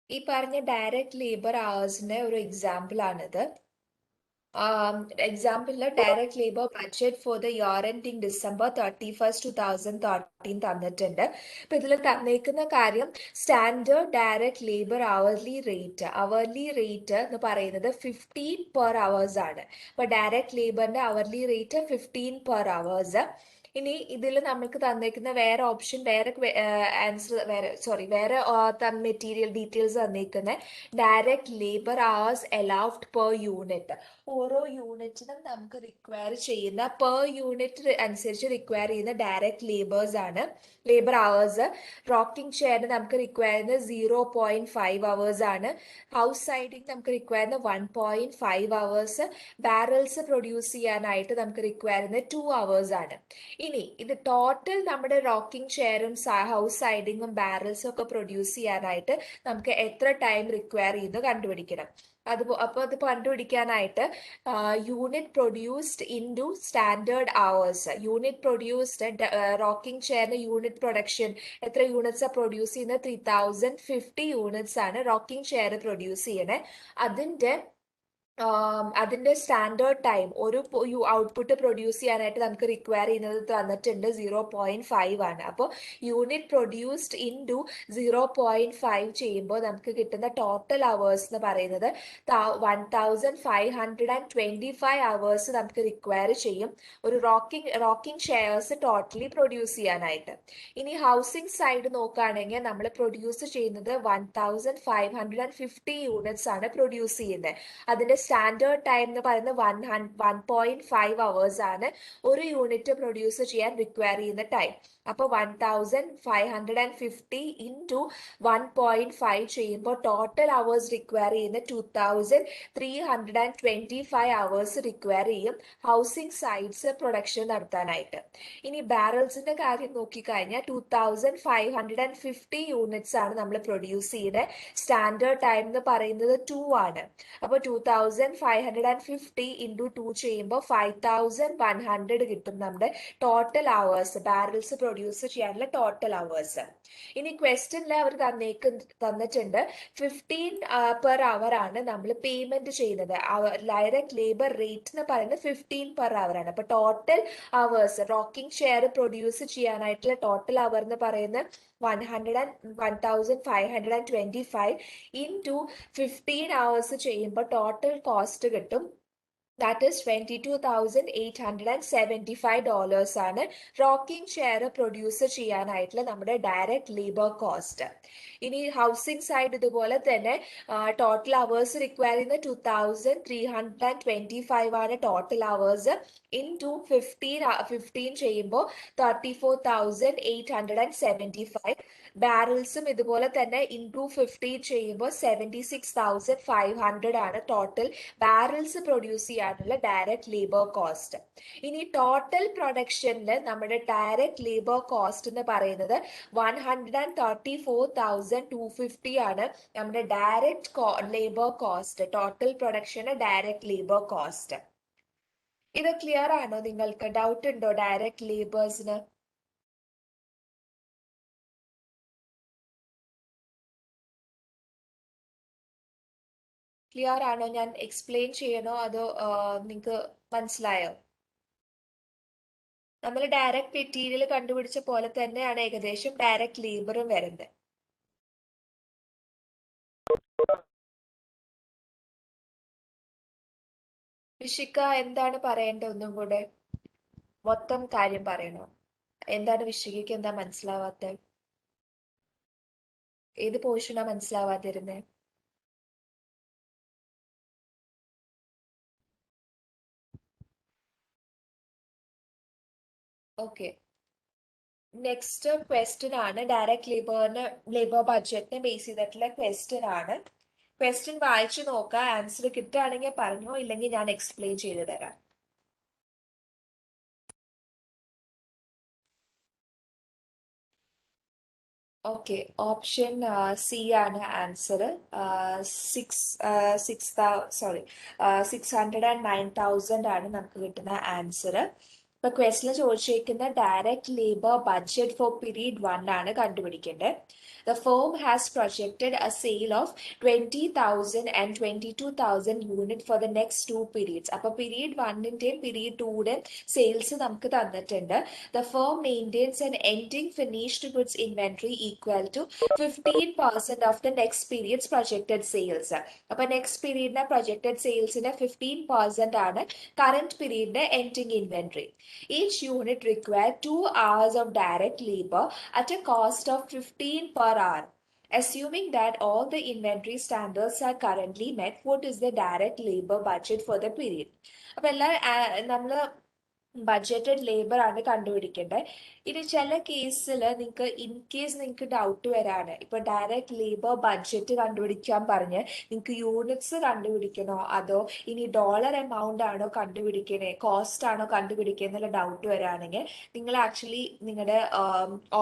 ഈ പറഞ്ഞ ഡയറക്റ്റ് ലേബർ അവേഴ്സിന്റെ ഒരു എക്സാമ്പിൾ ആണിത്. എക്സാമ്പിളില് direct labour budget for the year ending December 31st, 2013 തന്നിട്ടുണ്ട്. അപ്പൊ ഇതിൽ തന്നേക്കുന്ന കാര്യം standard direct labour hourly rate എന്ന് പറയുന്നത് 15 പെർ അവേഴ്സ് ആണ്. അപ്പൊ ഡയറക്റ്റ് ലേബറിന്റെ അവർലി റേറ്റ് 15 പെർ അവേഴ്സ്. ഇനി ഇതിൽ നമുക്ക് തന്നേക്കുന്ന വേറെ ഓപ്ഷൻ, വേറെ ആൻസർ, വേറെ മെറ്റീരിയൽ ഡീറ്റെയിൽസ് തന്നേക്കുന്ന direct labour hours allowed per unit. ഓരോ യൂണിറ്റിനും നമുക്ക് റിക്വയർ ചെയ്യുന്ന പെർ യൂണിറ്റ് അനുസരിച്ച് റിക്വയർ ചെയ്യുന്ന ഡയറക്റ്റ് ലേബർ അവേഴ്സ്. റോക്കിംഗ് ചെയറിന് നമുക്ക് റിക്വയർ ചെയ്യുന്നത് 0.5 അവേഴ്സ് ആണ്. ഹൗസ് സൈഡിങ് നമുക്ക് റിക്വയർ ചെയ്യുന്നത് 1.5 അവേഴ്സ്. ബാരൽസ് പ്രൊഡ്യൂസ് ചെയ്യാനായിട്ട് നമുക്ക് റിക്വയർ ചെയ്യുന്നത് 2 അവേഴ്സ് ആണ്. ഇനി ഇത് ടോട്ടൽ നമ്മുടെ റോക്കിംഗ് ചെയറും ഹൗസ് സൈഡിങ്ങും ബാരൽസും ഒക്കെ പ്രൊഡ്യൂസ് ചെയ്യാനായിട്ട് നമുക്ക് എത്ര ടൈം റിക്വയർ ചെയ്യുന്നു കണ്ടുപിടിക്കണം. അപ്പോൾ അത് കണ്ടുപിടിക്കാനായിട്ട് unit produced into standard hours. Unit produced rocking ചെയറിന് യൂണിറ്റ് പ്രൊഡക്ഷൻ എത്ര യൂണിറ്റ്സ് പ്രൊഡ്യൂസ് ചെയ്യുന്നത്? 3050 യൂണിറ്റ്സ് ആണ് റോക്കിംഗ് ചെയർ പ്രൊഡ്യൂസ് ചെയ്യണേ. അതിന്റെ സ്റ്റാൻഡേർഡ് ടൈം ഒരു ഔട്ട്പുട്ട് പ്രൊഡ്യൂസ് ചെയ്യാനായിട്ട് നമുക്ക് റിക്വയർ ചെയ്യുന്നത് തന്നിട്ടുണ്ട് 0.5 ആണ്. അപ്പോൾ യൂണിറ്റ് പ്രൊഡ്യൂസ്ഡ് ഇൻറ്റു 0.5 ചെയ്യുമ്പോൾ നമുക്ക് കിട്ടുന്ന ടോട്ടൽ അവേഴ്സ് എന്ന് പറയുന്നത് 1525 അവേഴ്സ് നമുക്ക് റിക്വയർ ചെയ്യും ഒരു റോക്കിംഗ് ചെയർസ് ടോട്ടലി പ്രൊഡ്യൂസ് ചെയ്യാനായിട്ട്. ഇനി ഹൗസിംഗ് സൈഡ് നോക്കുകയാണെങ്കിൽ നമ്മൾ പ്രൊഡ്യൂസ് ചെയ്യുന്നത് 1550 യൂണിറ്റ്സ് ആണ് പ്രൊഡ്യൂസ് ചെയ്യുന്നത്. അതിന്റെ സ്റ്റാൻഡേർഡ് ടൈം എന്ന് പറയുന്നത് 1.5 അവേഴ്സ് ആണ് ഒരു യൂണിറ്റ് പ്രൊഡ്യൂസ് ചെയ്യാൻ റിക്വയർ ചെയ്യുന്ന ടൈം. അപ്പോൾ 1550 ഇൻറ്റു 1.5 ചെയ്യുമ്പോൾ ടോട്ടൽ അവേഴ്സ് റിക്വയർ ചെയ്യുന്ന 2325 അവേഴ്സ് റിക്വയർ ചെയ്യും ഹൗസിംഗ് സൈറ്റ്സ് പ്രൊഡക്ഷൻ നടത്താനായിട്ട്. ഇനി ബാരൽസിന്റെ കാര്യം നോക്കിക്കഴിഞ്ഞാൽ 2550 യൂണിറ്റ്സ് ആണ് നമ്മൾ പ്രൊഡ്യൂസ് ചെയ്യുന്നത്. സ്റ്റാൻഡേർഡ് ടൈം എന്ന് പറയുന്നത് 2 ആണ്. അപ്പോൾ 2550 ഇൻറ്റു 2 ചെയ്യുമ്പോൾ 5100 കിട്ടും നമ്മുടെ total hours barrels produce produce ചെയ്യാനുള്ള ടോട്ടൽ അവേഴ്സ്. ഇനി ക്വസ്റ്റ്യനിൽ അവർ തന്നിട്ടുണ്ട് 15 പെർ അവർ ആണ് നമ്മൾ പേയ്മെന്റ് ചെയ്യുന്നത്. ഡയറക്റ്റ് ലേബർ റേറ്റ് എന്ന് പറയുന്നത് 15 പെർ അവർ ആണ്. അപ്പൊ total hours rocking share produce ചെയ്യാനായിട്ടുള്ള ടോട്ടൽ അവർ എന്ന് പറയുന്നത് 1525 into 15 hours ചെയ്യുമ്പോൾ ടോട്ടൽ കോസ്റ്റ് കിട്ടും. That is $22,875 ആണ് റോക്കിംഗ് ഷെയർ പ്രൊഡ്യൂസ് ചെയ്യാനായിട്ടുള്ള നമ്മുടെ ഡയറക്റ്റ് ലേബർ കോസ്റ്റ്. ഇനി ഹൗസിംഗ് സൈഡ് ഇതുപോലെ തന്നെ ടോട്ടൽ അവേഴ്സ് റിക്വയർ ചെയ്യുന്ന 2325 ആണ് ടോട്ടൽ അവേഴ്സ്. ഇൻടു 15 ചെയ്യുമ്പോൾ 34,875. ബാരൽസും ഇതുപോലെ തന്നെ ഇൻടു 15 ചെയ്യുമ്പോൾ 76,500 ആണ് ടോട്ടൽ ബാരൽസ് പ്രൊഡ്യൂസ് ചെയ്യാനുള്ള ഡയറക്റ്റ് ലേബർ കോസ്റ്റ്. ഇനി ടോട്ടൽ പ്രൊഡക്ഷനിൽ നമ്മുടെ ഡയറക്റ്റ് ലേബർ കോസ്റ്റ് എന്ന് പറയുന്നത് 134,250 ആണ് നമ്മുടെ direct labour cost. Total production direct labour cost. ഇത് ക്ലിയർ ആണോ? നിങ്ങൾക്ക് ഡൗട്ട് ഉണ്ടോ ഡയറക്റ്റ് ലേബേഴ്സിന്? ക്ലിയർ ആണോ? ഞാൻ എക്സ്പ്ലെയിൻ ചെയ്യണോ അതോ നിങ്ങൾക്ക് മനസ്സിലായോ? നമ്മൾ ഡയറക്റ്റ് മെറ്റീരിയൽ കണ്ടുപിടിച്ച പോലെ തന്നെയാണ് ഏകദേശം ഡയറക്റ്റ് ലേബറും വരുന്നത്. വിഷിക്ക എന്താണ് പറയേണ്ടത്? ഒന്നും കൂടെ മൊത്തം കാര്യം പറയണോ? എന്താണ് വിഷികയ്ക്ക് എന്താ മനസ്സിലാവാത്തത്? ഏത് പോർഷനാ മനസ്സിലാവാതിരുന്നേ? ഓക്കെ, നെക്സ്റ്റ് ക്വസ്റ്റ്യൻ ആണ് ഡയറക്റ്റ് ലേബർ ബഡ്ജറ്റിനെ ബേസ് ചെയ്തിട്ടുള്ള ക്വസ്റ്റ്യൻ ആണ്. ക്വസ്റ്റ്യൻ വായിച്ചു നോക്കാം. ആൻസർ കിട്ടുകയാണെങ്കിൽ പറഞ്ഞോ, ഇല്ലെങ്കിൽ ഞാൻ എക്സ്പ്ലെയിൻ ചെയ്തു തരാം. ഓക്കെ, ഓപ്ഷൻ സി ആണ് ആൻസർ. 609,000 ആണ് നമുക്ക് കിട്ടുന്ന ആൻസർ. ഇപ്പൊ ക്വസ്റ്റിന് ചോദിച്ചിരിക്കുന്ന direct labour budget for period 1 ആണ് കണ്ടുപിടിക്കേണ്ടത്. The firm has projected a sale of 20,000 and 22,000 unit for the next 2 periods. അപ്പൊ പീരീഡ് 1ന്റെയും പീരീഡ് 2ന്റെയും സെയിൽസ് നമുക്ക് തന്നിട്ടുണ്ട്. The firm maintains an ending finished goods inventory equal to 15% of the next period's projected sales. അപ്പൊ next പീരീഡിന്റെ projected സെയിൽസിന്റെ 15% ആണ് current പീരീഡിന്റെ ending inventory. Each unit requires 2 hours of direct labor at a cost of 15 per hour. Assuming that all the inventory standards are currently met, what is the direct labor budget for the period? അപ്പൊ നമ്മൾ budgeted labour ആണ് കണ്ടുപിടിക്കേണ്ടത്. ഇനി ചില കേസിൽ നിങ്ങൾക്ക് in case നിങ്ങൾക്ക് doubt വരാണ്, ഇപ്പൊ ഡയറക്റ്റ് ലേബർ ബഡ്ജറ്റ് കണ്ടുപിടിക്കാൻ പറഞ്ഞ് നിങ്ങൾക്ക് യൂണിറ്റ്സ് കണ്ടുപിടിക്കണോ അതോ ഇനി ഡോളർ എമൗണ്ട് ആണോ കണ്ടുപിടിക്കണേ, കോസ്റ്റ് ആണോ കണ്ടുപിടിക്കുക എന്നുള്ള ഡൗട്ട് വരാണെങ്കിൽ നിങ്ങൾ ആക്ച്വലി നിങ്ങളുടെ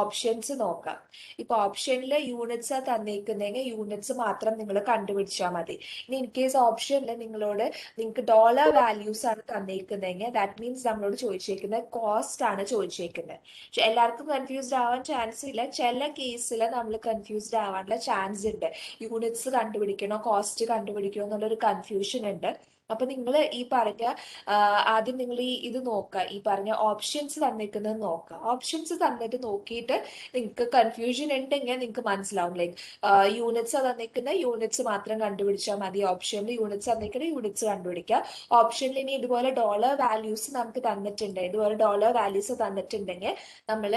ഓപ്ഷൻസ് നോക്കാം. ഇപ്പൊ ഓപ്ഷനിൽ യൂണിറ്റ്സ് ആ തന്നേക്കുന്നെങ്കിൽ യൂണിറ്റ്സ് മാത്രം നിങ്ങൾ കണ്ടുപിടിച്ചാൽ മതി. ഇനി ഇൻ കേസ് ഓപ്ഷനിൽ നിങ്ങൾക്ക് ഡോളർ വാല്യൂസ് ആണ് തന്നേക്കുന്നതെങ്കിൽ ദാറ്റ് മീൻസ് നമ്മളോട് ചോദിച്ചേക്കുന്നത് കോസ്റ്റ് ആണ് ചോദിച്ചേക്കുന്നത്. എല്ലാവർക്കും കൺഫ്യൂസ്ഡ് ആവാൻ ചാൻസ് ഇല്ല. ചില കേസിൽ നമ്മൾ കൺഫ്യൂസ്ഡ് ആവാനുള്ള ചാൻസ് ഉണ്ട്. യൂണിറ്റ്സ് കണ്ടുപിടിക്കണോ കോസ്റ്റ് കണ്ടുപിടിക്കണോ എന്നുള്ളൊരു കൺഫ്യൂഷൻ ഉണ്ട്. അപ്പൊ നിങ്ങൾ ഈ പറഞ്ഞ ആദ്യം നിങ്ങൾ ഇത് നോക്കുക, ഈ പറഞ്ഞ ഓപ്ഷൻസ് തന്നിരിക്കുന്നത് നോക്കുക. ഓപ്ഷൻസ് തന്നിട്ട് നോക്കിയിട്ട് നിങ്ങൾക്ക് കൺഫ്യൂഷൻ ഉണ്ടെങ്കിൽ നിങ്ങൾക്ക് മനസ്സിലാവും. ലൈക്ക് യൂണിറ്റ്സ് തന്നിരിക്കുന്ന യൂണിറ്റ്സ് മാത്രം കണ്ടുപിടിച്ചാൽ മതി. ഓപ്ഷനിൽ യൂണിറ്റ്സ് തന്നിരിക്കുന്ന യൂണിറ്റ്സ് കണ്ടുപിടിക്കുക. ഓപ്ഷനിൽ ഇനി ഇതുപോലെ ഡോളർ വാല്യൂസ് നമുക്ക് തന്നിട്ടുണ്ട്, ഇതുപോലെ ഡോളർ വാല്യൂസ് തന്നിട്ടുണ്ടെങ്കിൽ നമ്മൾ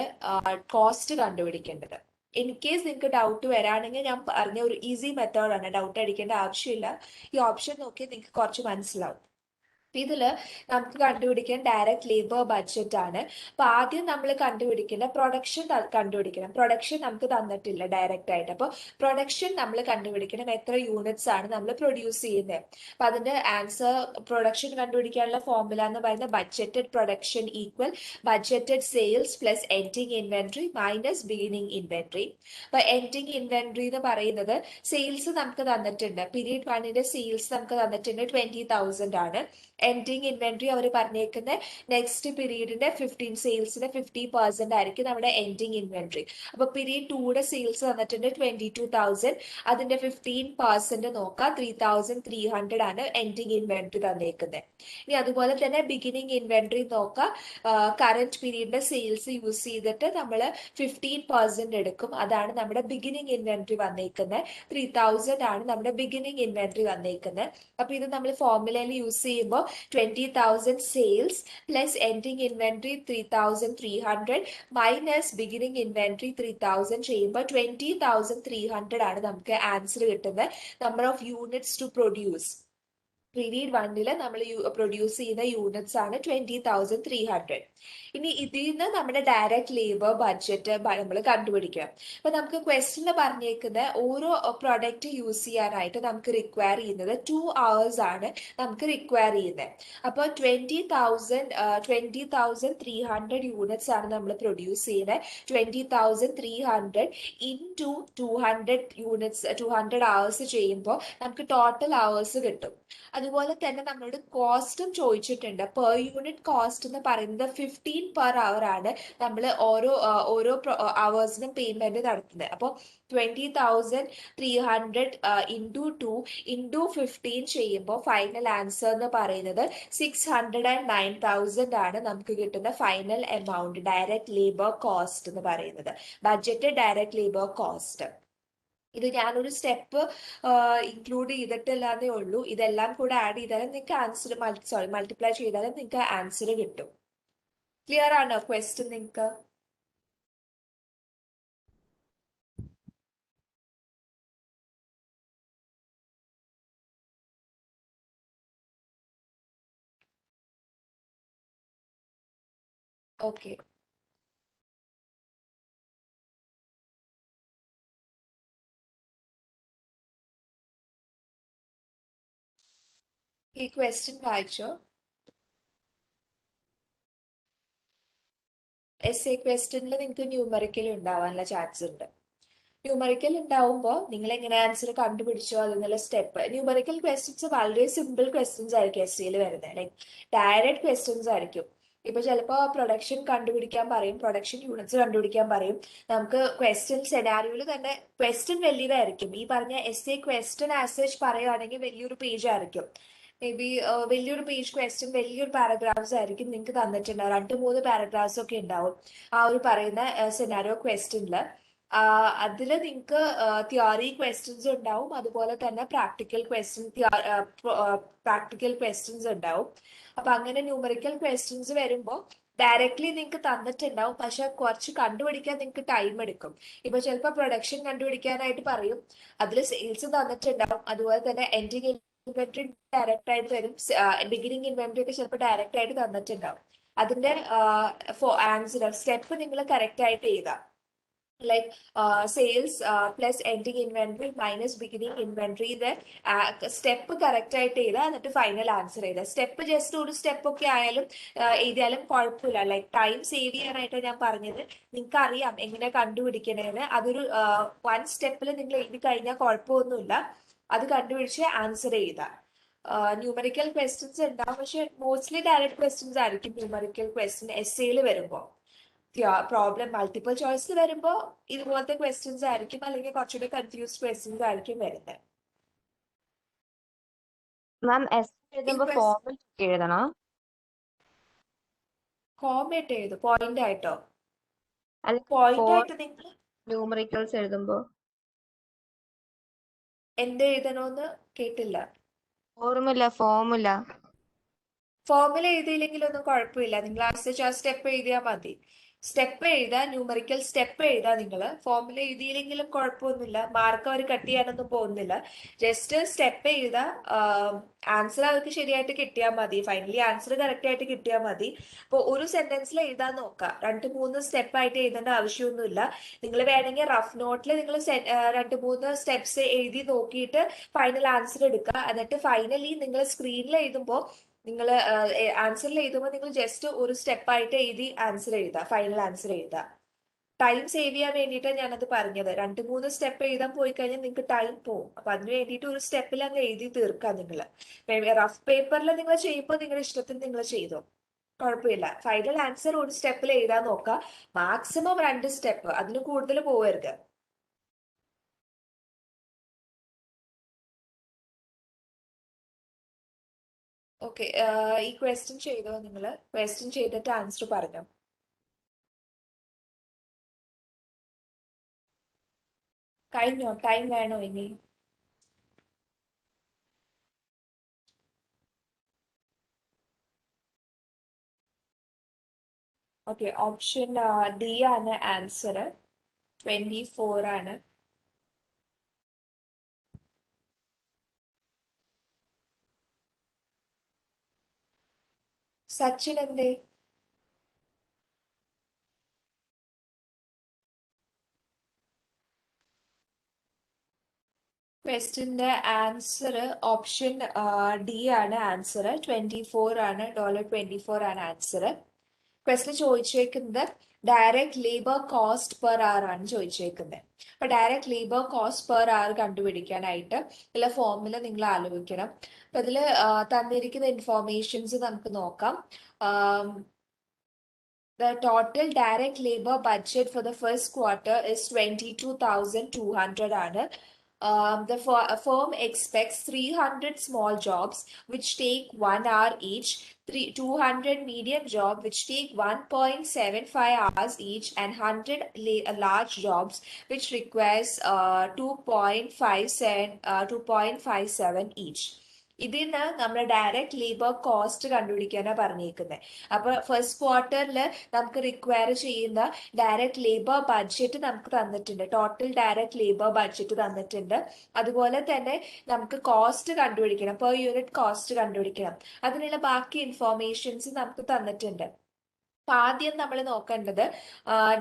കോസ്റ്റ് കണ്ടുപിടിക്കേണ്ടത്. ഇൻ കേസ് നിങ്ങൾക്ക് ഡൗട്ട് വരാണെങ്കിൽ ഞാൻ പറഞ്ഞ ഒരു ഈസി മെത്തേഡാണ്, ഡൗട്ട് അടിക്കേണ്ട ആവശ്യമില്ല. ഈ ഓപ്ഷൻ നോക്കി നിങ്ങൾക്ക് കുറച്ച് മനസ്സിലാവും. ഇതിൽ നമുക്ക് കണ്ടുപിടിക്കാൻ ഡയറക്റ്റ് ലേബർ ബഡ്ജറ്റ് ആണ്. അപ്പൊ ആദ്യം നമ്മൾ കണ്ടുപിടിക്കേണ്ട പ്രൊഡക്ഷൻ കണ്ടുപിടിക്കണം. പ്രൊഡക്ഷൻ നമുക്ക് തന്നിട്ടില്ല ഡയറക്റ്റ് ആയിട്ട്. അപ്പോൾ പ്രൊഡക്ഷൻ നമ്മൾ കണ്ടുപിടിക്കണം, എത്ര യൂണിറ്റ്സ് ആണ് നമ്മൾ പ്രൊഡ്യൂസ് ചെയ്യുന്നത്. അപ്പൊ അതിന്റെ ആൻസർ പ്രൊഡക്ഷൻ കണ്ടുപിടിക്കാനുള്ള ഫോർമുല എന്ന് പറയുന്നത് budgeted production equal budgeted sales plus ending inventory minus beginning inventory. അപ്പൊ എൻഡിങ് ഇൻവെന്ററി എന്ന് പറയുന്നത് സെയിൽസ് നമുക്ക് തന്നിട്ടുണ്ട്. പീരീഡ് 1ന്റെ സെയിൽസ് നമുക്ക് തന്നിട്ടുണ്ട് 20,000 ആണ്. എൻഡിങ് ഇൻവെന്ററി അവർ പറഞ്ഞേക്കുന്ന നെക്സ്റ്റ് പീരീഡിന്റെ 15 സെയിൽസിന്റെ 50% ആയിരിക്കും നമ്മുടെ എൻഡിങ് ഇൻവെന്ററി. അപ്പൊ പീരീഡ് 2യുടെ സെയിൽസ് വന്നിട്ടുണ്ട് 22,000. അതിന്റെ 15% നോക്കാം, 3,300 ആണ് എൻഡിങ് ഇൻവെന്ററി തന്നേക്കുന്നത്. ഇനി അതുപോലെ തന്നെ ബിഗിനിങ് ഇൻവെന്ററി നോക്കാം. കറന്റ് പീരീഡിന്റെ സെയിൽസ് യൂസ് ചെയ്തിട്ട് നമ്മൾ 15% എടുക്കും. അതാണ് നമ്മുടെ ബിഗിനിങ് ഇൻവെന്ററി വന്നേക്കുന്നത്. 3,000 ആണ് നമ്മുടെ ബിഗിനിങ് ഇൻവെന്ററി വന്നേക്കുന്നത്. അപ്പൊ ഇത് നമ്മൾ ഫോർമുലയിൽ യൂസ് ചെയ്യുമ്പോൾ 20,000 sales plus ending inventory 3,300 minus beginning inventory 3,000 ചെയ്യുമ്പോൾ 20,300 ആണ് നമുക്ക് ആൻസർ കിട്ടുന്നത്. Number of units to produce period 1 നമ്മൾ പ്രൊഡ്യൂസ് ചെയ്യുന്ന യൂണിറ്റ്സ് ആണ് 20,300. ഇനി ഇതിൽ നിന്ന് നമ്മുടെ ഡയറക്റ്റ് ലേബർ ബഡ്ജറ്റ് നമ്മൾ കണ്ടുപിടിക്കുക. അപ്പൊ നമുക്ക് ക്വസ്റ്റ്യനിൽ പറഞ്ഞേക്കുന്ന ഓരോ പ്രൊഡക്റ്റ് യൂസ് ചെയ്യാനായിട്ട് നമുക്ക് റിക്വയർ ചെയ്യുന്നത് 2 hours ആണ് നമുക്ക് റിക്വയർ ചെയ്യുന്നത്. അപ്പോൾ 20,300 യൂണിറ്റ്സ് ആണ് നമ്മൾ പ്രൊഡ്യൂസ് ചെയ്യുന്നത്. 20,300 ഇൻറ്റു 200 യൂണിറ്റ്സ് 200 hours ചെയ്യുമ്പോൾ നമുക്ക് ടോട്ടൽ hours കിട്ടും. അതുപോലെ തന്നെ നമ്മളോട് കോസ്റ്റും ചോദിച്ചിട്ടുണ്ട്. പെർ യൂണിറ്റ് കോസ്റ്റ് എന്ന് പറയുന്നത് 15 per hour ആണ് നമ്മൾ ഓരോ അവേഴ്സിനും പേയ്മെന്റ് നടത്തുന്നത്. അപ്പോൾ 20,300 ഇൻറ്റു 2 ഇൻറ്റു 15 ചെയ്യുമ്പോൾ ഫൈനൽ ആൻസർ എന്ന് പറയുന്നത് 609,000 ആണ് നമുക്ക് കിട്ടുന്ന final amount direct labour cost എന്ന് പറയുന്നത്. Budget direct labour cost. ഇത് ഞാനൊരു സ്റ്റെപ്പ് ഇൻക്ലൂഡ് ചെയ്തിട്ടില്ലാന്നേ ഉള്ളൂ. ഇതെല്ലാം കൂടെ ആഡ് ചെയ്താലും നിങ്ങൾക്ക് ആൻസർ മൾട്ടിപ്ലൈ ചെയ്താലും നിങ്ങൾക്ക് ആൻസർ കിട്ടും. ക്ലിയർ ആണോ ക്വസ്റ്റ്യൻ നിങ്ങൾക്ക്? ഓക്കെ. ഈ ക്വസ്റ്റ്യൻ വായിച്ചോ? എസ്എ ക്വസ്റ്റ്യനിൽ നിങ്ങൾക്ക് ന്യൂമറിക്കൽ ഉണ്ടാവാനുള്ള ചാൻസ് ഉണ്ട്. ന്യൂമറിക്കൽ ഉണ്ടാവുമ്പോൾ നിങ്ങൾ എങ്ങനെ ആൻസർ കണ്ടുപിടിച്ചോ അതിനുള്ള സ്റ്റെപ്പ്. ന്യൂമറിക്കൽ ക്വസ്റ്റ്യൻസ് വളരെ സിമ്പിൾ ക്വസ്റ്റ്യൻസ് ആയിരിക്കും എസ്എയിൽ വരുന്നത്. ലൈക്ക് ഡയറക്റ്റ് ക്വസ്റ്റ്യൻസ് ആയിരിക്കും. ഇപ്പൊ ചിലപ്പോൾ പ്രൊഡക്ഷൻ കണ്ടുപിടിക്കാൻ പറയും, പ്രൊഡക്ഷൻ യൂണിറ്റ്സ് കണ്ടുപിടിക്കാൻ പറയും. നമുക്ക് ക്വസ്റ്റ്യൻ സെനാരിയോയിൽ തന്നെ ക്വസ്റ്റ്യൻ വലിയതായിരിക്കും. ഈ പറഞ്ഞ എസ്എ ക്വസ്റ്റ്യൻ ആസ് സച്ച് പറയുകയാണെങ്കിൽ വലിയൊരു പേജ് ആയിരിക്കും. മേ ബി വലിയൊരു പേജ് ക്വസ്റ്റ്യൻ വലിയൊരു പാരഗ്രാഫ്സ് ആയിരിക്കും നിങ്ങൾക്ക് തന്നിട്ടുണ്ടാവും. 2-3 പാരഗ്രാഫ്സ് ഒക്കെ ഉണ്ടാവും ആ ഒരു പറയുന്ന സെനാരിയോ ക്വസ്റ്റ്യനിൽ. അതിൽ നിങ്ങൾക്ക് തിയറി ക്വസ്റ്റ്യൻസ് ഉണ്ടാവും, അതുപോലെ തന്നെ പ്രാക്ടിക്കൽ ക്വസ്റ്റ്യൻസ് ഉണ്ടാവും. അപ്പൊ അങ്ങനെ ന്യൂമറിക്കൽ ക്വസ്റ്റ്യൻസ് വരുമ്പോൾ ഡയറക്ട്ലി നിങ്ങൾക്ക് തന്നിട്ടുണ്ടാവും, പക്ഷെ കുറച്ച് കണ്ടുപിടിക്കാൻ നിങ്ങൾക്ക് ടൈം എടുക്കും. ഇപ്പൊ ചിലപ്പോൾ പ്രൊഡക്ഷൻ കണ്ടുപിടിക്കാനായിട്ട് പറയും, അതിൽ സെയിൽസ് തന്നിട്ടുണ്ടാവും, അതുപോലെ തന്നെ എൻഡിങ് ഇൻവെന്ററി ഡയറക്റ്റ് ആയിട്ട് വരും, ബിഗിനിങ് ഇൻവെന്ററി ഒക്കെ ചിലപ്പോൾ ഡയറക്റ്റ് ആയിട്ട് തന്നിട്ടുണ്ടാവും. അതിന്റെ ആൻസർ സ്റ്റെപ്പ് നിങ്ങൾ കറക്റ്റ് ആയിട്ട് എഴുതാം. Like sales plus ending inventory minus beginning inventory. Step correct ആയിട്ട് എഴുതുക, എന്നിട്ട് ഫൈനൽ ആൻസർ എഴുതുക. സ്റ്റെപ്പ് ജസ്റ്റ് ഒരു സ്റ്റെപ്പ് ഒക്കെ ആയാലും എഴുതിയാലും കുഴപ്പമില്ല. ലൈക്ക് ടൈം സേവ് ചെയ്യാനായിട്ട് ഞാൻ പറഞ്ഞത്. നിങ്ങൾക്ക് അറിയാം എങ്ങനെ കണ്ടുപിടിക്കണേന്ന്. അതൊരു 1 സ്റ്റെപ്പിൽ നിങ്ങൾ എഴുതി കഴിഞ്ഞാൽ കുഴപ്പമൊന്നുമില്ല. അത് കണ്ടുപിടിച്ച് ആൻസർ എഴുതാം. ന്യൂമറിക്കൽ ക്വസ്റ്റ്യൻസ് ഉണ്ടാവും, പക്ഷെ മോസ്റ്റ്ലി ഡയറക്റ്റ് ക്വസ്റ്റ്യൻസ് ആയിരിക്കും ന്യൂമറിക്കൽ ക്വസ്റ്റ്യൻ എസ്എയിൽ വരുമ്പോൾ. പ്രോബ്ലം മൾട്ടിപ്പിൾ ചോയ്സ് വരുമ്പോൾ ഇതുപോലത്തെ ക്വസ്റ്റ്യൻസ് ആയിരിക്കും, അല്ലെങ്കിൽ കുറച്ചുകൂടി കൺഫ്യൂസ്ഡ് ക്വസ്റ്റ്യൻസ് ആയിരിക്കും വരുന്നത്. മാം എസ് എഴുതുമ്പോൾ ഫോമിൽ എഴുതണോ? കോമേറ്റ് എഴുതും പോയിന്റ് ആയിട്ടോ? അല്ല, പോയിന്റ് ആയിട്ട് നിങ്ങൾ ന്യൂമറിക്കൽസ് എഴുതുമ്പോ എന്ത് എഴുതണോന്ന് കേട്ടില്ല. ഫോർമുല ഫോർമുല എഴുതിയില്ലെങ്കിലൊന്നും കുഴപ്പമില്ല. നിങ്ങൾ ആ സ്റ്റെപ്പ് എഴുതിയാൽ മതി. സ്റ്റെപ്പ് എഴുതാ, ന്യൂമറിക്കൽ സ്റ്റെപ്പ് എഴുതാ. നിങ്ങൾ ഫോർമുല എഴുതിയില്ലെങ്കിലും കുഴപ്പമൊന്നുമില്ല, മാർക്ക് അവർ കട്ട് ചെയ്യാനൊന്നും പോകുന്നില്ല. ജസ്റ്റ് സ്റ്റെപ്പ് എഴുതാ, ആൻസർ അവർക്ക് ശരിയായിട്ട് കിട്ടിയാൽ മതി. ഫൈനലി ആൻസർ കറക്റ്റ് ആയിട്ട് കിട്ടിയാൽ മതി. അപ്പോൾ ഒരു സെന്റൻസിൽ എഴുതാൻ നോക്കാം, 2-3 സ്റ്റെപ്പ് ആയിട്ട് എഴുതേണ്ട ആവശ്യമൊന്നുമില്ല. നിങ്ങൾ വേണമെങ്കിൽ റഫ് നോട്ടിൽ നിങ്ങൾ 2-3 സ്റ്റെപ്സ് എഴുതി നോക്കിയിട്ട് ഫൈനൽ ആൻസർ എടുക്കുക. എന്നിട്ട് ഫൈനലി നിങ്ങൾ സ്ക്രീനിൽ എഴുതുമ്പോൾ നിങ്ങൾ ആൻസറിൽ എഴുതുമ്പോൾ നിങ്ങൾ ജസ്റ്റ് ഒരു സ്റ്റെപ്പായിട്ട് എഴുതി ആൻസർ എഴുതുക, ഫൈനൽ ആൻസർ എഴുതുക. ടൈം സേവ് ചെയ്യാൻ വേണ്ടിയിട്ടാണ് ഞാനത് പറഞ്ഞത്. 2-3 സ്റ്റെപ്പ് എഴുതാൻ പോയി കഴിഞ്ഞാൽ നിങ്ങൾക്ക് ടൈം പോകും. അപ്പൊ അതിന് വേണ്ടിയിട്ട് ഒരു സ്റ്റെപ്പിൽ അങ്ങ് എഴുതി തീർക്കാം നിങ്ങൾ. റഫ് പേപ്പറിൽ നിങ്ങൾ ചെയ്യുമ്പോൾ നിങ്ങളുടെ ഇഷ്ടത്തിന് നിങ്ങൾ ചെയ്തോ, കുഴപ്പമില്ല. ഫൈനൽ ആൻസർ ഒരു സ്റ്റെപ്പിൽ എഴുതാൻ നോക്കുക. മാക്സിമം 2 സ്റ്റെപ്പ്, അതിന് കൂടുതൽ പോകരുത്. ഓക്കെ, ഈ ക്വസ്റ്റ്യൻ ചെയ്തോ നിങ്ങൾ? ക്വസ്റ്റ്യൻ ചെയ്തിട്ട് ആൻസർ പറഞ്ഞോ. കഴിഞ്ഞോ? ടൈം വേണോ ഇനി? ഓക്കെ, ഓപ്ഷൻ ഡി ആണ് ആൻസർ. 24 ആണ്. സച്ചിൻ എന്തേ? ക്വസ്റ്റിന്റെ ആൻസർ ഓപ്ഷൻ ഡി ആണ് ആൻസർ. 24 ആണ്, $24 ആണ് ആൻസർ. ക്വസ്റ്റ്യൻ ചോദിച്ചേക്കുന്നത് direct labour cost per hour ആണ് ചോദിച്ചേക്കുന്നത്. അപ്പൊ direct labour cost per hour കണ്ടുപിടിക്കാനായിട്ട് ഉള്ള ഫോർമുല നിങ്ങൾ ആലോചിക്കണം. അപ്പൊ ഇതില് തന്നിരിക്കുന്ന ഇൻഫോർമേഷൻസ് നമുക്ക് നോക്കാം. The total direct labor budget for the first quarter is 22,200 ആണ്. The firm expects 300 small jobs which take 1 hour each, 200 medium jobs which take 1.75 hours each, and 100 large jobs which requires 2.57 each. ഇതിന്ന് നമ്മുടെ direct labour cost കണ്ടുപിടിക്കാനാണ് പറഞ്ഞേക്കുന്നത്. അപ്പൊ first ക്വാർട്ടറിൽ നമുക്ക് require ചെയ്യുന്ന direct labour budget നമുക്ക് തന്നിട്ടുണ്ട്. ടോട്ടൽ ഡയറക്റ്റ് ലേബർ ബഡ്ജറ്റ് തന്നിട്ടുണ്ട്. അതുപോലെ തന്നെ നമുക്ക് കോസ്റ്റ് കണ്ടുപിടിക്കണം, പെർ യൂണിറ്റ് കോസ്റ്റ് കണ്ടുപിടിക്കണം. അതിനുള്ള ബാക്കി ഇൻഫോർമേഷൻസ് നമുക്ക് തന്നിട്ടുണ്ട്. അപ്പൊ ആദ്യം നമ്മൾ നോക്കേണ്ടത്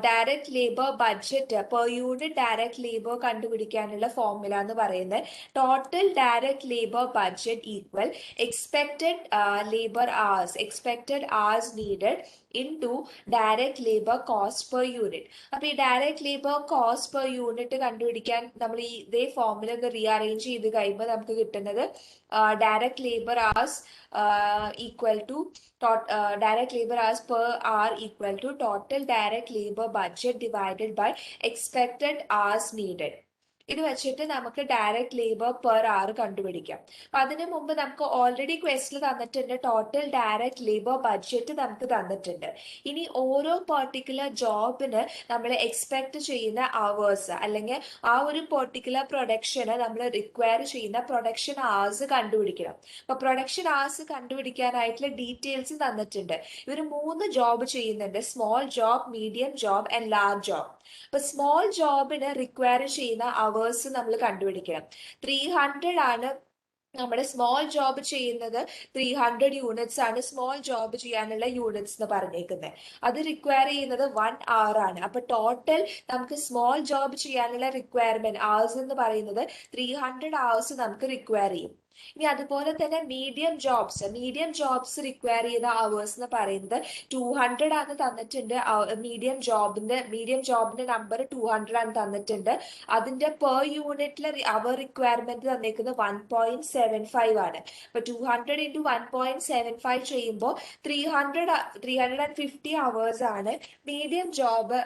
direct labour budget per unit direct labour കണ്ടുപിടിക്കാനുള്ള ഫോർമുല എന്ന് പറയുന്നത് total direct labour budget equal expected hours needed into direct labour cost per unit. അപ്പൊ ഈ direct labour cost per unit കണ്ടുപിടിക്കാൻ നമ്മൾ ഇതേ ഫോർമുല ഒന്ന് റീഅറേഞ്ച് ചെയ്ത് കഴിയുമ്പോൾ നമുക്ക് കിട്ടുന്നത് direct labour hours equal to direct labor hours per hour equal to total direct labor budget divided by expected hours needed. ഇത് വെച്ചിട്ട് നമുക്ക് ഡയറക്റ്റ് ലേബർ പെർ അവർ കണ്ടുപിടിക്കാം. അപ്പൊ അതിനു മുമ്പ് നമുക്ക് ഓൾറെഡി ക്വസ്റ്റിൽ തന്നിട്ടുണ്ട്, ടോട്ടൽ ഡയറക്റ്റ് ലേബർ ബഡ്ജറ്റ് നമുക്ക് തന്നിട്ടുണ്ട്. ഇനി ഓരോ പെർട്ടിക്കുലർ ജോബിന് നമ്മൾ എക്സ്പെക്ട് ചെയ്യുന്ന അവേഴ്സ് അല്ലെങ്കിൽ ആ ഒരു പെർട്ടിക്കുലർ പ്രൊഡക്ഷന് നമ്മൾ റിക്വയർ ചെയ്യുന്ന പ്രൊഡക്ഷൻ അവേഴ്സ് കണ്ടുപിടിക്കണം. അപ്പൊ പ്രൊഡക്ഷൻ അവേഴ്സ് കണ്ടുപിടിക്കാനായിട്ടുള്ള ഡീറ്റെയിൽസ് തന്നിട്ടുണ്ട്. ഇവർ 3 ജോബ് ചെയ്യുന്നുണ്ട്: small job, medium job and large job. അപ്പൊ സ്മോൾ ജോബിന് റിക്വയർ ചെയ്യുന്ന അവേഴ്സ് നമ്മൾ കണ്ടുപിടിക്കണം. 300 ആണ് നമ്മുടെ സ്മോൾ ജോബ് ചെയ്യുന്നത്. 300 യൂണിറ്റ്സ് ആണ് സ്മോൾ ജോബ് ചെയ്യാനുള്ള യൂണിറ്റ്സ് എന്ന് പറഞ്ഞേക്കുന്നത്. അത് റിക്വയർ ചെയ്യുന്നത് 1 hour ആണ്. അപ്പൊ ടോട്ടൽ നമുക്ക് സ്മോൾ ജോബ് ചെയ്യാനുള്ള റിക്വയർമെന്റ് അവേഴ്സ് എന്ന് പറയുന്നത് 300 hours നമുക്ക് റിക്വയർ ചെയ്യും. ഇനി അതുപോലെ തന്നെ മീഡിയം ജോബ്സ് റിക്വയർ ചെയ്യുന്ന അവേഴ്സ് എന്ന് പറയുന്നത് 200 ആണ് തന്നിട്ടുണ്ട്. മീഡിയം ജോബിന്റെ നമ്പർ 200 ആണ് തന്നിട്ടുണ്ട്. അതിന്റെ പെർ യൂണിറ്റിൽ അവർ റിക്വയർമെന്റ് തന്നിരിക്കുന്നത് 1.75 ആണ്. അപ്പൊ 200 into 1.75 ചെയ്യുമ്പോൾ 350 hours ആണ് മീഡിയം ജോബ്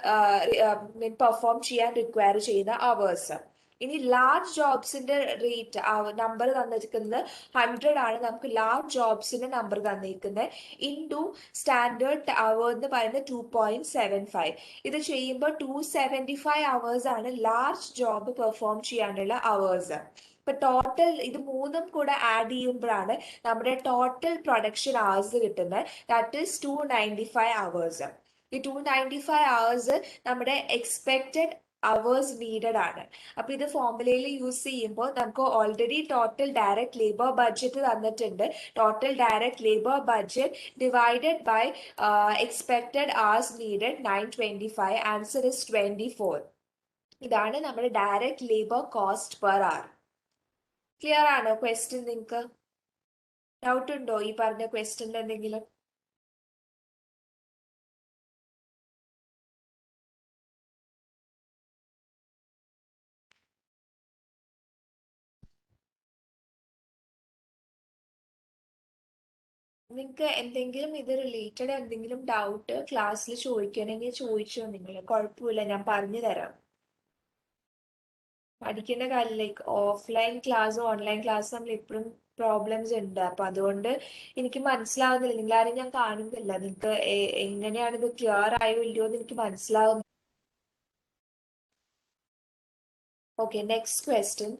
പെർഫോം ചെയ്യാൻ റിക്വയർ ചെയ്യുന്ന അവേഴ്സ്. ഇനി ലാർജ് ജോബ്സിന്റെ റേറ്റ് നമ്പർ തന്നിരിക്കുന്നത് 100 ആണ്. നമുക്ക് ലാർജ് ജോബ്സിന്റെ നമ്പർ തന്നിരിക്കുന്നത് ഇൻടു സ്റ്റാൻഡേർഡ് അവർ എന്ന് പറയുന്നത് 2.75. ഇത് ചെയ്യുമ്പോൾ 275 hours ആണ് ലാർജ് ജോബ് പെർഫോം ചെയ്യാനുള്ള അവേഴ്സ്. ഇപ്പൊ ടോട്ടൽ ഇത് മൂന്നും കൂടെ ആഡ് ചെയ്യുമ്പോഴാണ് നമ്മുടെ ടോട്ടൽ പ്രൊഡക്ഷൻ അവേഴ്സ് കിട്ടുന്നത്. That is 295 hours. ഈ 295 hours നമ്മുടെ എക്സ്പെക്റ്റഡ് അവേഴ്സ് നീഡഡ് ആണ്. അപ്പൊ ഇത് ഫോർമുലയിൽ യൂസ് ചെയ്യുമ്പോൾ നമുക്ക് already total direct labour budget തന്നിട്ടുണ്ട്. Total direct labour budget divided by expected hours needed 925. Answer is 24. ഇതാണ് നമ്മുടെ direct labour cost per hour. Clear ആണോ ക്വസ്റ്റ്യൻ? നിങ്ങൾക്ക് ഡൗട്ട് ഉണ്ടോ ഈ പറഞ്ഞ ക്വസ്റ്റ്യനിൽ എന്തെങ്കിലും? നിങ്ങൾക്ക് എന്തെങ്കിലും ഇത് റിലേറ്റഡ് എന്തെങ്കിലും ഡൗട്ട് ക്ലാസ്സിൽ ചോദിക്കണമെങ്കിൽ ചോദിച്ചോ നിങ്ങൾ, കുഴപ്പമില്ല, ഞാൻ പറഞ്ഞു തരാം. പഠിക്കേണ്ട കാര്യം ലൈക്ക് ഓഫ്ലൈൻ ക്ലാസ്സും ഓൺലൈൻ ക്ലാസ്സും തമ്മിൽ എപ്പോഴും പ്രോബ്ലംസ് ഉണ്ട്. അപ്പൊ അതുകൊണ്ട് എനിക്ക് മനസ്സിലാവുന്നില്ല, നിങ്ങളാരും ഞാൻ കാണുന്നില്ല, നിങ്ങൾക്ക് എങ്ങനെയാണ് ഇത് ക്ലിയർ ആയോ ഇല്ലയോ എന്ന് എനിക്ക് മനസ്സിലാവുന്നു. Okay, next question.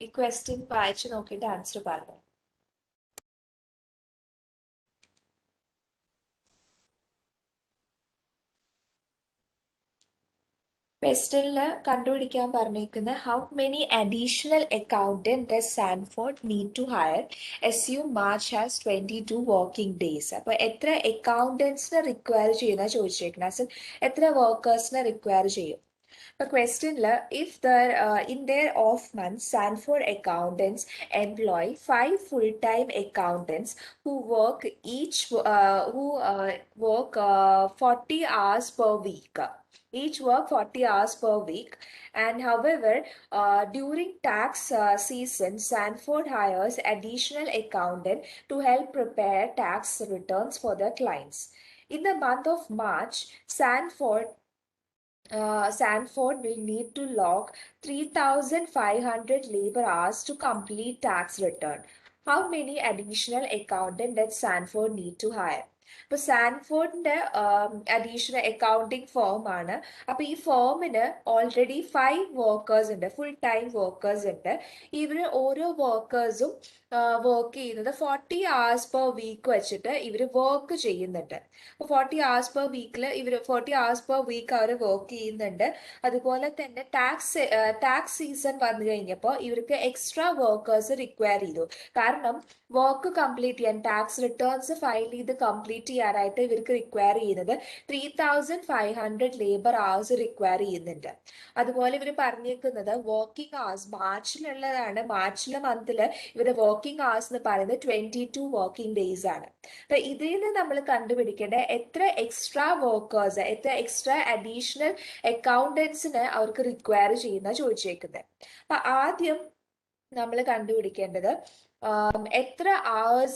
ഈ ക്വസ്റ്റ്യൻ വായിച്ചു നോക്കിയിട്ട് ആൻസർ പറഞ്ഞു. ക്വസ്റ്റ്യനിൽ കണ്ടുപിടിക്കാൻ പറഞ്ഞിരിക്കുന്ന how many additional accountant does Sanford need to hire assume March has 22 working days. അപ്പൊ എത്ര അക്കൗണ്ടൻസിനെ റിക്വയർ ചെയ്യുന്ന ചോദിച്ചേക്കുന്നത്, എത്ര വർക്കേഴ്സിനെ റിക്വയർ ചെയ്യും. The question la, if in their off months, Sanford accountants employ 5 full-time accountants who work work 40 hours per week. Each work 40 hours per week. And however, during tax season, Sanford hires additional accountant to help prepare tax returns for their clients. In the month of March, Sanford will need to log 3,500 labor hours to complete tax return. How many additional accountant does Sanford need to hire? ഇപ്പൊ സാൻഫോർഡിന്റെ additional accounting firm ആണ്. അപ്പൊ ഈ ഫേമിന് already 5 workers ഉണ്ട്, full time workers ഉണ്ട്. ഇവര് ഓരോ വർക്കേഴ്സും work ചെയ്യുന്നത് 40 hours per week വെച്ചിട്ട് ഇവര് വർക്ക് ചെയ്യുന്നുണ്ട്. അപ്പോൾ 40 hours per വീക്കിൽ ഇവർ 40 hours per വീക്ക് അവർ വർക്ക് ചെയ്യുന്നുണ്ട്. അതുപോലെ തന്നെ ടാക്സ് സീസൺ വന്നു കഴിഞ്ഞപ്പോൾ ഇവർക്ക് എക്സ്ട്രാ വർക്കേഴ്സ് റിക്വയർ ചെയ്തു. കാരണം വർക്ക് കംപ്ലീറ്റ് ചെയ്യാൻ, ടാക്സ് റിട്ടേൺസ് ഫയൽ ചെയ്ത് കംപ്ലീറ്റ് ചെയ്യാനായിട്ട് ഇവർക്ക് റിക്വയർ ചെയ്യുന്നത് 3,500 ലേബർ hours റിക്വയർ ചെയ്യുന്നുണ്ട്. അതുപോലെ ഇവർ പറഞ്ഞേക്കുന്നത് വർക്കിംഗ് hours മാർച്ചിലുള്ളതാണ്. മാർച്ചിലെ മന്തിൽ ഇവരുടെ വർക്കിംഗ് hours എന്ന് പറയുന്നത് 22 വർക്കിംഗ് ഡേയ്സ് ആണ്. അപ്പൊ ഇതിൽ നിന്ന് നമ്മൾ കണ്ടുപിടിക്കേണ്ട എത്ര എക്സ്ട്രാ വർക്കേഴ്സ്, എത്ര എക്സ്ട്രാ അഡീഷണൽ അക്കൗണ്ടൻസിന് അവർക്ക് റിക്വയർ ചെയ്യുന്ന ചോദിച്ചേക്കുന്നത്. അപ്പൊ ആദ്യം നമ്മൾ കണ്ടുപിടിക്കേണ്ടത് എത്ര hours,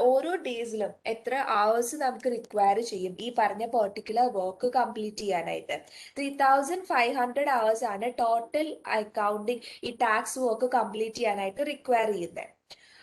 ഓരോ ഡേയ്സിലും എത്ര hours നമുക്ക് റിക്വയർ ചെയ്യും ഈ പറഞ്ഞ പെർട്ടിക്കുലർ വർക്ക് കംപ്ലീറ്റ് ചെയ്യാനായിട്ട്. 3,500 hours ആണ് ടോട്ടൽ അക്കൗണ്ടിങ് ഈ ടാക്സ് വർക്ക് കംപ്ലീറ്റ് ചെയ്യാനായിട്ട് റിക്വയർ ചെയ്യുന്നത്.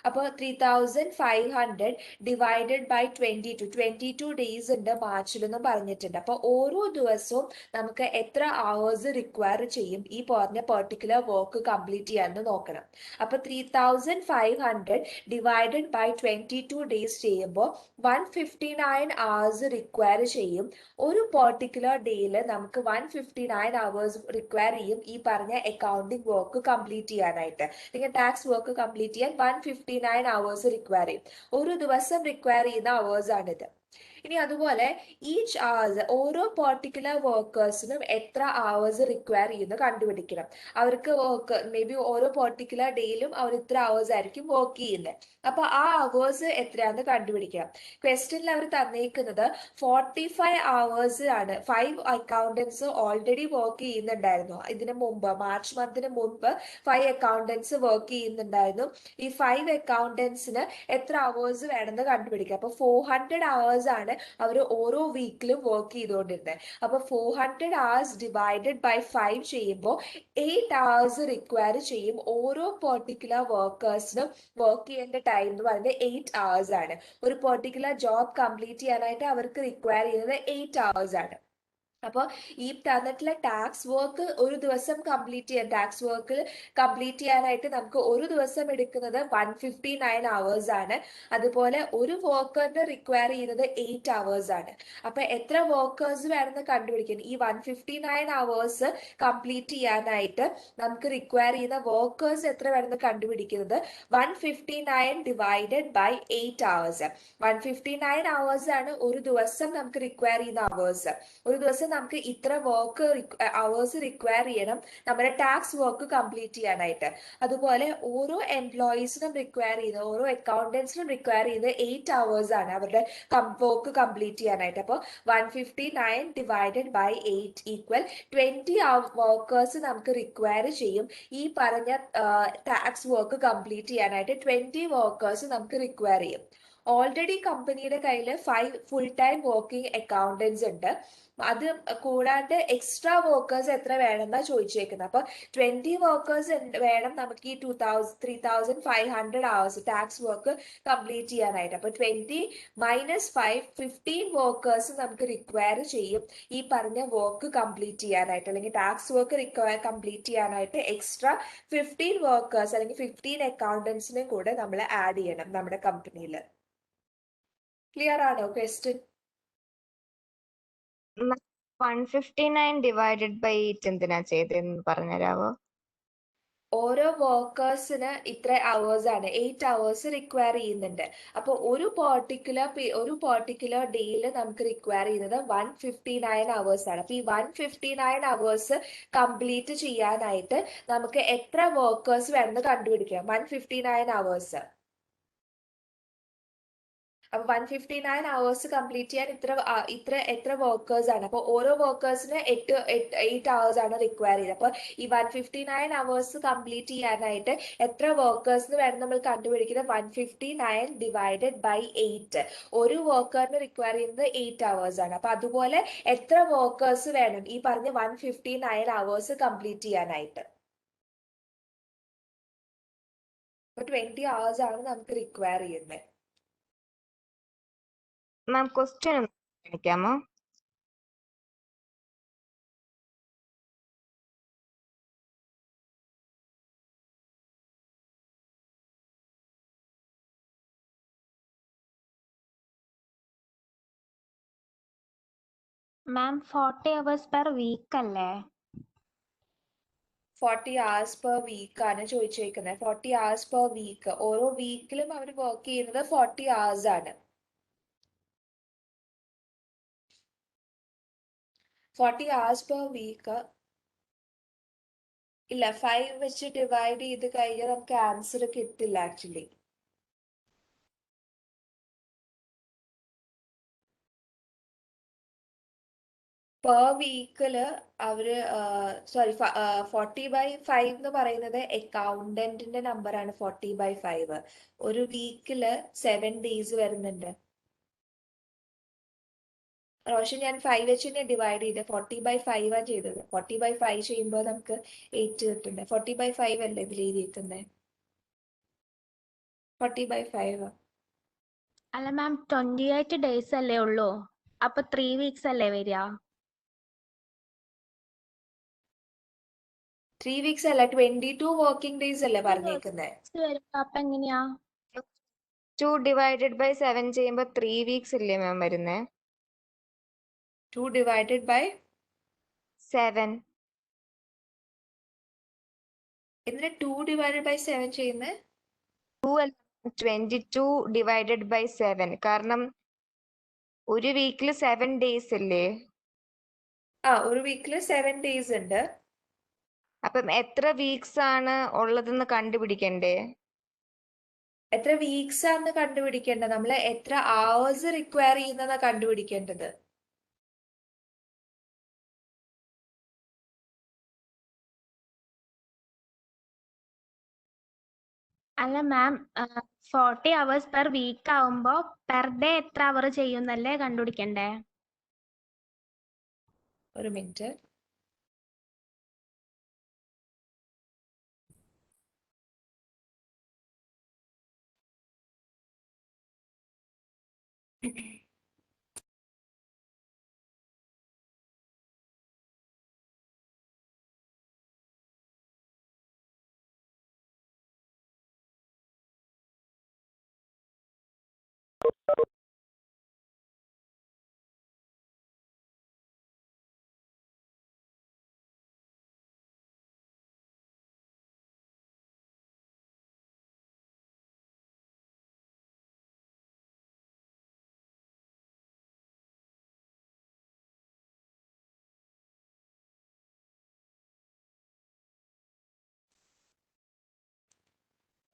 അപ്പോൾ 3,500 ഡിവൈഡഡ് ബൈ 22 ഡേയ്സ് ഉണ്ട് മാർച്ചിലെന്നും പറഞ്ഞിട്ടുണ്ട്. അപ്പോൾ ഓരോ ദിവസവും നമുക്ക് എത്ര hours റിക്വയർ ചെയ്യും ഈ പറഞ്ഞ പെർട്ടിക്കുലർ വർക്ക് കംപ്ലീറ്റ് ചെയ്യാമെന്ന് നോക്കണം. അപ്പോൾ 3,500 ഡിവൈഡഡ് ബൈ 22 ഡേയ്സ് ചെയ്യുമ്പോൾ 159 hours റിക്വയർ ചെയ്യും. ഒരു പെർട്ടിക്കുലർ ഡേയിൽ നമുക്ക് 159 hours റിക്വയർ ചെയ്യും ഈ പറഞ്ഞ അക്കൗണ്ടിങ് വർക്ക് കംപ്ലീറ്റ് ചെയ്യാനായിട്ട്. നിങ്ങൾ ടാക്സ് വർക്ക് കംപ്ലീറ്റ് ചെയ്യാൻ 159 hours റിക്വയർ ചെയ്യും. ഒരു ദിവസം റിക്വയർ ചെയ്യുന്ന hours ആണിത്. ഇനി അതുപോലെ ഈച്ച് hours ഓരോ പെർട്ടിക്കുലർ വർക്കേഴ്സിനും എത്ര hours റിക്വയർ ചെയ്യുന്നു കണ്ടുപിടിക്കണം. അവർക്ക് വർക്ക് മേ ബി ഓരോ പെർട്ടിക്കുലർ ഡേയിലും അവർ ഇത്ര hours ആയിരിക്കും വർക്ക് ചെയ്യുന്നത്. അപ്പൊ ആ hours എത്രയാണെന്ന് കണ്ടുപിടിക്കണം. ക്വസ്റ്റ്യനിൽ അവർ തന്നേക്കുന്നത് 45 hours ആണ്. 5 അക്കൗണ്ടൻസ് ഓൾറെഡി വർക്ക് ചെയ്യുന്നുണ്ടായിരുന്നു ഇതിന് മുമ്പ്, മാർച്ച് മന്തിന് മുമ്പ് 5 അക്കൗണ്ടൻസ് വർക്ക് ചെയ്യുന്നുണ്ടായിരുന്നു. ഈ 5 അക്കൗണ്ടൻസിന് എത്ര hours വേണമെന്ന് കണ്ടുപിടിക്കുക. അപ്പൊ 400 hours ആണ് അവർ ഓരോ വീക്കിലും വർക്ക് ചെയ്തുകൊണ്ടിരുന്നത്. അപ്പൊ 400 hours ഡിവൈഡഡ് ബൈ 5 ചെയ്യുമ്പോൾ 8 hours റിക്വയർ ചെയ്യും. ഓരോ പെർട്ടിക്കുലർ വർക്കേഴ്സിനും വർക്ക് ചെയ്യേണ്ട ടൈം എന്ന് പറയുന്നത് 8 hours ആണ്. ഒരു പെർട്ടിക്കുലർ ജോബ് കംപ്ലീറ്റ് ചെയ്യാനായിട്ട് അവർക്ക് റിക്വയർ ചെയ്യുന്നത് 8 hours ആണ്. അപ്പോൾ ഈ തന്നിട്ടുള്ള ടാക്സ് വർക്ക് ഒരു ദിവസം കംപ്ലീറ്റ് ചെയ്യാൻ, ടാക്സ് വർക്ക് കംപ്ലീറ്റ് ചെയ്യാനായിട്ട് നമുക്ക് ഒരു ദിവസം എടുക്കുന്നത് 159 hours ആണ്. അതുപോലെ ഒരു വർക്കറിന് റിക്വയർ ചെയ്യുന്നത് 8 hours ആണ്. അപ്പൊ എത്ര വർക്കേഴ്സ് വേണമെന്ന് കണ്ടുപിടിക്കാൻ, ഈ 159 hours കംപ്ലീറ്റ് ചെയ്യാനായിട്ട് നമുക്ക് റിക്വയർ ചെയ്യുന്ന വർക്കേഴ്സ് എത്ര വേണമെന്ന് കണ്ടുപിടിക്കുന്നത് 159 ഡിവൈഡഡ് ബൈ 8 hours. 159 hours ആണ് ഒരു ദിവസം നമുക്ക് റിക്വയർ ചെയ്യുന്ന hours. ഒരു ദിവസം നമുക്ക് ഇത്ര വർക്ക് അവേഴ്സ് റിക്വയർ ചെയ്യണം നമ്മുടെ ടാക്സ് വർക്ക് കംപ്ലീറ്റ് ചെയ്യാനായിട്ട്. അതുപോലെ ഓരോ എംപ്ലോയീസിനും റിക്വയർ ചെയ്യുന്നത്, ഓരോ അക്കൗണ്ടൻസിനും റിക്വയർ ചെയ്യുന്നത് 8 അവേഴ്സ് ആണ് അവരുടെ വർക്ക് കംപ്ലീറ്റ് ചെയ്യാനായിട്ട്. അപ്പോൾ 159 ഡിവൈഡഡ് ബൈ 8 ഈക്വൽ 20 വർക്കേഴ്സ് നമുക്ക് റിക്വയർ ചെയ്യും ഈ പറഞ്ഞ ടാക്സ് വർക്ക് കംപ്ലീറ്റ് ചെയ്യാനായിട്ട്. 20 വർക്കേഴ്സ് നമുക്ക് റിക്വയർ ചെയ്യും. ഓൾറെഡി കമ്പനിയുടെ കയ്യിൽ 5 ഫുൾ ടൈം വർക്കിംഗ് അക്കൗണ്ടൻസ് ഉണ്ട്. അത് കൂടാണ്ട് എക്സ്ട്രാ വർക്കേഴ്സ് എത്ര വേണമെന്നാ ചോദിച്ചേക്കുന്നത്. അപ്പൊ 20 വർക്കേഴ്സ് വേണം നമുക്ക് ഈ 3500 അവേഴ്സ് ടാക്സ് വർക്ക് കംപ്ലീറ്റ് ചെയ്യാനായിട്ട്. അപ്പൊ 20 മൈനസ് 5 15 വർക്കേഴ്സ് നമുക്ക് റിക്വയർ ചെയ്യും ഈ പറഞ്ഞ വർക്ക് കംപ്ലീറ്റ് ചെയ്യാനായിട്ട്, അല്ലെങ്കിൽ ടാക്സ് വർക്ക് കംപ്ലീറ്റ് ചെയ്യാനായിട്ട് എക്സ്ട്രാ 15 വർക്കേഴ്സ് അല്ലെങ്കിൽ 15 അക്കൗണ്ടൻസിനെ കൂടെ നമ്മൾ ആഡ് ചെയ്യണം നമ്മുടെ കമ്പനിയിൽ. ക്ലിയർ ആണോ ക്വസ്റ്റ്യൻ? 159 ഡിവൈഡഡ് ബൈ 8 എന്തിനാ ചെയ്തതെന്ന് പറഞ്ഞുതരാവോ? ഓരോ വർക്കേഴ്സിന് ഇത്ര അവേഴ്സ് ആണ്, 8 അവേഴ്സ് റിക്വയർ ചെയ്യുന്നുണ്ട്. അപ്പോൾ ഒരു പെർട്ടിക്കുലർ ഡേയിൽ നമുക്ക് റിക്വയർ ചെയ്യുന്നത് 159 അവേഴ്സ് ആണ്. അപ്പൊ ഈ 159 അവേഴ്സ് കംപ്ലീറ്റ് ചെയ്യാനായിട്ട് നമുക്ക് എത്ര വർക്കേഴ്സ് വേണമെന്ന് കണ്ടുപിടിക്കാം. 159 അവേഴ്സ്, അപ്പൊ 159 അവേഴ്സ് കംപ്ലീറ്റ് ചെയ്യാൻ എത്ര വർക്കേഴ്സ് ആണ്. അപ്പൊ ഓരോ വർക്കേഴ്സിന് 8 അവേഴ്സ് ആണ് റിക്വയർ ചെയ്തത്. അപ്പൊ ഈ 159 അവേഴ്സ് കംപ്ലീറ്റ് ചെയ്യാനായിട്ട് എത്ര വർക്കേഴ്സിന് വേണം നമ്മൾ കണ്ടുപിടിക്കുന്നത്? 159 ഡിവൈഡഡ് ബൈ 8. ഒരു വർക്കറിന് റിക്വയർ ചെയ്യുന്നത് 8 അവേഴ്സ് ആണ്. അപ്പൊ അതുപോലെ എത്ര വർക്കേഴ്സ് വേണം ഈ പറഞ്ഞ 159 അവേഴ്സ് കംപ്ലീറ്റ് ചെയ്യാനായിട്ട്? അപ്പൊ 20 അവേഴ്സ് ആണ് നമുക്ക് റിക്വയർ ചെയ്യുന്നത്. മാം ക്വസ്റ്റ്യൻ ഒന്ന് കാണിക്കാമോ? മാം 40 hours per week അല്ലേ? 40 hours per week ആണ് ചോദിച്ചേക്കുന്നത്. 40 hours per week. ഓരോ വീക്കിലും അവർ വർക്ക് ചെയ്യുന്നത് 40 hours ആണ്. 40 hours per week. ഇല്ല, 5 വെച്ച് ഡിവൈഡ് ചെയ്ത് കഴിഞ്ഞാൽ നമുക്ക് ആൻസർ കിട്ടില്ല ആക്ച്വലി. പെർ വീക്കില് അവര് 40/5 എന്ന് പറയുന്നത് അക്കൗണ്ടന്റിന്റെ നമ്പറാണ്. 40/5 ഒരു വീക്കില് 7 ഡേയ്സ് വരുന്നുണ്ട്. റോഷൻ, ഞാൻ 5 വെച്ച് തന്നെ ഡിവൈഡ് ചെയ്ത് 40/5 ആണ് ചെയ്തത്. 40/5 ചെയ്യുമ്പോൾ നമുക്ക് 8 കിട്ടുന്നത്. 40/5 അല്ലേ ഇതിൽ എഴുതിയിരിക്കുന്നത്? 40/5. അല്ല മാം 28 days അല്ലേ ഉള്ളൂ, അപ്പൊ 3 weeks അല്ലേ വരിക? 3 വീക്സ് അല്ല, 22 വർക്കിംഗ് ഡേയ്സ് അല്ലേ പറഞ്ഞേക്കുന്നത്? വരുമ്പോ അപ്പൊ എങ്ങനെയാ? 2 ഡിവൈഡഡ് ബൈ 7 ചെയ്യുമ്പോൾ 3 വീക്സ് ഇല്ലേ മാം വരുന്നേ? 2 ഡിവൈഡഡ് ബൈ 7. എന്തിനാ 2 ഡിവൈഡഡ് ബൈ 7 ചെയ്യുന്നത്? 22 ഡിവൈഡഡ് ബൈ 7, കാരണം ഒരു വീക്കിൽ 7 ഡേയ്സ് അല്ലേ? ഒരു വീക്കില് 7 ഡേയ്സ് ഉണ്ട്. അപ്പം എത്ര വീക്സ് ആണ് ഉള്ളതെന്ന് കണ്ടുപിടിക്കണ്ടേ? എത്ര വീക്സ് ആണെന്ന് കണ്ടുപിടിക്കേണ്ടത്, നമ്മൾ എത്ര അവേഴ്സ് റിക്വയർ ചെയ്യുന്നതാ കണ്ടുപിടിക്കേണ്ടത്. അല്ല മാം 40 hours per week ആവുമ്പോ പെർ ഡേ എത്ര അവർ ചെയ്യുന്നല്ലേ കണ്ടുപിടിക്കണ്ടേ? ഒരു മിനിറ്റ്.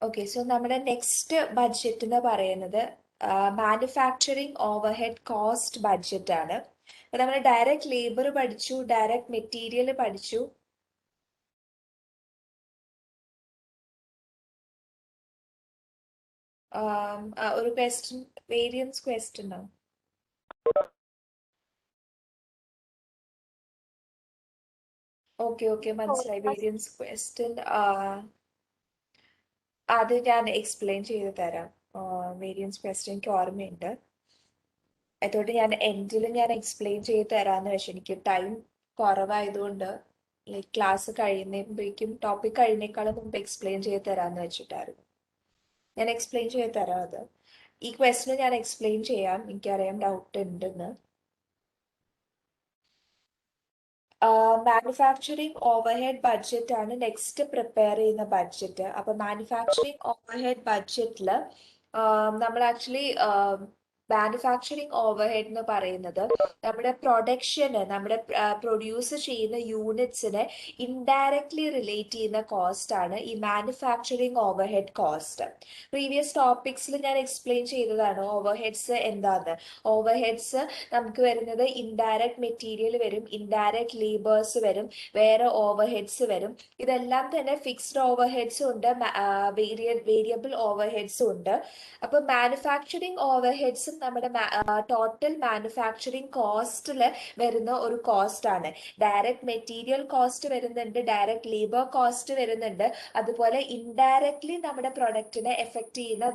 ഓക്കെ, സോ നമ്മുടെ നെക്സ്റ്റ് ബഡ്ജറ്റ് എന്ന് പറയുന്നത് മാനുഫാക്ചറിങ് ഓവർഹെഡ് കോസ്റ്റ് ബഡ്ജറ്റ് ആണ്. അപ്പൊ നമ്മൾ ഡയറക്റ്റ് ലേബർ പഠിച്ചു, ഡയറക്റ്റ് മെറ്റീരിയൽ പഠിച്ചു. ഒരു ക്വസ്റ്റ്യൻ, വേരിയൻസ് ക്വസ്റ്റ്യൻ ആണ്. ഓക്കെ മനസ്സിലായി. വേരിയൻസ് ക്വസ്റ്റ്യൻ അത് ഞാൻ എക്സ്പ്ലെയിൻ ചെയ്ത് തരാം. വേരിയൻസ് ക്വസ്റ്റ്യൻ എനിക്ക് ഓർമ്മയുണ്ട്. അതുകൊണ്ട് ഞാൻ എൻഡിൽ ഞാൻ എക്സ്പ്ലെയിൻ ചെയ്ത് തരാമെന്ന് വെച്ചാൽ എനിക്ക് ടൈം കുറവായതുകൊണ്ട് ലൈക്ക് ക്ലാസ് കഴിയുമ്പോഴേക്കും ടോപ്പിക് കഴിയുന്നേക്കാളും മുമ്പ് എക്സ്പ്ലെയിൻ ചെയ്ത് തരാമെന്ന് വെച്ചിട്ടായിരുന്നു. ഞാൻ എക്സ്പ്ലെയിൻ ചെയ്ത് തരാം. അത് ഈ ക്വസ്റ്റിന് ഞാൻ എക്സ്പ്ലെയിൻ ചെയ്യാം, എനിക്കറിയാം ഡൗട്ട് ഉണ്ടെന്ന്. മാനുഫാക്ചറിങ് ഓവർഹെഡ് ബഡ്ജറ്റ് ആണ് നെക്സ്റ്റ് പ്രിപ്പയർ ചെയ്യുന്ന ബഡ്ജറ്റ്. അപ്പൊ മാനുഫാക്ചറിങ് ഓവർഹെഡ് ബഡ്ജറ്റിൽ നമ്മൾ ആക്ച്വലി മാനുഫാക്ചറിങ് ഓവർഹെഡ് എന്ന് പറയുന്നത് നമ്മുടെ പ്രൊഡക്ഷന്, നമ്മുടെ പ്രൊഡ്യൂസ് ചെയ്യുന്ന യൂണിറ്റ്സിനെ ഇൻഡയറക്ട്ലി റിലേറ്റ് ചെയ്യുന്ന കോസ്റ്റ് ആണ് ഈ മാനുഫാക്ചറിങ് ഓവർഹെഡ് കോസ്റ്റ്. പ്രീവിയസ് ടോപ്പിക്സിൽ ഞാൻ എക്സ്പ്ലെയിൻ ചെയ്തതാണ് ഓവർഹെഡ്സ് എന്താന്ന്. ഓവർഹെഡ്സ് നമുക്ക് വരുന്നത് ഇൻഡയറക്റ്റ് മെറ്റീരിയൽ വരും, ഇൻഡയറക്റ്റ് ലേബേഴ്സ് വരും, വേറെ ഓവർഹെഡ്സ് വരും. ഇതെല്ലാം തന്നെ ഫിക്സ്ഡ് ഓവർഹെഡ്സും ഉണ്ട്, വേരിയബിൾ ഓവർഹെഡ്സും ഉണ്ട്. അപ്പൊ മാനുഫാക്ചറിങ് ഓവർഹെഡ്സും നമ്മുടെ ടോട്ടൽ മാനുഫാക്ചറിങ് കോസ്റ്റിൽ വരുന്ന ഒരു കോസ്റ്റ് ആണ്. ഡയറക്റ്റ് മെറ്റീരിയൽ കോസ്റ്റ് വരുന്നുണ്ട്, ഡയറക്റ്റ് ലേബർ കോസ്റ്റ് വരുന്നുണ്ട്, അതുപോലെ ഇൻഡയറക്ട്ലി നമ്മുടെ പ്രൊഡക്റ്റിനെ എഫക്ട് ചെയ്യുന്ന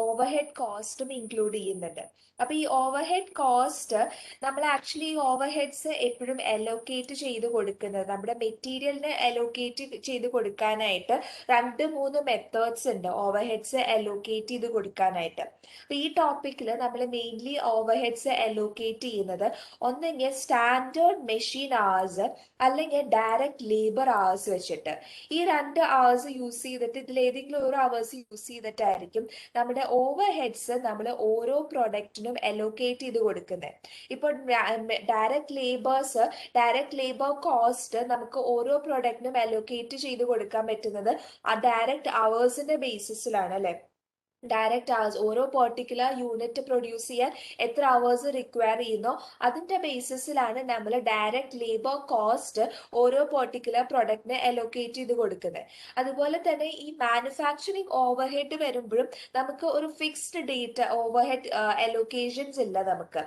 ഓവർഹെഡ് കോസ്റ്റും ഇൻക്ലൂഡ് ചെയ്യുന്നുണ്ട്. അപ്പൊ ഈ ഓവർഹെഡ് കോസ്റ്റ് നമ്മൾ ആക്ച്വലി ഈ ഓവർഹെഡ്സ് എപ്പോഴും അലോക്കേറ്റ് ചെയ്ത് കൊടുക്കുന്നത്, നമ്മുടെ മെറ്റീരിയലിന് അലോക്കേറ്റ് ചെയ്ത് കൊടുക്കാനായിട്ട് 2-3 മെത്തേഡ്സ് ഉണ്ട് ഓവർഹെഡ്സ് അലോക്കേറ്റ് ചെയ്ത് കൊടുക്കാനായിട്ട്. അപ്പൊ ഈ ടോപ്പിക്കിൽ നമ്മൾ മെയിൻലി ഓവർഹെഡ്സ് അലോക്കേറ്റ് ചെയ്യുന്നത് ഒന്നെങ്കിൽ സ്റ്റാൻഡേർഡ് മെഷീൻ അവേഴ്സ് അല്ലെങ്കിൽ ഡയറക്റ്റ് ലേബർ അവേഴ്സ് വെച്ചിട്ട്. ഈ 2 അവേഴ്സ് യൂസ് ചെയ്തിട്ട് ഇതിൽ ഏതെങ്കിലും ഒരു അവേഴ്സ് യൂസ് ചെയ്തിട്ടായിരിക്കും നമ്മുടെ ഓവർഹെഡ്സ് നമ്മൾ ഓരോ പ്രൊഡക്റ്റിനും അലോക്കേറ്റ് ചെയ്ത് കൊടുക്കുന്നത്. ഇപ്പോൾ ഡയറക്റ്റ് ലേബർ കോസ്റ്റ് നമുക്ക് ഓരോ പ്രൊഡക്റ്റിനും അലോക്കേറ്റ് ചെയ്ത് കൊടുക്കാൻ പറ്റുന്നത് ആ ഡയറക്റ്റ് അവേഴ്സിന്റെ ബേസിസിലാണ് അല്ലെ. ഡയറക്റ്റ് അവേഴ്സ്, ഓരോ പെർട്ടിക്കുലർ യൂണിറ്റ് പ്രൊഡ്യൂസ് ചെയ്യാൻ എത്ര അവേഴ്സ് റിക്വയർ ചെയ്യുന്നോ അതിന്റെ ബേസിസിലാണ് നമ്മൾ ഡയറക്റ്റ് ലേബർ കോസ്റ്റ് ഓരോ പെർട്ടിക്കുലർ പ്രൊഡക്റ്റിന് അലോക്കേറ്റ് ചെയ്ത് കൊടുക്കുന്നത്. അതുപോലെ തന്നെ ഈ മാനുഫാക്ചറിങ് ഓവർഹെഡ് വരുമ്പോഴും നമുക്ക് ഒരു ഫിക്സ്ഡ് ഡേറ്റ് ഓവർഹെഡ് അലോക്കേഷൻസ് ഇല്ല. നമുക്ക്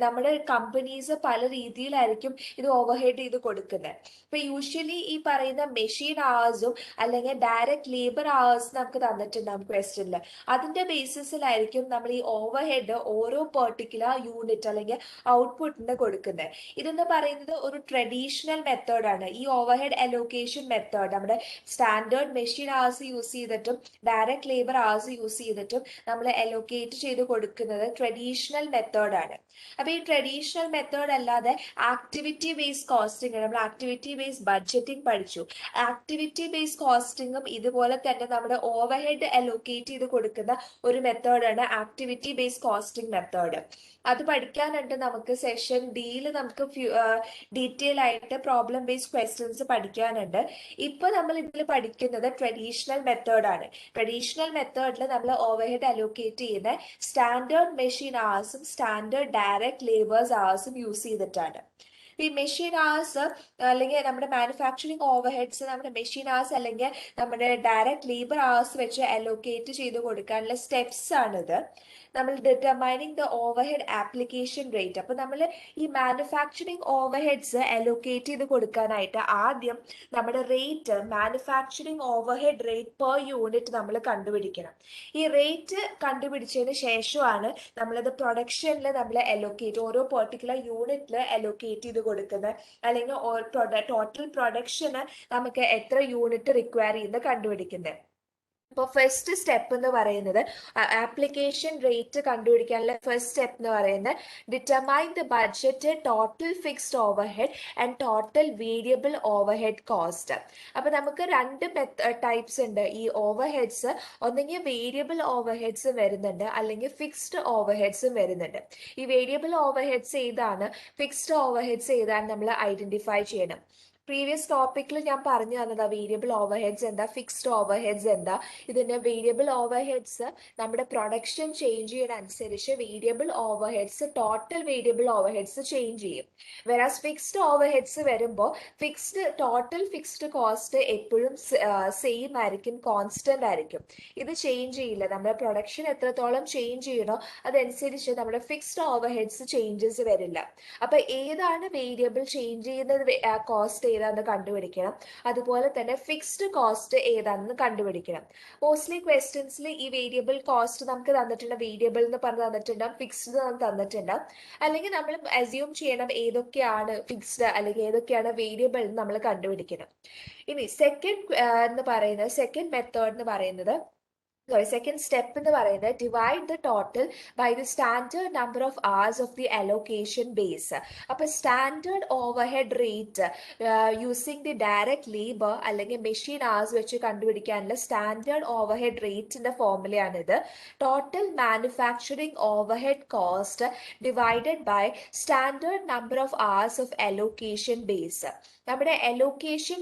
നമ്മുടെ കമ്പനീസ് പല രീതിയിലായിരിക്കും ഇത് ഓവർഹെഡ് ചെയ്ത് കൊടുക്കുന്നത്. ഇപ്പൊ യൂഷ്വലി ഈ പറയുന്ന മെഷീൻ അവേഴ്സും അല്ലെങ്കിൽ ഡയറക്റ്റ് ലേബർ അവേഴ്സ് നമുക്ക് തന്നിട്ടുണ്ടാകും ക്വസ്റ്റ്യനിൽ. അതിന്റെ ബേസിസിലായിരിക്കും നമ്മൾ ഈ ഓവർഹെഡ് ഓരോ പെർട്ടിക്കുലർ യൂണിറ്റ് അല്ലെങ്കിൽ ഔട്ട്പുട്ടിന് കൊടുക്കുന്നത്. ഇതെന്ന് പറയുന്നത് ഒരു ട്രഡീഷണൽ മെത്തേഡാണ്. ഈ ഓവർഹെഡ് അലോക്കേഷൻ മെത്തേഡ് നമ്മുടെ സ്റ്റാൻഡേർഡ് മെഷീൻ അവേഴ്സ് യൂസ് ചെയ്തിട്ടും ഡയറക്റ്റ് ലേബർ അവേഴ്സ് യൂസ് ചെയ്തിട്ടും നമ്മൾ അലോക്കേറ്റ് ചെയ്ത് കൊടുക്കുന്നത് ട്രഡീഷണൽ മെത്തേഡാണ്. അപ്പൊ ഈ ട്രഡീഷണൽ മെത്തേഡ് അല്ലാതെ ആക്ടിവിറ്റി ബേസ്ഡ് കോസ്റ്റിംഗ്, നമ്മൾ ആക്ടിവിറ്റി ബേസ്ഡ് ബഡ്ജറ്റിംഗ് പഠിച്ചു. ആക്ടിവിറ്റി ബേസ്ഡ് കോസ്റ്റിംഗും ഇതുപോലെ തന്നെ നമ്മുടെ ഓവർഹെഡ് അലോക്കേറ്റ് ചെയ്ത് കൊടുക്കുന്ന ഒരു മെത്തേഡാണ് ആക്ടിവിറ്റി ബേസ്ഡ് കോസ്റ്റിംഗ് മെത്തേഡ്. അത് പഠിക്കാനുണ്ട് നമുക്ക്. സെഷൻ ഡിയിൽ നമുക്ക് ഡീറ്റെയിൽ ആയിട്ട് പ്രോബ്ലം ബേസ്ഡ് ക്വസ്റ്റ്യൻസ് പഠിക്കാനുണ്ട്. ഇപ്പൊ നമ്മൾ ഇതിൽ പഠിക്കുന്നത് ട്രഡീഷണൽ മെത്തേഡാണ്. ട്രഡീഷണൽ മെത്തേഡിൽ നമ്മൾ ഓവർഹെഡ് അലോക്കേറ്റ് ചെയ്യുന്ന സ്റ്റാൻഡേർഡ് മെഷീൻ അവേഴ്സും സ്റ്റാൻഡേർഡ് ഡയറക്റ്റ് ലേബേഴ്സ് അവേഴ്സും യൂസ് ചെയ്തിട്ടാണ്. ഈ മെഷീൻ അവേഴ്സ് അല്ലെങ്കിൽ നമ്മുടെ മാനുഫാക്ചറിങ് ഓവർഹെഡ്സ് നമ്മുടെ മെഷീൻ അവേഴ്സ് അല്ലെങ്കിൽ നമ്മുടെ ഡയറക്റ്റ് ലേബർ അവേഴ്സ് വെച്ച് അലോക്കേറ്റ് ചെയ്ത് കൊടുക്കാനുള്ള സ്റ്റെപ്സ് ആണിത്. നമ്മൾ determining the overhead application rate. അപ്പൊ നമ്മൾ ഈ മാനുഫാക്ചറിങ് ഓവർഹെഡ്സ് അലോക്കേറ്റ് ചെയ്ത് കൊടുക്കാനായിട്ട് ആദ്യം നമ്മുടെ rate, manufacturing overhead rate per unit നമ്മൾ കണ്ടുപിടിക്കണം. ഈ റേറ്റ് കണ്ടുപിടിച്ചതിന് ശേഷമാണ് നമ്മളത് പ്രൊഡക്ഷനിൽ നമ്മൾ അലോക്കേറ്റ്, ഓരോ പെർട്ടിക്കുലർ യൂണിറ്റിൽ അലോക്കേറ്റ് ചെയ്ത് കൊടുക്കുന്നത്. അല്ലെങ്കിൽ ടോട്ടൽ പ്രൊഡക്ഷന് നമുക്ക് എത്ര യൂണിറ്റ് റിക്വയർ ചെയ്യുന്നത് കണ്ടുപിടിക്കുന്നത്. അപ്പോൾ ഫസ്റ്റ് സ്റ്റെപ്പ് എന്ന് പറയുന്നത് ആപ്ലിക്കേഷൻ റേറ്റ് കണ്ടുപിടിക്കാനുള്ള ഫസ്റ്റ് സ്റ്റെപ്പ് എന്ന് പറയുന്നത് determine the budget total fixed overhead and total variable overhead cost. അപ്പൊ നമുക്ക് 2 ടൈപ്സ് ഉണ്ട് ഈ ഓവർഹെഡ്സ്. ഒന്നെങ്കിൽ വേരിയബിൾ ഓവർഹെഡ്സ് വരുന്നുണ്ട് അല്ലെങ്കിൽ ഫിക്സ്ഡ് ഓവർഹെഡ്സും വരുന്നുണ്ട്. ഈ വേരിയബിൾ ഓവർഹെഡ്സ് ഏതാണ്, ഫിക്സ്ഡ് ഓവർഹെഡ്സ് ഏതാണ് നമ്മൾ ഐഡന്റിഫൈ ചെയ്യണം. പ്രീവിയസ് ടോപ്പിക്കിൽ ഞാൻ പറഞ്ഞു തന്നതാ വേരിയബിൾ ഓവർഹെഡ്സ് എന്താ, ഫിക്സ്ഡ് ഓവർഹെഡ്സ് എന്താ. ഇതിന്റെ വേരിയബിൾ ഓവർഹെഡ്സ് നമ്മുടെ പ്രൊഡക്ഷൻ ചേഞ്ച് ചെയ്യുന്നതനുസരിച്ച് variable overheads, total variable overheads change ചെയ്യും. വെറാസ് ഫിക്സ്ഡ് ഓവർഹെഡ്സ് വരുമ്പോൾ ടോട്ടൽ ഫിക്സ്ഡ് കോസ്റ്റ് എപ്പോഴും സെയിം ആയിരിക്കും, കോൺസ്റ്റന്റ് ആയിരിക്കും. ഇത് ചേഞ്ച് ചെയ്യില്ല. നമ്മുടെ പ്രൊഡക്ഷൻ എത്രത്തോളം ചേഞ്ച് ചെയ്യണോ അതനുസരിച്ച് നമ്മുടെ ഫിക്സ്ഡ് ഓവർഹെഡ്സ് ചേഞ്ചസ് വരില്ല. അപ്പൊ ഏതാണ് വേരിയബിൾ ചേഞ്ച് ചെയ്യുന്നത് കോസ്റ്റ് ഏതാണെന്ന് കണ്ടുപിടിക്കണം. അതുപോലെ തന്നെ ഫിക്സ്ഡ് കോസ്റ്റ് ഏതാണെന്ന് കണ്ടുപിടിക്കണം. മോസ്റ്റ്ലി ക്വസ്റ്റ്യൻസിൽ ഈ വേരിയബിൾ കോസ്റ്റ് നമുക്ക് തന്നിട്ടുണ്ട്, വേരിയബിൾ എന്ന് പറഞ്ഞ് തന്നിട്ടുണ്ടാവും, ഫിക്സ്ഡ് തന്നിട്ടുണ്ടാവും. അല്ലെങ്കിൽ നമ്മൾ അസ്യൂം ചെയ്യണം ഏതൊക്കെയാണ് ഫിക്സ്ഡ് അല്ലെങ്കിൽ ഏതൊക്കെയാണ് വേരിയബിൾ എന്ന് നമ്മൾ കണ്ടുപിടിക്കണം. ഇനി സെക്കൻഡ് മെത്തേഡ് എന്ന് പറയുന്നത് സെക്കൻഡ് സ്റ്റെപ്പ് എന്ന് പറയുന്നത് divide the total by the standard number of hours of the allocation base. അപ്പൊ standard overhead rate using the direct labour അല്ലെങ്കിൽ മെഷീൻ hours വെച്ച് കണ്ടുപിടിക്കാനുള്ള സ്റ്റാൻഡേർഡ് ഓവർഹെഡ് റേറ്റിന്റെ ഫോർമുലയാണിത്. Total manufacturing overhead cost divided by standard number of hours of allocation base. നമ്മുടെ allocation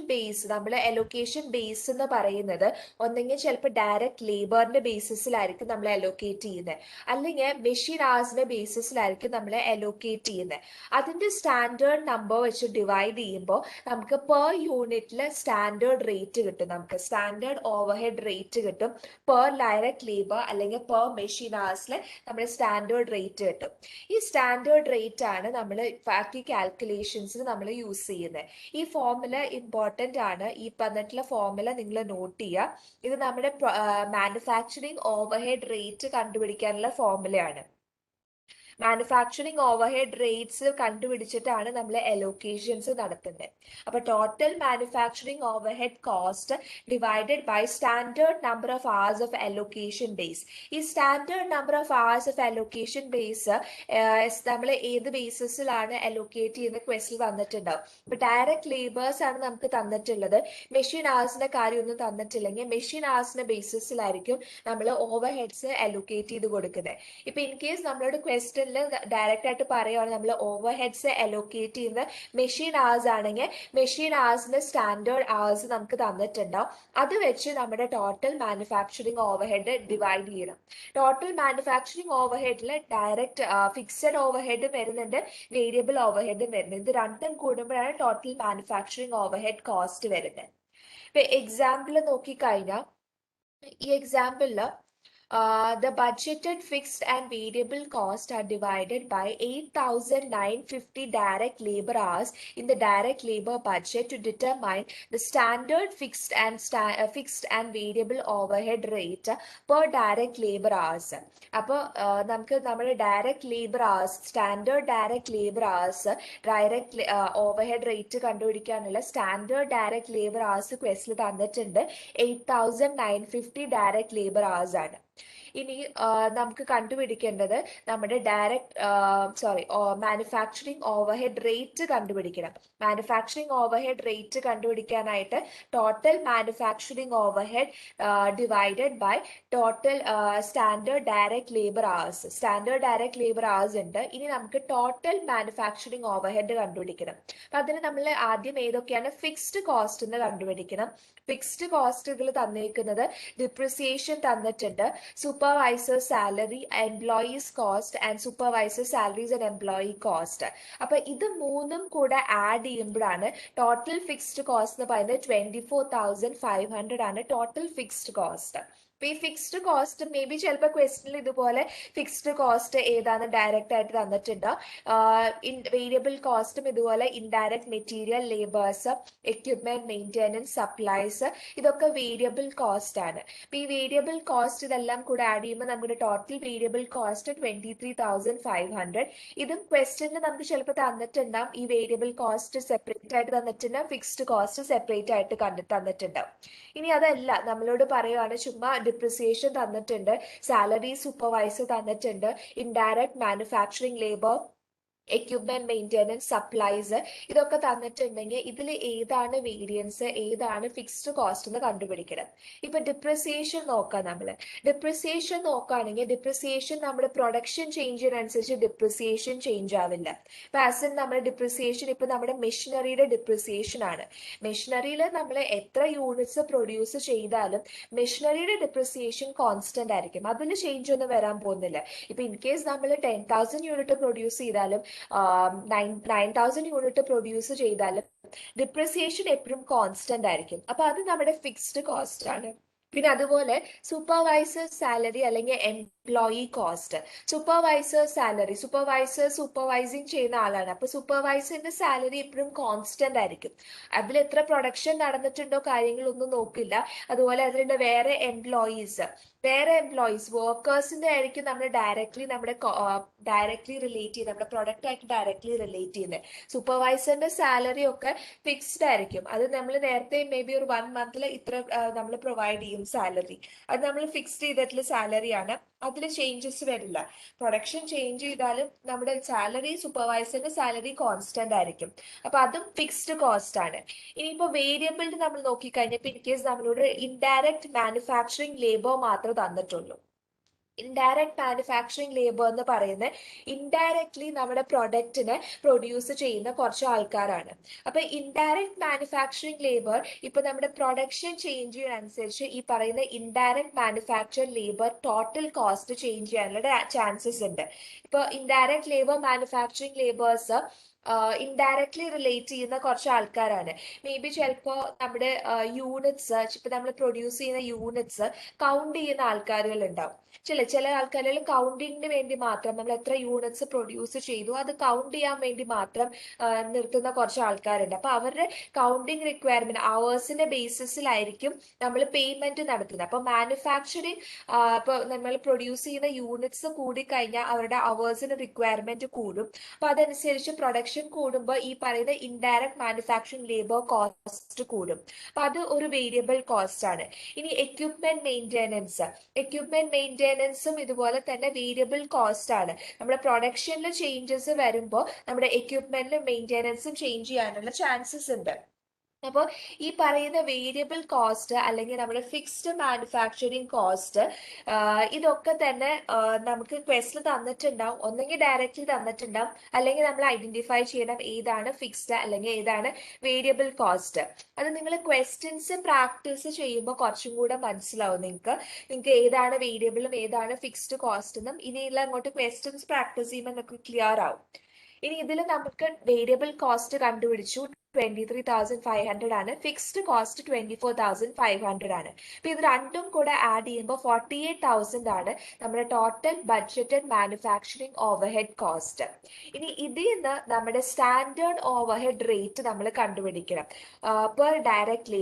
base എന്ന് പറയുന്നത് ഒന്നെങ്കിൽ ചിലപ്പോൾ ഡയറക്റ്റ് ലേബറിന്റെ ബേസിസിലായിരിക്കും നമ്മൾ അലോക്കേറ്റ് ചെയ്യുന്നത്, അല്ലെങ്കിൽ മെഷീൻ hours ബേസിസിലായിരിക്കും നമ്മൾ അലോക്കേറ്റ് ചെയ്യുന്നത്. അതിന്റെ സ്റ്റാൻഡേർഡ് നമ്പർ വെച്ച് ഡിവൈഡ് ചെയ്യുമ്പോൾ നമുക്ക് പെർ യൂണിറ്റിൽ സ്റ്റാൻഡേർഡ് റേറ്റ് കിട്ടും, നമുക്ക് സ്റ്റാൻഡേർഡ് ഓവർഹെഡ് റേറ്റ് കിട്ടും. പെർ ഡയറക്റ്റ് ലേബർ അല്ലെങ്കിൽ പെർ മെഷീൻ hours നമ്മുടെ സ്റ്റാൻഡേർഡ് റേറ്റ് കിട്ടും. ഈ സ്റ്റാൻഡേർഡ് റേറ്റ് ആണ് നമ്മൾ ബാക്കി കാൽക്കുലേഷൻസിന് നമ്മൾ യൂസ് ചെയ്യുന്നത്. ഈ ഫോർമുല ഇമ്പോർട്ടൻ്റ് ആണ്. ഈ പറഞ്ഞിട്ടുള്ള ഫോർമുല നിങ്ങൾ നോട്ട് ചെയ്യുക. ഇത് നമ്മുടെ മാനുഫാക്ചറിങ് ഓവർഹെഡ് റേറ്റ് കണ്ടുപിടിക്കാനുള്ള ഫോർമുലയാണ്. മാനുഫാക്ചറിങ് ഓവർഹെഡ് റേറ്റ്സ് കണ്ടുപിടിച്ചിട്ടാണ് നമ്മൾ അലോക്കേഷൻസ് നടത്തുന്നത്. അപ്പൊ total manufacturing overhead cost divided by standard number of hours of allocation base. ഈ standard number of hours of allocation base നമ്മൾ ഏത് ബേസിസിലാണ് അലോക്കേറ്റ് ചെയ്യുന്ന ക്വസ്റ്റ്യൻ തന്നിട്ടുണ്ടാവും. ഇപ്പൊ ഡയറക്റ്റ് ലേബേഴ്സ് ആണ് നമുക്ക് തന്നിട്ടുള്ളത്, മെഷീൻ hoursന്റെ കാര്യമൊന്നും തന്നിട്ടില്ലെങ്കിൽ മെഷീൻ hoursന്റെ ബേസിസിലായിരിക്കും നമ്മൾ ഓവർഹെഡ്സ് അലോക്കേറ്റ് ചെയ്ത് കൊടുക്കുന്നത്. ഇപ്പൊ ഇൻ കേസ് നമ്മളോട് ക്വസ്റ്റ്യൻ ഡയറക്റ്റ് ആയിട്ട് പറയുകയാണ് നമ്മൾ ഓവർഹെഡ്സ് അലോക്കേറ്റ് ചെയ്യുന്ന മെഷീൻ hours ആണെങ്കിൽ മെഷീൻ hoursന്റെ സ്റ്റാൻഡേർഡ് hours നമുക്ക് തന്നിട്ടുണ്ടാവും. അത് വെച്ച് നമ്മുടെ ടോട്ടൽ മാനുഫാക്ചറിങ് ഓവർഹെഡ് ഡിവൈഡ് ചെയ്യണം. ടോട്ടൽ മാനുഫാക്ചറിങ് ഓവർഹെഡിൽ ഡയറക്റ്റ് ഫിക്സഡ് ഓവർഹെഡ് വരുന്നുണ്ട്, വേരിയബിൾ ഓവർഹെഡ് വരുന്നുണ്ട്. ഇത് രണ്ടും കൂടുമ്പോഴാണ് ടോട്ടൽ മാനുഫാക്ചറിങ് ഓവർഹെഡ് കോസ്റ്റ് വരുന്നത്. ഇപ്പൊ എക്സാമ്പിൾ നോക്കിക്കഴിഞ്ഞാൽ ഈ എക്സാമ്പിളിൽ the budgeted fixed and variable costs are divided by 8,950 direct labor hours in the direct labor budget to determine the standard fixed and variable overhead rate per direct labor hours. അപ്പോൾ നമുക്ക് നമ്മുടെ direct labour hours, standard direct labour hours, direct overhead rate കണ്ടുപിടിക്കാനുള്ള standard direct labour hours ക്വസ്റ്റിൽ തന്നിട്ടുണ്ട്. 8,950 direct labour hours ആണ്. ഇനി നമുക്ക് കണ്ടുപിടിക്കേണ്ടത് നമ്മുടെ മാനുഫാക്ചറിങ് ഓവർഹെഡ് റേറ്റ് കണ്ടുപിടിക്കണം. മാനുഫാക്ചറിങ് ഓവർഹെഡ് റേറ്റ് കണ്ടുപിടിക്കാനായിട്ട് total manufacturing overhead divided by total standard direct labour hours. Standard direct labour hours ഉണ്ട്. ഇനി നമുക്ക് ടോട്ടൽ മാനുഫാക്ചറിങ് ഓവർഹെഡ് കണ്ടുപിടിക്കണം. അപ്പൊ അതിന് നമ്മൾ ആദ്യം ഏതൊക്കെയാണ് ഫിക്സ്ഡ് കോസ്റ്റ് എന്ന് കണ്ടുപിടിക്കണം. ഫിക്സ്ഡ് കോസ്റ്റുകൾ തന്നിരിക്കുന്നത് ഡിപ്രിസിയേഷൻ തന്നിട്ടുണ്ട്, supervisor salary, employees cost and supervisor salaries and employee cost. അപ്പൊ ഇത് മൂന്നും കൂടെ ആഡ് ചെയ്യുമ്പോഴാണ് ടോട്ടൽ ഫിക്സ്ഡ് കോസ്റ്റ് എന്ന് പറയുന്നത് 24,500 ആണ് ടോട്ടൽ ഫിക്സ്ഡ് കോസ്റ്റ്. ഈ ഫിക്സ്ഡ് കോസ്റ്റ് മേ ബി ചിലപ്പോൾ ക്വസ്റ്റനിൽ ഇതുപോലെ ഫിക്സ്ഡ് കോസ്റ്റ് ഏതാണ് ഡയറക്റ്റ് ആയിട്ട് തന്നിട്ടുണ്ടോ. വേരിയബിൾ കോസ്റ്റും ഇതുപോലെ indirect material, labours, equipment, maintenance, supplies, ഇതൊക്കെ വേരിയബിൾ കോസ്റ്റ് ആണ്. അപ്പൊ ഈ വേരിയബിൾ കോസ്റ്റ് ഇതെല്ലാം കൂടെ ആഡ് ചെയ്യുമ്പോൾ നമ്മുടെ ടോട്ടൽ വേരിയബിൾ കോസ്റ്റ് 23,500. ഇതും ക്വസ്റ്റനിൽ നമുക്ക് ചിലപ്പോൾ തന്നിട്ടുണ്ടാവും. ഈ വേരിയബിൾ കോസ്റ്റ് സെപ്പറേറ്റ് ആയിട്ട് തന്നിട്ടുണ്ടാവും, ഫിക്സ്ഡ് കോസ്റ്റ് സെപ്പറേറ്റ് ആയിട്ട് തന്നിട്ടുണ്ടാവും. ഇനി അതല്ല, നമ്മളോട് പറയുകയാണ് ചുമ്മാ ഡിപ്രിസിയേഷൻ തന്നിട്ടുണ്ട്, സാലറി, സൂപ്പർവൈസർ തന്നിട്ടുണ്ട്, indirect manufacturing labour, equipment maintenance, supplies, ഇതൊക്കെ തന്നിട്ടുണ്ടെങ്കിൽ ഇതിൽ ഏതാണ് വേരിയൻസ്, ഏതാണ് ഫിക്സ്ഡ് കോസ്റ്റ് എന്ന് കണ്ടുപിടിക്കണം. ഇപ്പൊ ഡിപ്രിസിയേഷൻ നോക്കാം. നമ്മൾ ഡിപ്രിസിയേഷൻ നോക്കുകയാണെങ്കിൽ ഡിപ്രിസിയേഷൻ നമ്മുടെ പ്രൊഡക്ഷൻ ചേഞ്ചിനനുസരിച്ച് ഡിപ്രിസിയേഷൻ ചേഞ്ച് ആവില്ല. ഇപ്പൊ ആസ് ഇൻ നമ്മുടെ ഡിപ്രിസിയേഷൻ ഇപ്പൊ നമ്മുടെ മെഷീനറിയുടെ ഡിപ്രിസിയേഷൻ ആണ്. മെഷീനറിയിൽ നമ്മൾ എത്ര യൂണിറ്റ്സ് പ്രൊഡ്യൂസ് ചെയ്താലും മെഷീനറിയുടെ ഡിപ്രിസിയേഷൻ കോൺസ്റ്റന്റ് ആയിരിക്കും. അതിൽ ചേഞ്ച് ഒന്നും വരാൻ പോകുന്നില്ല. ഇപ്പൊ ഇൻ കേസ് നമ്മൾ 10,000 യൂണിറ്റ് പ്രൊഡ്യൂസ് ചെയ്താലും 9,000 യൂണിറ്റ് പ്രൊഡ്യൂസ് ചെയ്താലും ഡിപ്രിസിയേഷൻ എപ്പോഴും കോൺസ്റ്റന്റ് ആയിരിക്കും. അപ്പൊ അത് നമ്മുടെ ഫിക്സ്ഡ് കോസ്റ്റ് ആണ്. പിന്നെ അതുപോലെ സൂപ്പർവൈസർ സാലറി അല്ലെങ്കിൽ employee cost. Supervisor salary, supervising ചെയ്യുന്ന ആളാണ്. അപ്പൊ സൂപ്പർവൈസറിന്റെ സാലറി എപ്പോഴും കോൺസ്റ്റന്റ് ആയിരിക്കും. അതിൽ എത്ര പ്രൊഡക്ഷൻ നടന്നിട്ടുണ്ടോ കാര്യങ്ങളൊന്നും നോക്കില്ല. അതുപോലെ അതിലുള്ള വേറെ എംപ്ലോയീസ് വർക്കേഴ്സിന്റെ ആയിരിക്കും നമ്മൾ ഡയറക്ട്ലി റിലേറ്റ് ചെയ്യുന്നത്, നമ്മുടെ പ്രൊഡക്റ്റ് ആയിട്ട് ഡയറക്ട്ലി റിലേറ്റ് ചെയ്യുന്നത്. സൂപ്പർവൈസറിന്റെ സാലറി ഒക്കെ ഫിക്സ്ഡ് ആയിരിക്കും. അത് നമ്മൾ നേരത്തെ മേ ബി ഒരു 1 മന്തിൽ ഇത്ര നമ്മൾ പ്രൊവൈഡ് ചെയ്യും സാലറി. അത് നമ്മൾ ഫിക്സ്ഡ് ചെയ്തിട്ടുള്ള സാലറിയാണ്. അതിൽ ചേഞ്ചസ് വരില്ല. പ്രൊഡക്ഷൻ ചേഞ്ച് ചെയ്താലും നമ്മുടെ സാലറി, സൂപ്പർവൈസറിന്റെ സാലറി കോൺസ്റ്റന്റ് ആയിരിക്കും. അപ്പൊ അതും ഫിക്സ്ഡ് കോസ്റ്റ് ആണ്. ഇനിയിപ്പോ വേരിയബിളിൽ നമ്മൾ നോക്കിക്കഴിഞ്ഞാൽ ഇൻ കേസ് നമ്മളോട് ഇൻഡയറക്റ്റ് മാനുഫാക്ചറിങ് ലേബർ മാത്രമേ തന്നിട്ടുള്ളൂ. ഇൻഡയറക്റ്റ് മാനുഫാക്ചറിങ് ലേബർ എന്ന് പറയുന്നത് ഇൻഡയറക്ട്ലി നമ്മുടെ പ്രൊഡക്റ്റിനെ പ്രൊഡ്യൂസ് ചെയ്യുന്ന കുറച്ച് ആൾക്കാരാണ്. അപ്പൊ ഇൻഡയറക്റ്റ് മാനുഫാക്ചറിങ് ലേബർ ഇപ്പൊ നമ്മുടെ പ്രൊഡക്ഷൻ ചേഞ്ച് ചെയ്യുന്നതനുസരിച്ച് ഈ പറയുന്ന indirect manufacture labour total cost change ചെയ്യാനുള്ള ചാൻസസ് ഉണ്ട്. ഇപ്പൊ indirect labour manufacturing labours indirectly relate ചെയ്യുന്ന കുറച്ച് ആൾക്കാരാണ്. മേ ബി ചിലപ്പോൾ നമ്മുടെ യൂണിറ്റ്സ്, ഇപ്പൊ നമ്മൾ പ്രൊഡ്യൂസ് ചെയ്യുന്ന യൂണിറ്റ്സ് കൗണ്ട് ചെയ്യുന്ന ആൾക്കാരുകൾ ഉണ്ടാവും. ചില ആൾക്കാരുകൾ കൗണ്ടിങ്ങിന് വേണ്ടി മാത്രം നമ്മൾ എത്ര യൂണിറ്റ്സ് പ്രൊഡ്യൂസ് ചെയ്തു അത് കൗണ്ട് ചെയ്യാൻ വേണ്ടി മാത്രം നിർത്തുന്ന കുറച്ച് ആൾക്കാരുണ്ട്. അപ്പൊ അവരുടെ കൗണ്ടിങ് റിക്വയർമെന്റ് അവേഴ്സിന്റെ ബേസിസിലായിരിക്കും നമ്മൾ പേയ്മെന്റ് നടത്തുന്നത്. അപ്പൊ മാനുഫാക്ചറിങ് ഇപ്പൊ നമ്മൾ പ്രൊഡ്യൂസ് ചെയ്യുന്ന യൂണിറ്റ്സ് കൂടിക്കഴിഞ്ഞാൽ അവരുടെ അവേഴ്സിന് റിക്വയർമെന്റ് കൂടും. അപ്പൊ അതനുസരിച്ച് പ്രൊഡക്ഷൻ കൂടുമ്പോൾ ഈ പറയുന്ന ഇൻഡയറക്റ്റ് മാനുഫാക്ചറിങ് ലേബർ കോസ്റ്റ് കൂടും. അപ്പൊ അത് ഒരു വേരിയബിൾ കോസ്റ്റ് ആണ്. ഇനി എക്യുപ്മെന്റ് മെയിൻ്റെനൻസും ഇതുപോലെ തന്നെ വേരിയബിൾ കോസ്റ്റ് ആണ്. നമ്മുടെ പ്രൊഡക്ഷനിൽ ചേഞ്ചസ് വരുമ്പോൾ നമ്മുടെ എക്യുപ്മെന്റിലും മെയിൻ്റെനൻസും ചേഞ്ച് ചെയ്യാനുള്ള ചാൻസസ് ഉണ്ട്. അപ്പോൾ ഈ പറയുന്ന വേരിയബിൾ കോസ്റ്റ് അല്ലെങ്കിൽ നമ്മുടെ ഫിക്സ്ഡ് മാനുഫാക്ചറിങ് കോസ്റ്റ് ഇതൊക്കെ തന്നെ നമുക്ക് ക്വസ്റ്റിൽ തന്നിട്ടുണ്ടാവും. ഒന്നെങ്കിൽ ഡയറക്റ്റ്ലി തന്നിട്ടുണ്ടാവും, അല്ലെങ്കിൽ നമ്മൾ ഐഡന്റിഫൈ ചെയ്യണം ഏതാണ് ഫിക്സ്ഡ് അല്ലെങ്കിൽ ഏതാണ് വേരിയബിൾ കോസ്റ്റ്. അത് നിങ്ങൾ ക്വസ്റ്റ്യൻസ് പ്രാക്ടീസ് ചെയ്യുമ്പോൾ കുറച്ചും കൂടെ മനസ്സിലാവും നിങ്ങൾക്ക് ഏതാണ് വേരിയബിളും ഏതാണ് ഫിക്സ്ഡ് കോസ്റ്റ് എന്നും. ഇനിയുള്ള അങ്ങോട്ട് ക്വസ്റ്റ്യൻസ് പ്രാക്ടീസ് ചെയ്യുമ്പോൾ നമുക്ക് ക്ലിയർ ആവും. ഇനി ഇതിൽ നമുക്ക് വേരിയബിൾ കോസ്റ്റ് കണ്ടുപിടിച്ചു 23,500 ആണ്. ഫിക്സ്ഡ് കോസ്റ്റ് 24,500 ആണ്. അപ്പൊ ഇത് രണ്ടും കൂടെ ആഡ് ചെയ്യുമ്പോൾ 48,000 ആണ് നമ്മുടെ total budgeted manufacturing overhead cost. ഇനി ഇതിൽ നിന്ന് നമ്മുടെ സ്റ്റാൻഡേർഡ് ഓവർഹെഡ് റേറ്റ് നമ്മൾ കണ്ടുപിടിക്കണം പെർ ഡയറക്റ്റ്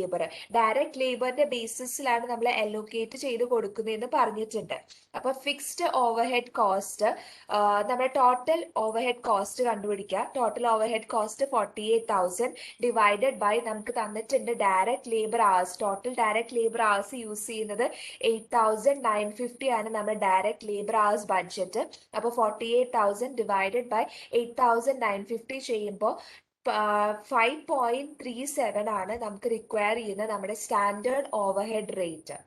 ലേബറിന്റെ ബേസിസിലാണ് നമ്മൾ അലോക്കേറ്റ് ചെയ്ത് കൊടുക്കുന്നതെന്ന് പറഞ്ഞിട്ടുണ്ട്. അപ്പൊ ഫിക്സ്ഡ് ഓവർഹെഡ് കോസ്റ്റ് നമ്മുടെ ടോട്ടൽ ഓവർഹെഡ് കോസ്റ്റ് കണ്ടുപിടിക്കുക. Total overhead cost 48,000 divided by നമുക്ക് തന്നിട്ടുണ്ട് direct labour hours. Total direct labour hours use ചെയ്യുന്നത് 8,950 ആണ് നമ്മുടെ ഡയറക്റ്റ് ലേബർ അവേഴ്സ് ബഡ്ജറ്റ്. അപ്പോൾ 48,000 ഡിവൈഡഡ് ബൈ 8,950 ചെയ്യുമ്പോൾ 5.37 ആണ് നമുക്ക് റിക്വയർ ചെയ്യുന്ന നമ്മുടെ സ്റ്റാൻഡേർഡ് ഓവർഹെഡ് റേറ്റ്.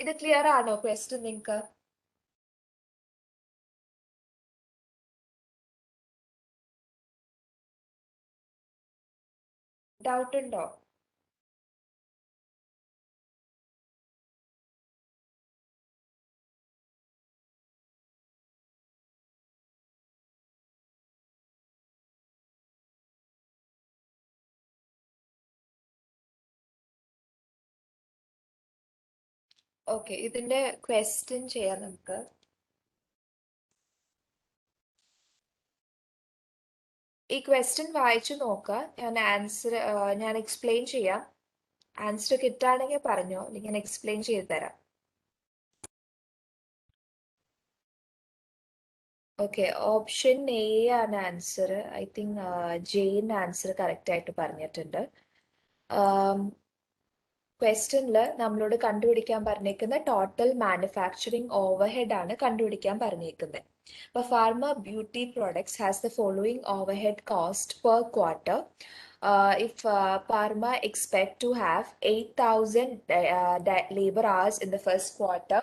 ഇത് ക്ലിയർ ആണോ ക്വസ്റ്റ്യൻ നിങ്ങൾക്ക്? ഡൗട്ട് ഉണ്ടോ? ഓക്കെ, ഇതിന്റെ ക്വസ്റ്റ്യൻ ചെയ്യാം നമുക്ക്. ഈ ക്വസ്റ്റ്യൻ വായിച്ചു നോക്കുക. ഞാൻ എക്സ്പ്ലെയിൻ ചെയ്യാം. ആൻസർ കിട്ടുകയാണെങ്കിൽ പറഞ്ഞോ, അല്ലെങ്കിൽ ഞാൻ എക്സ്പ്ലെയിൻ ചെയ്തു തരാം. ഓക്കെ, ഓപ്ഷൻ എ ആണ് answer. I think Jain answer correct ആയിട്ട് പറഞ്ഞിട്ടുണ്ട്. ക്വസ്റ്റ്യനിൽ നമ്മളോട് കണ്ടുപിടിക്കാൻ പറഞ്ഞേക്കുന്ന ടോട്ടൽ മാനുഫാക്ചറിങ് ഓവർഹെഡ് ആണ് കണ്ടുപിടിക്കാൻ പറഞ്ഞേക്കുന്നത്. But Pharma Beauty Products has the following overhead cost per quarter. If Pharma expect to have 8,000 labor hours in the first quarter,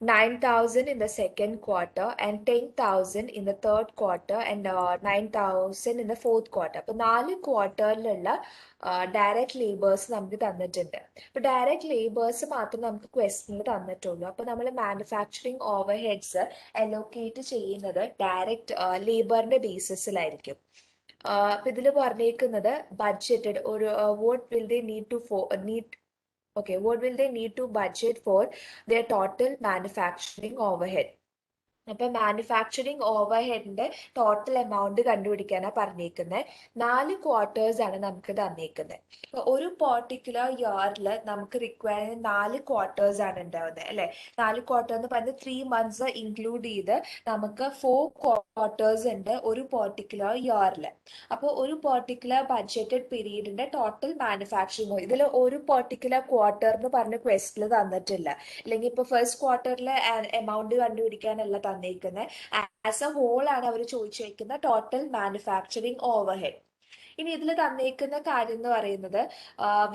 9,000 in the second quarter, and 10,000 in the third quarter, and 9,000 in the fourth quarter. അപ്പോൾ 4 ക്വാർട്ടറിലുള്ള direct labours നമുക്ക് തന്നിട്ടുണ്ട്. അപ്പോൾ direct labours മാത്രം നമുക്ക് ക്വസ്റ്റനിൽ തന്നിട്ടുള്ളൂ. അപ്പോൾ നമ്മൾ manufacturing over heads allocate ചെയ്യുന്നത് direct ലേബറിന്റെ ബേസിസിലായിരിക്കും. അപ്പൊ ഇതിൽ പറഞ്ഞേക്കുന്നത് ബഡ്ജറ്റഡ് ഒരു what will they need to what will they need to budget for their total manufacturing overhead. അപ്പൊ മാനുഫാക്ചറിങ് ഓവർഹെഡിന്റെ ടോട്ടൽ എമൗണ്ട് കണ്ടുപിടിക്കാനാണ് പറഞ്ഞേക്കുന്നത്. 4 ക്വാർട്ടേഴ്സ് ആണ് നമുക്ക് തന്നേക്കുന്നത്. അപ്പൊ ഒരു പെർട്ടിക്കുലർ ഇയറിൽ നമുക്ക് റിക്വയർ ചെയ്യുന്ന 4 ക്വാർട്ടേഴ്സ് ആണ് ഉണ്ടാവുന്നത് അല്ലെ. 4 ക്വാർട്ടർ എന്ന് പറയുന്നത് 3 months ഇൻക്ലൂഡ് ചെയ്ത് നമുക്ക് 4 ക്വാർട്ടേഴ്സ് ഉണ്ട് ഒരു പെർട്ടിക്കുലർ ഇയറിൽ. അപ്പോൾ ഒരു പെർട്ടിക്കുലർ ബഡ്ജറ്റഡ് പീരീഡിന്റെ ടോട്ടൽ മാനുഫാക്ചറിങ് ഇതിൽ ഒരു പെർട്ടിക്കുലർ ക്വാർട്ടർ എന്ന് പറഞ്ഞ ക്വസ്റ്റിൽ തന്നിട്ടില്ല. അല്ലെങ്കിൽ ഇപ്പൊ ഫസ്റ്റ് ക്വാർട്ടറിലെ എമൗണ്ട് കണ്ടുപിടിക്കാനല്ല തന്നേക്കുന്നത്. ആസ് എ ഹോൾ ആണ് അവർ ചോദിച്ചേക്കുന്ന ടോട്ടൽ മാനുഫാക്ചറിങ് ഓവർഹെഡ്. ഇനി ഇതിൽ തന്നേക്കുന്ന കാര്യം എന്ന് പറയുന്നത്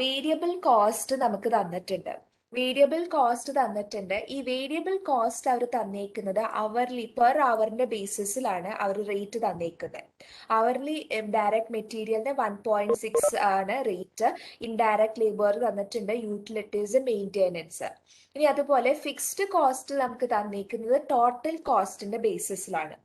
വേരിയബിൾ കോസ്റ്റ് നമുക്ക് തന്നിട്ടുണ്ട്. വേരിയബിൾ കോസ്റ്റ് തന്നിട്ടുണ്ട്. ഈ വേരിയബിൾ കോസ്റ്റ് അവർ തന്നേക്കുന്നത് അവർലി പെർ അവറിന്റെ ബേസിസിലാണ് അവർ റേറ്റ് തന്നേക്കുന്നത്. അവർലി ഡയറക്റ്റ് മെറ്റീരിയലിന് 1.6 ആണ് റേറ്റ്. ഇൻഡയറക്റ്റ് ലേബർ തന്നിട്ടുണ്ട്, യൂട്ടിലിറ്റീസ്, മെയിൻ്റെനൻസ്. ഇനി അതുപോലെ ഫിക്സ്ഡ് കോസ്റ്റ് നമുക്ക് തന്നേക്കുന്നത് ടോട്ടൽ കോസ്റ്റിന്റെ ബേസിസിലാണ്.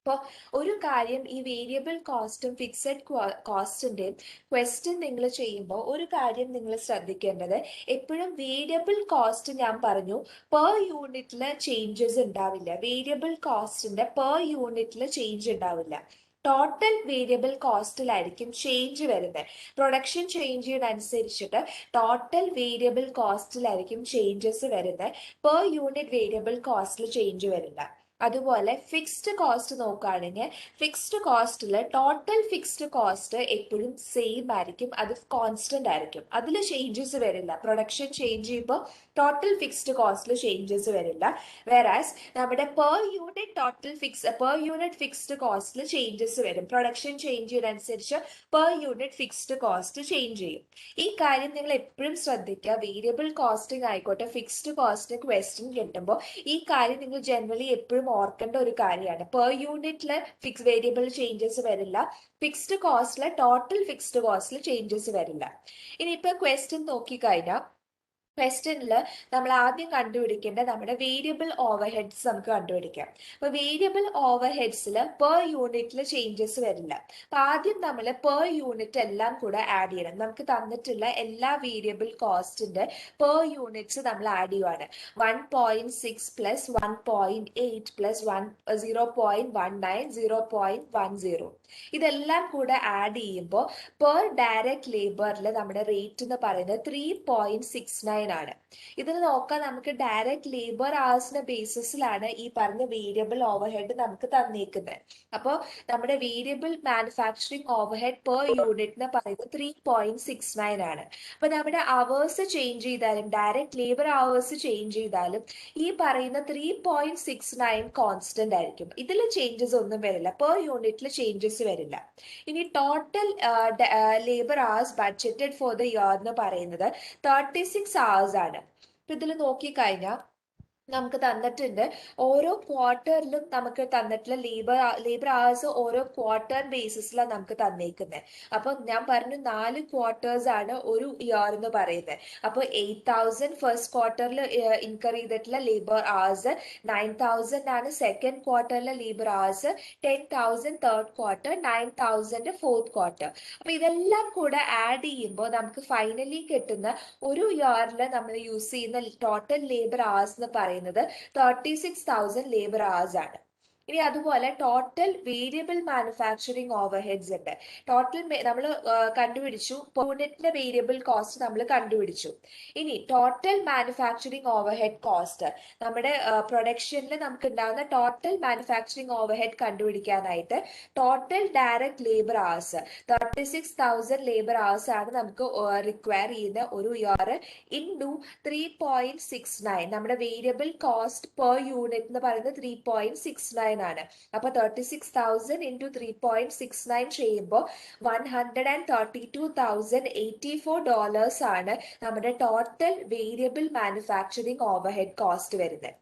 അപ്പോൾ ഒരു കാര്യം ഈ വേരിയബിൾ കോസ്റ്റും ഫിക്സഡ് കോസ്റ്റിന്റെയും ക്വസ്റ്റ്യൻ നിങ്ങൾ ചെയ്യുമ്പോൾ ഒരു കാര്യം നിങ്ങൾ ശ്രദ്ധിക്കേണ്ടത്, എപ്പോഴും വേരിയബിൾ കോസ്റ്റ് ഞാൻ പറഞ്ഞു പെർ യൂണിറ്റിൽ ചേഞ്ചസ് ഉണ്ടാവില്ല. വേരിയബിൾ കോസ്റ്റിന്റെ പെർ യൂണിറ്റിൽ ചേഞ്ച് ഉണ്ടാവില്ല. ടോട്ടൽ വേരിയബിൾ കോസ്റ്റിലായിരിക്കും ചേഞ്ച് വരുന്നത്. പ്രൊഡക്ഷൻ ചേഞ്ചിനനുസരിച്ചിട്ട് ടോട്ടൽ വേരിയബിൾ കോസ്റ്റിലായിരിക്കും ചേഞ്ചസ് വരുന്നത്. പെർ യൂണിറ്റ് വേരിയബിൾ കോസ്റ്റിൽ ചേഞ്ച് വരില്ല. അതുപോലെ ഫിക്സ്ഡ് കോസ്റ്റ് നോക്കുകയാണെങ്കിൽ ഫിക്സ്ഡ് കോസ്റ്റിൽ ടോട്ടൽ ഫിക്സ്ഡ് കോസ്റ്റ് എപ്പോഴും സെയിം ആയിരിക്കും, അത് കോൺസ്റ്റന്റ് ആയിരിക്കും, അതിൽ ചേഞ്ചസ് വരില്ല. പ്രൊഡക്ഷൻ ചേഞ്ച് ചെയ്യുമ്പോൾ ടോട്ടൽ ഫിക്സ്ഡ് കോസ്റ്റിൽ ചേഞ്ചസ് വരില്ല. വേറാസ് നമ്മുടെ പെർ യൂണിറ്റ് ഫിക്സ്ഡ് കോസ്റ്റിൽ ചേഞ്ചസ് വരും. പ്രൊഡക്ഷൻ ചേഞ്ച് ചെയ്യുന്നതനുസരിച്ച് per unit fixed cost change ചെയ്യും. ഈ കാര്യം നിങ്ങൾ എപ്പോഴും ശ്രദ്ധിക്കുക. വേരിയബിൾ കോസ്റ്റിംഗ് ആയിക്കോട്ടെ ഫിക്സ്ഡ് കോസ്റ്റിന് ക്വസ്റ്റ്യൻ കിട്ടുമ്പോൾ ഈ കാര്യം നിങ്ങൾ ജനറലി എപ്പോഴും ഓർക്കേണ്ട ഒരു കാര്യമാണ്. പെർ യൂണിറ്റില് വേരിയബിൾ ചേഞ്ചസ് വരില്ല, ഫിക്സ്ഡ് കോസ്റ്റില് ടോട്ടൽ ഫിക്സ്ഡ് കോസ്റ്റിൽ ചേഞ്ചസ് വരില്ല. ഇനിയിപ്പോ ക്വസ്റ്റ്യൻ നോക്കിക്കഴിഞ്ഞാൽ ക്വസ്റ്റ്യനിൽ നമ്മൾ ആദ്യം കണ്ടുപിടിക്കേണ്ട നമ്മുടെ വേരിയബിൾ ഓവർഹെഡ്സ് നമുക്ക് കണ്ടുപിടിക്കാം. അപ്പൊ വേരിയബിൾ ഓവർഹെഡ്സിൽ പെർ യൂണിറ്റിൽ ചേഞ്ചസ് വരില്ല. അപ്പൊ ആദ്യം നമ്മൾ പെർ യൂണിറ്റ് എല്ലാം കൂടെ ആഡ് ചെയ്യണം. നമുക്ക് തന്നിട്ടുള്ള എല്ലാ വേരിയബിൾ കോസ്റ്റിന്റെ പെർ യൂണിറ്റ്സ് നമ്മൾ ആഡ് ചെയ്യുവാണ്. 1.6 പ്ലസ് 1.8 പ്ലസ് 0.19 0.10 ഇതെല്ലാം കൂടെ ആഡ് ചെയ്യുമ്പോൾ പെർ ഡയറക്റ്റ് ലേബറിൽ നമ്മുടെ റേറ്റ് എന്ന് പറയുന്നത് 3.69 ആണ്. ഇതിന് നോക്കാൻ നമുക്ക് ഡയറക്റ്റ് ലേബർ ആവേഴ്സിന്റെ ബേസിസിലാണ് ഈ പറഞ്ഞ വേരിയബിൾ ഓവർഹെഡ് നമുക്ക് തന്നേക്കുന്നത്. അപ്പോൾ നമ്മുടെ വേരിയബിൾ മാനുഫാക്ചറിങ് ഓവർഹെഡ് പെർ യൂണിറ്റിന് പറയുന്നത് 3.69 ആണ്. അപ്പൊ നമ്മുടെ അവേഴ്സ് ചേഞ്ച് ചെയ്താലും ഡയറക്റ്റ് ലേബർ അവേഴ്സ് ചേഞ്ച് ചെയ്താലും ഈ പറയുന്ന 3.69 കോൺസ്റ്റന്റ് ആയിരിക്കും. ഇതിൽ ചേഞ്ചസ് ഒന്നും വരില്ല, പെർ യൂണിറ്റിൽ ചേഞ്ചസ് വരില്ല. ഇനി total labour hours budgeted four the year എന്ന് പറയുന്നത് 36 hours ആണ്. ഇപ്പൊ ഇതിൽ നോക്കിക്കഴിഞ്ഞാൽ നമുക്ക് തന്നിട്ടുണ്ട് ഓരോ ക്വാർട്ടറിലും നമുക്ക് തന്നിട്ടുള്ള ലേബർ അവേഴ്സ് ഓരോ ക്വാർട്ടർ ബേസിസിലാണ് നമുക്ക് തന്നേക്കുന്നത്. അപ്പൊ ഞാൻ പറഞ്ഞു 4 ക്വാർട്ടേഴ്സ് ആണ് ഒരു ഇയർ എന്ന് പറയുന്നത്. അപ്പൊ 8,000 ഫസ്റ്റ് ക്വാർട്ടറിൽ ഇൻകർ ചെയ്തിട്ടുള്ള ലേബർ അവേഴ്സ്, 9,000 ആണ് സെക്കൻഡ് ക്വാർട്ടറിലെ labour hours, 10,000 third quarter, 9,000 fourth quarter. അപ്പൊ ഇതെല്ലാം കൂടെ ആഡ് ചെയ്യുമ്പോൾ നമുക്ക് ഫൈനലി കിട്ടുന്ന ഒരു ഇയറിൽ നമ്മൾ യൂസ് ചെയ്യുന്ന ടോട്ടൽ ലേബർ അവേഴ്സ് എന്ന് പറയുന്നത് 36,000 ലേബർ അവേഴ്സ് ആണ്. ഇനി അതുപോലെ ടോട്ടൽ വേരിയബിൾ മാനുഫാക്ചറിങ് ഓവർഹെഡ്സ് ഉണ്ട്. ടോട്ടൽ നമ്മൾ കണ്ടുപിടിച്ചു, യൂണിറ്റിന്റെ വേരിയബിൾ കോസ്റ്റ് നമ്മൾ കണ്ടുപിടിച്ചു. ഇനി ടോട്ടൽ മാനുഫാക്ചറിങ് ഓവർഹെഡ് കോസ്റ്റ്, നമ്മുടെ പ്രൊഡക്ഷനിൽ നമുക്ക് ഉണ്ടാകുന്ന ടോട്ടൽ മാനുഫാക്ചറിങ് ഓവർഹെഡ് കണ്ടുപിടിക്കാനായിട്ട് total direct labour hours 36,000 labour hours ആണ് നമുക്ക് റിക്വയർ ചെയ്യുന്ന ഒരു ഇയർ ഇൻടു 3.69. നമ്മുടെ വേരിയബിൾ കോസ്റ്റ് പെർ യൂണിറ്റ് എന്ന് പറയുന്നത് 3.69 ആണ്. അപ്പൊ 36,000 ഇൻറ്റു 3.69 ചെയ്യുമ്പോൾ $132,084 ആണ് നമ്മുടെ total variable manufacturing overhead cost വരുന്നത്.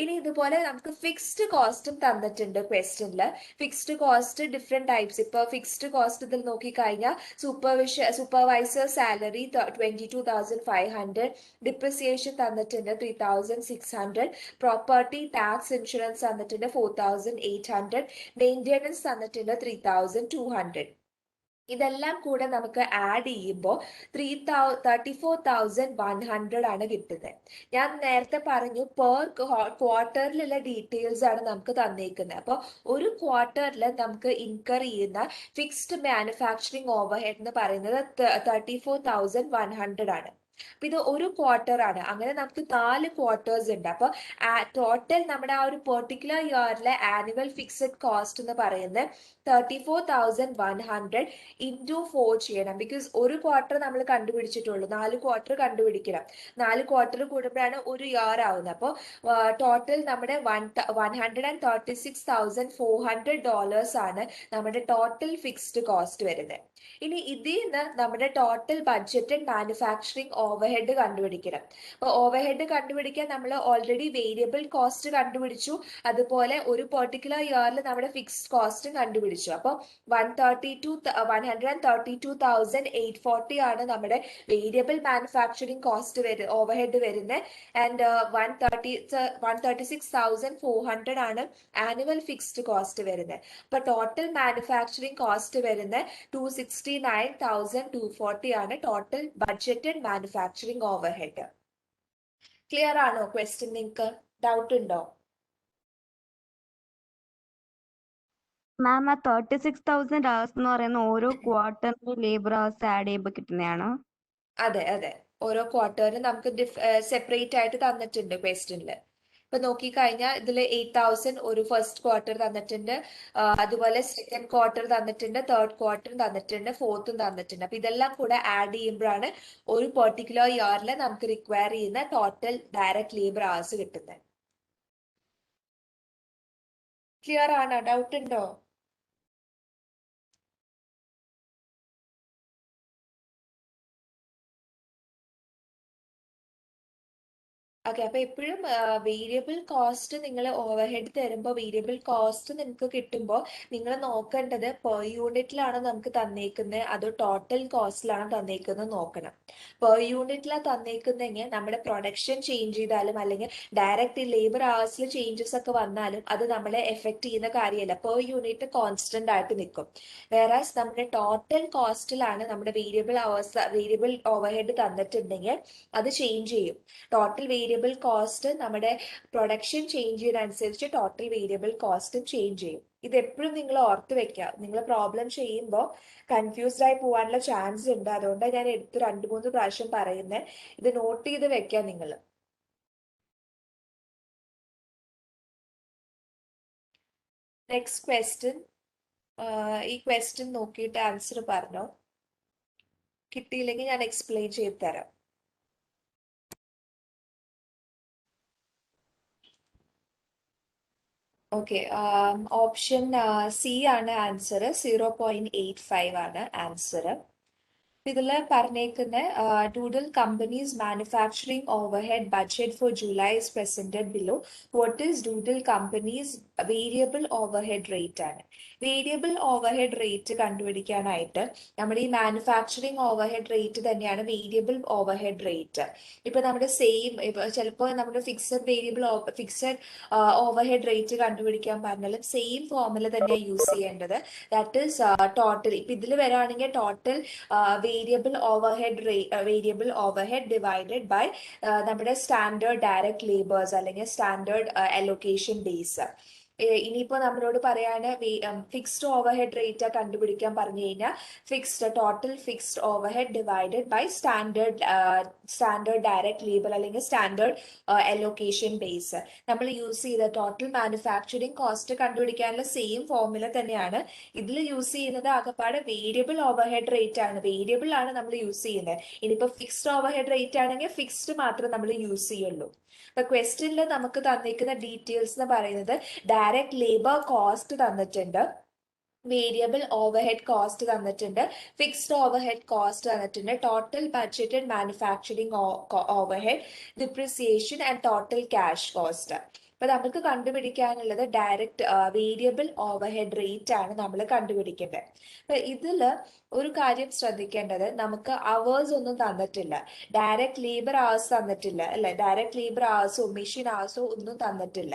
ഇനി ഇതുപോലെ നമുക്ക് ഫിക്സ്ഡ് കോസ്റ്റും തന്നിട്ടുണ്ട് ക്വസ്റ്റ്യനിൽ. Fixed cost different types. ഇപ്പോൾ ഫിക്സ്ഡ് കോസ്റ്റ് ഇതിൽ നോക്കിക്കഴിഞ്ഞാൽ സൂപ്പർവൈസർ സാലറി 22,500, ഡിപ്രിസിയേഷൻ തന്നിട്ടുണ്ട് 3,600, പ്രോപ്പർട്ടി ടാക്സ് ഇൻഷുറൻസ് തന്നിട്ടുണ്ട് 4,800, മെയിൻ്റെനൻസ് തന്നിട്ടുണ്ട് 3,200. ഇതെല്ലാം കൂടെ നമുക്ക് ആഡ് ചെയ്യുമ്പോൾ 34,100 ആണ് കിട്ടുന്നത്. ഞാൻ നേരത്തെ പറഞ്ഞു പെർ ക്വാർട്ടറിലുള്ള ഡീറ്റെയിൽസ് ആണ് നമുക്ക് തന്നേക്കുന്നത്. അപ്പോൾ ഒരു ക്വാർട്ടറിൽ നമുക്ക് ഇൻകർ ചെയ്യുന്ന ഫിക്സ്ഡ് മാനുഫാക്ചറിങ് ഓവർഹെഡ് എന്ന് പറയുന്നത് 34,100 ആണ്. അപ്പൊ ഇത് ഒരു ക്വാർട്ടർ ആണ്. അങ്ങനെ നമുക്ക് 4 ക്വാർട്ടേഴ്സ് ഉണ്ട്. അപ്പൊ ടോട്ടൽ നമ്മുടെ ആ ഒരു പെർട്ടിക്കുലർ ഇയറിലെ ആനുവൽ ഫിക്സഡ് കോസ്റ്റ് എന്ന് പറയുന്നത് 34,100 ഇൻറ്റു 4 ചെയ്യണം. ബിക്കോസ് ഒരു ക്വാർട്ടർ നമ്മൾ കണ്ടുപിടിച്ചിട്ടുള്ളൂ, 4 ക്വാർട്ടർ കണ്ടുപിടിക്കണം. 4 ക്വാർട്ടർ കൂടുമ്പോഴാണ് ഒരു ഇയർ ആവുന്നത്. അപ്പോൾ ടോട്ടൽ നമ്മുടെ $136,400 ആണ് നമ്മുടെ ടോട്ടൽ ഫിക്സ്ഡ് കോസ്റ്റ് വരുന്നത്. ഇനി ഇതിൽ നിന്ന് നമ്മുടെ ടോട്ടൽ ബഡ്ജറ്റഡ് മാനുഫാക്ചറിങ് ഓവർഹെഡ് കണ്ടുപിടിക്കണം. അപ്പോൾ ഓവർഹെഡ് കണ്ടുപിടിക്കാൻ നമ്മൾ ഓൾറെഡി വേരിയബിൾ കോസ്റ്റ് കണ്ടുപിടിച്ചു, അതുപോലെ ഒരു പെർട്ടിക്കുലർ ഇയറിൽ നമ്മുടെ ഫിക്സ്ഡ് കോസ്റ്റും കണ്ടുപിടിച്ചു. അപ്പോൾ 132,840 ആണ് നമ്മുടെ വേരിയബിൾ മാനുഫാക്ചറിങ് കോസ്റ്റ് ഓവർഹെഡ് വരുന്നത്. ആൻഡ് 136,400 ആണ് ആനുവൽ ഫിക്സ്ഡ് കോസ്റ്റ് വരുന്നത്. അപ്പൊ ടോട്ടൽ മാനുഫാക്ചറിങ് കോസ്റ്റ് വരുന്നത് 269,240 ആണ് total budgeted manufacturing overhead. Clear ആണോ ക്വസ്റ്റ്യൻ? നിങ്ങൾക്ക് ഡൗട്ട് ഉണ്ടോ? മാം, ആ 36,000 hours എന്ന് പറയുന്ന ഓരോ ക്വാർട്ടറിന്റെ ലേബർ hours ആഡ് ചെയ്യുമ്പോൾ കിട്ടുന്നതാണോ? അതെ അതെ, ഓരോ ക്വാർട്ടറിന് നമുക്ക് സെപ്പറേറ്റ് ആയിട്ട് തന്നിട്ടുണ്ട് ക്വസ്റ്റ്യനിൽ. ഇപ്പൊ നോക്കിക്കഴിഞ്ഞാൽ ഇതിൽ 8,000 ഒരു ഫസ്റ്റ് ക്വാർട്ടർ തന്നിട്ടുണ്ട്, അതുപോലെ സെക്കൻഡ് ക്വാർട്ടർ തന്നിട്ടുണ്ട്, തേർഡ് ക്വാർട്ടർ തന്നിട്ടുണ്ട്, ഫോർത്തും തന്നിട്ടുണ്ട്. അപ്പൊ ഇതെല്ലാം കൂടെ ആഡ് ചെയ്യുമ്പോഴാണ് ഒരു പെർട്ടിക്കുലർ ഇയറിൽ നമുക്ക് റിക്വയർ ചെയ്യുന്ന ടോട്ടൽ ഡയറക്റ്റ് ലേബർ അവേഴ്സ് കിട്ടുന്നത്. ക്ലിയർ ആണോ? ഡൗട്ട് ഉണ്ടോ? ഓക്കെ, അപ്പൊ എപ്പോഴും വേരിയബിൾ കോസ്റ്റ് നിങ്ങൾ ഓവർഹെഡ് തരുമ്പോൾ വേരിയബിൾ കോസ്റ്റ് നിങ്ങൾക്ക് കിട്ടുമ്പോൾ നിങ്ങൾ നോക്കേണ്ടത് പെർ യൂണിറ്റിലാണ് നമുക്ക് തന്നേക്കുന്നത് അതോ ടോട്ടൽ കോസ്റ്റിലാണ് തന്നേക്കുന്നത് നോക്കണം. പെർ യൂണിറ്റിലാണ് തന്നേക്കുന്നതെങ്കിൽ നമ്മുടെ പ്രൊഡക്ഷൻ ചേഞ്ച് ചെയ്താലും അല്ലെങ്കിൽ ഡയറക്റ്റ് ലേബർ അവേഴ്സിൽ ചേഞ്ചസ് ഒക്കെ വന്നാലും അത് നമ്മളെ എഫക്ട് ചെയ്യുന്ന കാര്യമല്ല. പെർ യൂണിറ്റ് കോൺസ്റ്റന്റ് ആയിട്ട് നിൽക്കും. വേറാസ് നമ്മുടെ ടോട്ടൽ കോസ്റ്റിലാണ് നമ്മുടെ വേരിയബിൾ ഓവർഹെഡ് തന്നിട്ടുണ്ടെങ്കിൽ അത് ചേഞ്ച് ചെയ്യും. ടോട്ടൽ വേരിയബിൾ കോസ്റ്റ് നമ്മുടെ പ്രൊഡക്ഷൻ ചേഞ്ച് ചെയ്യുന്നതനുസരിച്ച് ടോട്ടൽ വേരിയബിൾ കോസ്റ്റും ചേഞ്ച് ചെയ്യും. ഇത് എപ്പോഴും നിങ്ങൾ ഓർത്ത് വെക്കുക. നിങ്ങൾ പ്രോബ്ലം ചെയ്യുമ്പോൾ കൺഫ്യൂസ്ഡ് ആയി പോകാനുള്ള ചാൻസ് ഉണ്ട്. അതുകൊണ്ടാണ് ഞാൻ എടുത്ത് 2-3 പ്രാവശ്യം പറയുന്നത്. ഇത് നോട്ട് ചെയ്ത് വെക്കുക നിങ്ങൾ. Next question. ഈ ക്വസ്റ്റ്യൻ നോക്കിയിട്ട് ആൻസർ പറഞ്ഞോ. കിട്ടിയില്ലെങ്കിൽ ഞാൻ എക്സ്പ്ലെയിൻ ചെയ്ത് തരാം. ഓക്കെ, ഓപ്ഷൻ സി ആണ് ആൻസർ. 0.85 ആണ് ആൻസർ. ഇതിൽ പറഞ്ഞേക്കുന്ന Doodle company's manufacturing overhead budget for July is presented below. What is Doodle company's variable overhead rate ആണ്. വേരിയബിൾ ഓവർഹെഡ് റേറ്റ് കണ്ടുപിടിക്കാനായിട്ട് നമ്മുടെ ഈ മാനുഫാക്ചറിംഗ് ഓവർഹെഡ് റേറ്റ് തന്നെയാണ് വേരിയബിൾ ഓവർഹെഡ് റേറ്റ്. ഇപ്പൊ നമ്മുടെ സെയിം ഇപ്പൊ ചിലപ്പോൾ നമ്മുടെ ഫിക്സഡ് ഓവർഹെഡ് റേറ്റ് കണ്ടുപിടിക്കാൻ പറഞ്ഞാലും സെയിം ഫോർമുല തന്നെ യൂസ് ചെയ്യേണ്ടത്. That is total. ഇപ്പൊ ഇതിൽ വരാണെങ്കിൽ total variable overhead divided by നമ്മുടെ സ്റ്റാൻഡേർഡ് ഡയറക്റ്റ് ലേബേഴ്സ് അല്ലെങ്കിൽ സ്റ്റാൻഡേർഡ് അലോക്കേഷൻ ബേസ്. ഇനിയിപ്പോ നമ്മളോട് പറയാണ് ഫിക്സ്ഡ് ഓവർഹെഡ് റേറ്റ് കണ്ടുപിടിക്കാൻ പറഞ്ഞു കഴിഞ്ഞാൽ total fixed overhead divided by standard direct labour അല്ലെങ്കിൽ സ്റ്റാൻഡേർഡ് അലോക്കേഷൻ ബേസ്. നമ്മൾ യൂസ് ചെയ്ത ടോട്ടൽ മാനുഫാക്ചറിങ് കോസ്റ്റ് കണ്ടുപിടിക്കാനുള്ള സെയിം ഫോർമുല തന്നെയാണ് ഇതിൽ യൂസ് ചെയ്യുന്നത്. ആകപ്പാടെ വേരിയബിൾ ഓവർഹെഡ് റേറ്റ് ആണ്, വേരിയബിൾ ആണ് നമ്മൾ യൂസ് ചെയ്യുന്നത്. ഇനിയിപ്പോ ഫിക്സ്ഡ് ഓവർഹെഡ് റേറ്റ് ആണെങ്കിൽ ഫിക്സ്ഡ് മാത്രമേ നമ്മൾ യൂസ് ചെയ്യുള്ളൂ. അപ്പൊ ക്വസ്റ്റ്യനിൽ നമുക്ക് തന്നിരിക്കുന്ന ഡീറ്റെയിൽസ് എന്ന് പറയുന്നത് ഡയറക്റ്റ് ലേബർ കോസ്റ്റ് തന്നിട്ടുണ്ട്, വേരിയബിൾ ഓവർഹെഡ് കോസ്റ്റ് തന്നിട്ടുണ്ട്, ഫിക്സ്ഡ് ഓവർഹെഡ് കോസ്റ്റ് തന്നിട്ടുണ്ട്, total budgeted manufacturing overhead, depreciation and total cash cost. അപ്പൊ നമുക്ക് കണ്ടുപിടിക്കാനുള്ളത് ഡയറക്റ്റ് വേരിയബിൾ ഓവർഹെഡ് റേറ്റ് ആണ് നമ്മൾ കണ്ടുപിടിക്കേണ്ടത്. അപ്പൊ ഇതില് ഒരു കാര്യം ശ്രദ്ധിക്കേണ്ടത്, നമുക്ക് അവേഴ്സ് ഒന്നും തന്നിട്ടില്ല, ഡയറക്റ്റ് ലേബർ അവേഴ്സ് തന്നിട്ടില്ല അല്ലെ, ഡയറക്റ്റ് ലേബർ അവേഴ്സോ മെഷീൻ അവേഴ്സോ ഒന്നും തന്നിട്ടില്ല.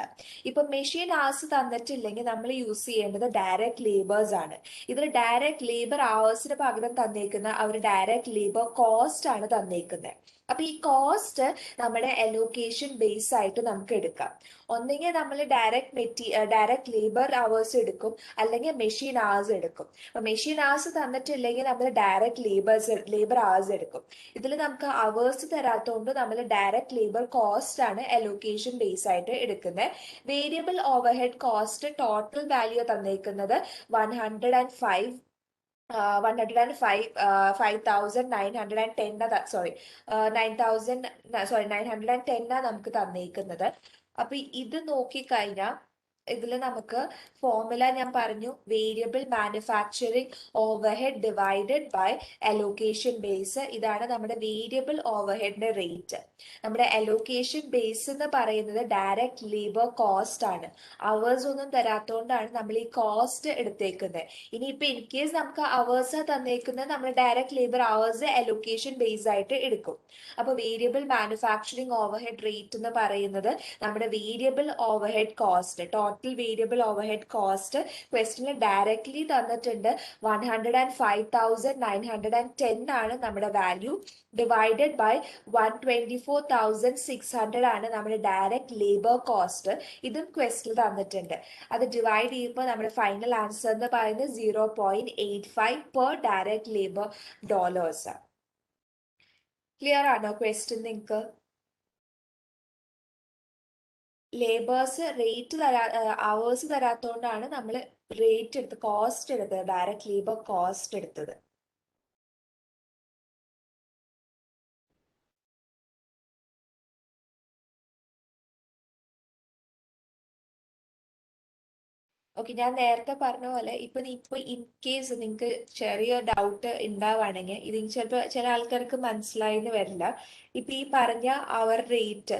ഇപ്പൊ മെഷീൻ അവേഴ്സ് തന്നിട്ടില്ലെങ്കിൽ നമ്മൾ യൂസ് ചെയ്യേണ്ടത് ഡയറക്റ്റ് ലേബേഴ്സ് ആണ്. ഇതിൽ ഡയറക്റ്റ് ലേബർ അവേഴ്സിന് പകരം തന്നേക്കുന്ന അവർ ഡയറക്റ്റ് ലേബർ കോസ്റ്റ് ആണ് തന്നേക്കുന്നത്. അപ്പൊ ഈ കോസ്റ്റ് നമ്മുടെ അലോക്കേഷൻ ബേസ് ആയിട്ട് നമുക്ക് എടുക്കാം. ഒന്നെങ്കിൽ നമ്മൾ ഡയറക്റ്റ് ലേബർ അവേഴ്സ് എടുക്കും, അല്ലെങ്കിൽ മെഷീൻ അവേഴ്സ് എടുക്കും. അപ്പൊ മെഷീൻ അവേഴ്സ് തന്നിട്ടില്ലെങ്കിൽ നമ്മൾ ഡയറക്റ്റ് ലേബർ അവേഴ്സ് എടുക്കും. ഇതിൽ നമുക്ക് അവേഴ്സ് തരാത്തതുകൊണ്ട് നമ്മൾ ഡയറക്റ്റ് ലേബർ കോസ്റ്റ് ആണ് അലോക്കേഷൻ ബേസ് ആയിട്ട് എടുക്കുന്നത്. Variable overhead cost total value തന്നേക്കുന്നത് 910 നമുക്ക് തന്നേക്കുന്നത്. അപ്പൊ ഇത് നോക്കിക്കഴിഞ്ഞാൽ ഇതിൽ നമുക്ക് ഫോർമുല ഞാൻ പറഞ്ഞു, variable manufacturing overhead divided by allocation base. ഇതാണ് നമ്മുടെ വേരിയബിൾ ഓവർഹെഡിന്റെ റേറ്റ്. നമ്മുടെ അലോക്കേഷൻ ബേസ് എന്ന് പറയുന്നത് ഡയറക്റ്റ് ലേബർ കോസ്റ്റ് ആണ്. അവേഴ്സ് ഒന്നും തരാത്തോണ്ടാണ് നമ്മൾ ഈ കോസ്റ്റ് എടുത്തേക്കുന്നത്. ഇനിയിപ്പോ ഇൻ കേസ് നമുക്ക് അവേഴ്സ് തന്നേക്കുന്നത് നമ്മൾ direct labour hours allocation base ആയിട്ട് എടുക്കും. അപ്പൊ വേരിയബിൾ മാനുഫാക്ചറിങ് ഓവർഹെഡ് റേറ്റ് എന്ന് പറയുന്നത് നമ്മുടെ variable overhead cost, total variable overhead cost ക്വസ്റ്റ്യനിൽ ഡയറക്ട്ലി തന്നിട്ടുണ്ട്. 105,910 ആണ് നമ്മുടെ വാല്യൂ, ഡിവൈഡഡ് ബൈ 124,600 ആണ് നമ്മുടെ ഡയറക്റ്റ് ലേബർ കോസ്റ്റ്. ഇതും ക്വസ്റ്റ്യൻ തന്നിട്ടുണ്ട്. അത് ഡിവൈഡ് ചെയ്യുമ്പോൾ നമ്മുടെ ഫൈനൽ ആൻസർ എന്ന് പറയുന്നത് 0.85 per direct labour dollars. Clear ആണോ ക്വസ്റ്റ്യൻ നിങ്ങൾക്ക്? ലേബേഴ്സ് റേറ്റ് അവേഴ്സ് തരാത്തോണ്ടാണ് നമ്മൾ റേറ്റ് എടുത്ത് കോസ്റ്റ് എടുത്തത്, ഡയറക്റ്റ് ലേബർ കോസ്റ്റ് എടുത്തത്. ഓക്കെ, ഞാൻ നേരത്തെ പറഞ്ഞ പോലെ ഇപ്പൊ ഇൻ കേസ് നിങ്ങൾക്ക് ചെറിയ ഡൗട്ട് ഉണ്ടാവുകയാണെങ്കിൽ, ഇത് ചിലപ്പോൾ ചില ആൾക്കാർക്ക് മനസ്സിലായെന്ന് വരില്ല. ഇപ്പൊ ഈ പറഞ്ഞ അവർ റേറ്റ്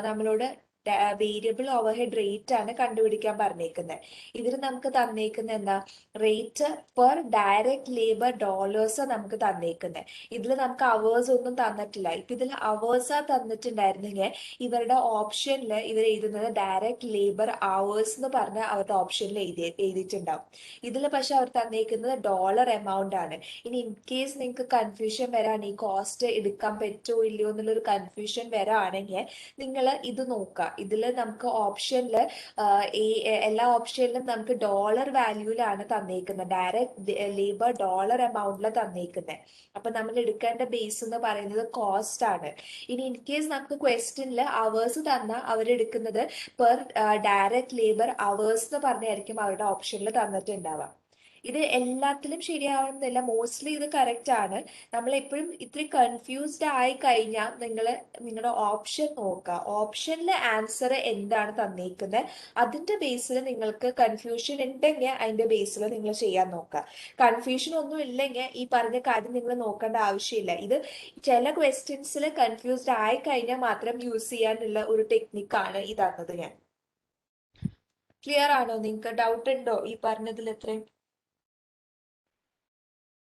നമ്മളോട് വേരിയബിൾ ഓവർഹെഡ് റേറ്റ് ആണ് കണ്ടുപിടിക്കാൻ പറഞ്ഞേക്കുന്നത്. ഇതിൽ നമുക്ക് തന്നേക്കുന്നത് എന്താ, rate per direct labour dollars നമുക്ക് തന്നേക്കുന്നത്. ഇതിൽ നമുക്ക് അവേഴ്സ് ഒന്നും തന്നിട്ടില്ല. ഇപ്പൊ ഇതിൽ അവേഴ്സാ തന്നിട്ടുണ്ടായിരുന്നെങ്കിൽ ഇവരുടെ ഓപ്ഷനിൽ ഇവർ എഴുതുന്നത് ഡയറക്റ്റ് ലേബർ അവേഴ്സ് എന്ന് പറഞ്ഞ അവരുടെ ഓപ്ഷനിൽ എഴുതിയിട്ടുണ്ടാവും. ഇതിൽ പക്ഷെ അവർ തന്നേക്കുന്നത് ഡോളർ എമൗണ്ട് ആണ്. ഇനി ഇൻ കേസ് നിങ്ങൾക്ക് കൺഫ്യൂഷൻ വരാണ്, ഈ കോസ്റ്റ് എടുക്കാൻ പറ്റുമോ ഇല്ലയോ എന്നുള്ളൊരു കൺഫ്യൂഷൻ വരാണെങ്കിൽ നിങ്ങൾ ഇത് നോക്കുക. ഇതിൽ നമുക്ക് ഓപ്ഷനിൽ എല്ലാ ഓപ്ഷനിലും നമുക്ക് ഡോളർ വാല്യൂലാണ് തന്നേക്കുന്നത്, ഡയറക്റ്റ് ലേബർ ഡോളർ എമൗണ്ടിൽ തന്നേക്കുന്നത്. അപ്പൊ നമ്മൾ എടുക്കേണ്ട ബേസ് എന്ന് പറയുന്നത് കോസ്റ്റ് ആണ്. ഇനി ഇൻ കേസ് നമുക്ക് ക്വസ്റ്റ്യനിൽ അവേഴ്സ് തന്നാൽ അവരെടുക്കുന്നത് പെർ ഡയറക്റ്റ് ലേബർ അവേഴ്സ് എന്ന് പറഞ്ഞായിരിക്കും അവരുടെ ഓപ്ഷനിൽ തന്നിട്ടുണ്ടാവുക. ഇത് എല്ലാത്തിലും ശരിയാവണമെന്നില്ല, മോസ്റ്റ്ലി ഇത് കറക്റ്റ് ആണ്. നമ്മൾ എപ്പോഴും ഇത്തിരി കൺഫ്യൂസ്ഡ് ആയി കഴിഞ്ഞാൽ നിങ്ങളുടെ ഓപ്ഷൻ നോക്കുക. ഓപ്ഷനിൽ ആൻസർ എന്താണ് തന്നേക്കുന്നത് അതിന്റെ ബേസിൽ നിങ്ങൾക്ക് കൺഫ്യൂഷൻ ഉണ്ടെങ്കിൽ അതിന്റെ ബേസിൽ നിങ്ങൾ ചെയ്യാൻ നോക്കുക. കൺഫ്യൂഷൻ ഒന്നും ഇല്ലെങ്കിൽ ഈ പറഞ്ഞ കാര്യം നിങ്ങൾ നോക്കേണ്ട ആവശ്യമില്ല. ഇത് ചില ക്വസ്റ്റ്യൻസിൽ കൺഫ്യൂസ്ഡ് ആയി കഴിഞ്ഞാൽ മാത്രം യൂസ് ചെയ്യാനുള്ള ഒരു ടെക്നിക്കാണ് ഈ തന്നത് ഞാൻ. ക്ലിയർ ആണോ? നിങ്ങൾക്ക് ഡൗട്ട് ഉണ്ടോ ഈ പറഞ്ഞതിൽ എത്രയും?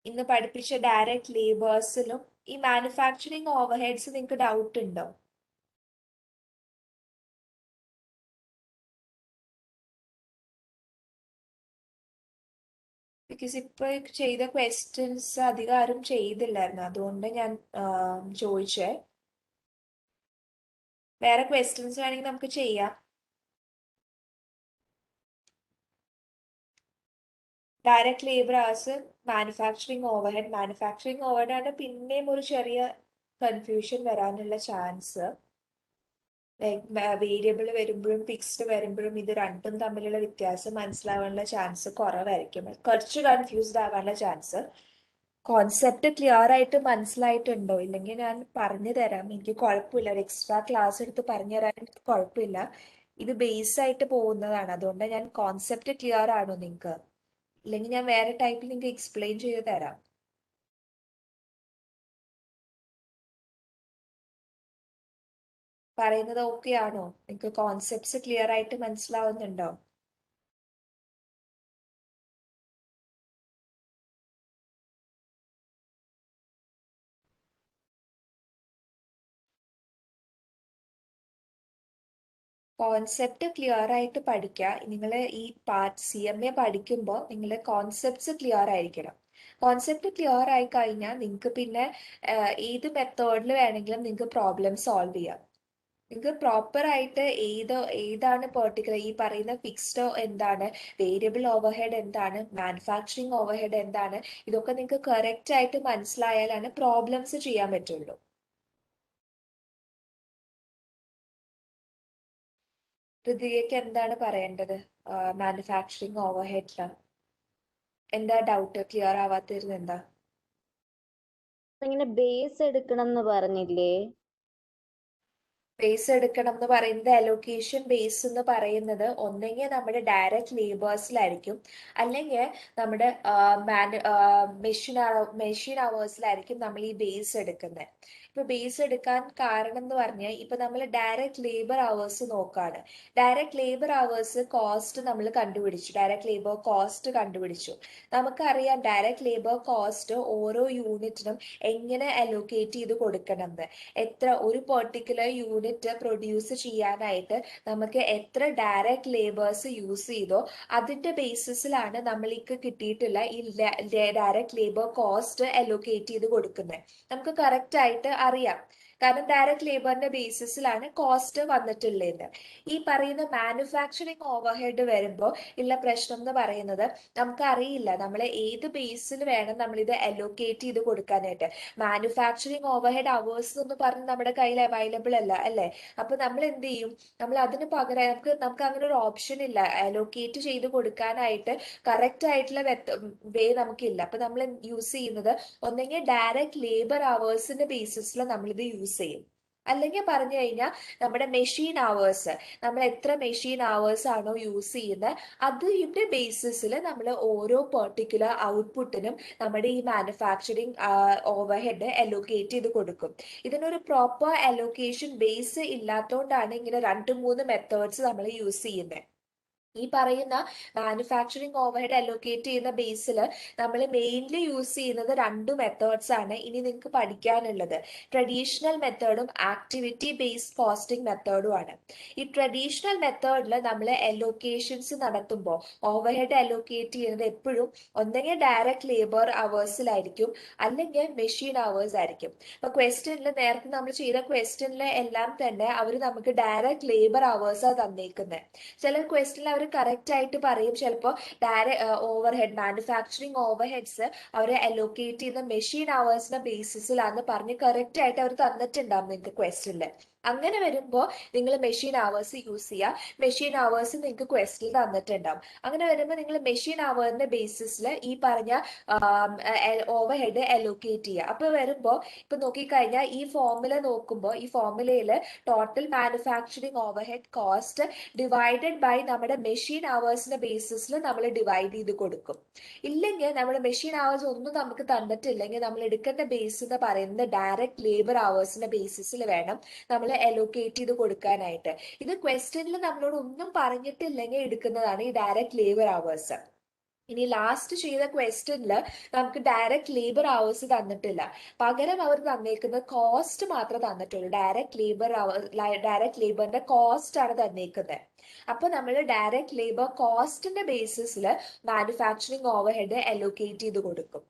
ഇന്ന് പഠിപ്പിച്ച ഡയറക്റ്റ് ലേബേഴ്സിലും ഈ മാനുഫാക്ചറിങ് ഓവർഹെഡ്സ് നിങ്ങൾക്ക് ഡൗട്ട് ഉണ്ടോ? ബിക്കോസ് ഇപ്പൊ ചെയ്ത ക്വസ്റ്റ്യൻസ് അധികം ആരും ചെയ്തില്ലായിരുന്നു, അതുകൊണ്ട് ഞാൻ ചോദിച്ചേ. വേറെ ക്വസ്റ്റ്യൻസ് വേണമെങ്കിൽ നമുക്ക് ചെയ്യാം. Direct labour as manufacturing overhead ആണ് പിന്നെയും ഒരു ചെറിയ കൺഫ്യൂഷൻ വരാനുള്ള ചാൻസ്. വേരിയബിൾ വരുമ്പോഴും ഫിക്സ്ഡ് വരുമ്പോഴും ഇത് രണ്ടും തമ്മിലുള്ള വ്യത്യാസം മനസ്സിലാവാനുള്ള ചാൻസ് കുറവായിരിക്കും, കുറച്ച് കൺഫ്യൂസ്ഡ് ആവാനുള്ള ചാൻസ്. കോൺസെപ്റ്റ് ക്ലിയർ ആയിട്ട് മനസ്സിലായിട്ടുണ്ടോ? ഇല്ലെങ്കിൽ ഞാൻ പറഞ്ഞു തരാം, എനിക്ക് കുഴപ്പമില്ല, ഒരു എക്സ്ട്രാ ക്ലാസ് എടുത്ത് പറഞ്ഞു തരാൻ എനിക്ക് കുഴപ്പമില്ല. ഇത് ബേസ് ആയിട്ട് പോകുന്നതാണ്, അതുകൊണ്ട് ഞാൻ കോൺസെപ്റ്റ് ക്ലിയർ ആണോ നിങ്ങൾക്ക്? ഇല്ലെങ്കിൽ ഞാൻ വേറെ ടൈപ്പിൽ നിങ്ങൾക്ക് എക്സ്പ്ലെയിൻ ചെയ്ത് തരാം. പറയുന്നത് ഓക്കെ ആണോ? നിങ്ങൾക്ക് കോൺസെപ്റ്റ്സ് ക്ലിയർ ആയിട്ട് മനസ്സിലാവുന്നുണ്ടോ? കോൺസെപ്റ്റ് ക്ലിയർ ആയിട്ട് പഠിക്കുക. നിങ്ങൾ ഈ പാർട്ട് CMA പഠിക്കുമ്പോൾ നിങ്ങൾ കോൺസെപ്റ്റ്സ് ക്ലിയർ ആയിരിക്കണം. കോൺസെപ്റ്റ് ക്ലിയർ ആയി കഴിഞ്ഞാൽ നിങ്ങൾക്ക് പിന്നെ ഏത് മെത്തേഡിൽ വേണമെങ്കിലും നിങ്ങൾക്ക് പ്രോബ്ലം സോൾവ് ചെയ്യാം. നിങ്ങൾക്ക് പ്രോപ്പർ ആയിട്ട് ഏതാണ് പെർട്ടിക്കുലർ ഈ പറയുന്ന ഫിക്സ്ഡ് എന്താണ്, വേരിയബിൾ ഓവർഹെഡ് എന്താണ്, മാനുഫാക്ചറിങ് ഓവർഹെഡ് എന്താണ്, ഇതൊക്കെ നിങ്ങൾക്ക് കറക്റ്റ് ആയിട്ട് മനസ്സിലായാലാണ് പ്രോബ്ലംസ് ചെയ്യാൻ പറ്റുള്ളൂ. ഋതികയ്ക്ക് എന്താണ് പറയേണ്ടത് മാനുഫാക്ചറിങ് ഓവർഹെഡില്? എന്താ ഡൗട്ട്? ക്ലിയർ ആവാത്തിരുന്ന് എന്താ? ഇങ്ങനെ ബേസ് എടുക്കണം എന്ന് പറഞ്ഞില്ലേ? ബേസ് എടുക്കണം എന്ന് പറയുന്നത് അലോക്കേഷൻ ബേസ് എന്ന് പറയുന്നത് ഒന്നെങ്കിൽ നമ്മുടെ ഡയറക്റ്റ് ലേബേഴ്സിലായിരിക്കും, അല്ലെങ്കിൽ നമ്മുടെ മെഷീൻ അവേഴ്സിലായിരിക്കും നമ്മൾ ഈ ബേസ് എടുക്കുന്നത്. ഇപ്പൊ ബേസ് എടുക്കാൻ കാരണം എന്ന് പറഞ്ഞാൽ ഇപ്പൊ നമ്മൾ ഡയറക്റ്റ് ലേബർ അവേഴ്സ് നോക്കാണ്. ഡയറക്റ്റ് ലേബർ അവേഴ്സ് കോസ്റ്റ് നമ്മൾ കണ്ടുപിടിച്ചു, ഡയറക്റ്റ് ലേബർ കോസ്റ്റ് കണ്ടുപിടിച്ചു. നമുക്കറിയാം ഡയറക്റ്റ് ലേബർ കോസ്റ്റ് ഓരോ യൂണിറ്റിനും എങ്ങനെ അലോക്കേറ്റ് ചെയ്ത് കൊടുക്കണം എന്ന്. എത്ര ഒരു പെർട്ടിക്കുലർ യൂണിറ്റ് പ്രൊഡ്യൂസ് ചെയ്യാനായിട്ട് നമുക്ക് എത്ര ഡയറക്റ്റ് ലേബേഴ്സ് യൂസ് ചെയ്തോ അതിന്റെ ബേസിസിലാണ് നമ്മൾക്ക് കിട്ടിയിട്ടുള്ള ഈ ഡയറക്റ്റ് ലേബർ കോസ്റ്റ് അലോക്കേറ്റ് ചെയ്ത് കൊടുക്കുന്നത്. നമുക്ക് കറക്റ്റ് ആയിട്ട് അറിയാം, കാരണം ഡയറക്റ്റ് ലേബറിന്റെ ബേസിസിലാണ് കോസ്റ്റ് വന്നിട്ടുള്ളത്. ഈ പറയുന്ന മാനുഫാക്ചറിങ് ഓവർഹെഡ് വരുമ്പോൾ ഉള്ള പ്രശ്നം എന്ന് പറയുന്നത് നമുക്കറിയില്ല നമ്മൾ ഏത് ബേസിൽ വേണം നമ്മൾ ഇത് അലോക്കേറ്റ് ചെയ്ത് കൊടുക്കാനായിട്ട്. മാനുഫാക്ചറിങ് ഓവർഹെഡ് അവേഴ്സ് എന്ന് പറഞ്ഞ് നമ്മുടെ കയ്യിൽ അവൈലബിൾ അല്ല അല്ലേ? അപ്പൊ നമ്മൾ എന്ത് ചെയ്യും? നമ്മൾ അതിന് പകരം നമുക്ക് അങ്ങനെ ഒരു ഓപ്ഷൻ ഇല്ല, അലോക്കേറ്റ് ചെയ്ത് കൊടുക്കാനായിട്ട് കറക്റ്റ് ആയിട്ടുള്ള വേ നമുക്കില്ല. അപ്പൊ നമ്മൾ യൂസ് ചെയ്യുന്നത് ഒന്നെങ്കിൽ ഡയറക്റ്റ് ലേബർ അവേഴ്സിന്റെ ബേസിസിൽ നമ്മളിത് യൂസ് ചെയ്യും, അല്ലെങ്കിൽ പറഞ്ഞു കഴിഞ്ഞാൽ നമ്മുടെ മെഷീൻ അവേഴ്സ്, നമ്മൾ എത്ര മെഷീൻ അവേഴ്സ് ആണോ യൂസ് ചെയ്യുന്നത് അതിന്റെ ബേസിസിൽ നമ്മൾ ഓരോ പെർട്ടിക്കുലർ ഔട്ട്പുട്ടിനും നമ്മുടെ ഈ മാനുഫാക്ചറിങ് ഓവർഹെഡ് അലോക്കേറ്റ് ചെയ്ത് കൊടുക്കും. ഇതിനൊരു പ്രോപ്പർ അലോക്കേഷൻ ബേസ് ഇല്ലാത്തതുകൊണ്ടാണ് ഇങ്ങനെ 2-3 മെത്തേഡ്സ് നമ്മൾ യൂസ് ചെയ്യുന്നത്. ഈ പറയുന്ന മാനുഫാക്ചറിങ് ഓവർഹെഡ് അലോക്കേറ്റ് ചെയ്യുന്ന ബേസിൽ നമ്മൾ മെയിൻലി യൂസ് ചെയ്യുന്നത് 2 മെത്തേഡ്സ് ആണ് ഇനി നിങ്ങൾക്ക് പഠിക്കാനുള്ളത്. ട്രഡീഷണൽ മെത്തേഡും ആക്ടിവിറ്റി ബേസ്ഡ് കോസ്റ്റിംഗ് മെത്തേഡും ആണ്. ഈ ട്രഡീഷണൽ മെത്തേഡിൽ നമ്മൾ അലോക്കേഷൻസ് നടത്തുമ്പോൾ ഓവർഹെഡ് അലോക്കേറ്റ് ചെയ്യുന്നത് എപ്പോഴും ഒന്നെങ്കിൽ ഡയറക്റ്റ് ലേബർ അവേഴ്സിലായിരിക്കും, അല്ലെങ്കിൽ മെഷീൻ അവേഴ്സ് ആയിരിക്കും. അപ്പൊ ക്വസ്റ്റ്യനിൽ നേരത്തെ നമ്മൾ ചെയ്ത ക്വസ്റ്റ്യനിൽ എല്ലാം തന്നെ അവർ നമുക്ക് ഡയറക്റ്റ് ലേബർ അവേഴ്സാണ് തന്നേക്കുന്നത്. ചില ക്വസ്റ്റ്യനിൽ അവർ കറക്റ്റ് ആയിട്ട് പറയും, ചിലപ്പോൾ ഓവർഹെഡ് മാനുഫാക്ചറിങ് ഓവർഹെഡ്സ് അവർ അലോക്കേറ്റ് ചെയ്യുന്ന മെഷീൻ അവേഴ്സിന്റെ ബേസിസിലാന്ന് പറഞ്ഞ് കറക്റ്റ് ആയിട്ട് അവർ തന്നിട്ടുണ്ടാവും നിങ്ങൾക്ക് ക്വസ്റ്റ്യനിൽ. അങ്ങനെ വരുമ്പോൾ നിങ്ങൾ മെഷീൻ അവേഴ്സ് യൂസ് ചെയ്യുക. മെഷീൻ അവേഴ്സ് നിങ്ങൾക്ക് ക്വസ്റ്റ്യൻ തന്നിട്ടുണ്ടാവും. അങ്ങനെ വരുമ്പോൾ നിങ്ങൾ മെഷീൻ അവേറിന്റെ ബേസിസിൽ ഈ പറഞ്ഞ ഓവർഹെഡ് അലോക്കേറ്റ് ചെയ്യുക. അപ്പൊ വരുമ്പോൾ ഇപ്പൊ നോക്കിക്കഴിഞ്ഞാൽ ഈ ഫോർമുല നോക്കുമ്പോൾ ഈ ഫോർമുലയിൽ total manufacturing overhead cost divided by നമ്മുടെ മെഷീൻ അവേഴ്സിന്റെ ബേസിസിൽ നമ്മൾ ഡിവൈഡ് ചെയ്ത് കൊടുക്കും. ഇല്ലെങ്കിൽ നമ്മുടെ മെഷീൻ അവേഴ്സ് ഒന്നും നമുക്ക് തന്നിട്ടില്ലെങ്കിൽ നമ്മൾ എടുക്കേണ്ട ബേസ് എന്ന് പറയുന്നത് ഡയറക്റ്റ് ലേബർ അവേഴ്സിന്റെ ബേസിസിൽ വേണം നമ്മൾ അലോക്കേറ്റ് ചെയ്ത് കൊടുക്കാനായിട്ട്. ഇത് ക്വസ്റ്റ്യനിൽ നമ്മളോട് ഒന്നും പറഞ്ഞിട്ടില്ലെങ്കിൽ എടുക്കുന്നതാണ് ഈ ഡയറക്റ്റ് ലേബർ അവേഴ്സ്. ഇനി ലാസ്റ്റ് ചെയ്ത ക്വസ്റ്റ്യനിൽ നമുക്ക് ഡയറക്റ്റ് ലേബർ അവേഴ്സ് തന്നിട്ടില്ല, പകരം അവർ തന്നേക്കുന്നത് കോസ്റ്റ് മാത്രമേ തന്നിട്ടുള്ളൂ. ഡയറക്റ്റ് ലേബറിന്റെ കോസ്റ്റ് ആണ് തന്നേക്കുന്നത്. അപ്പൊ നമ്മൾ ഡയറക്റ്റ് ലേബർ കോസ്റ്റിന്റെ ബേസിസിൽ മാനുഫാക്ചറിങ് ഓവർഹെഡ് അലോക്കേറ്റ് ചെയ്ത് കൊടുക്കും.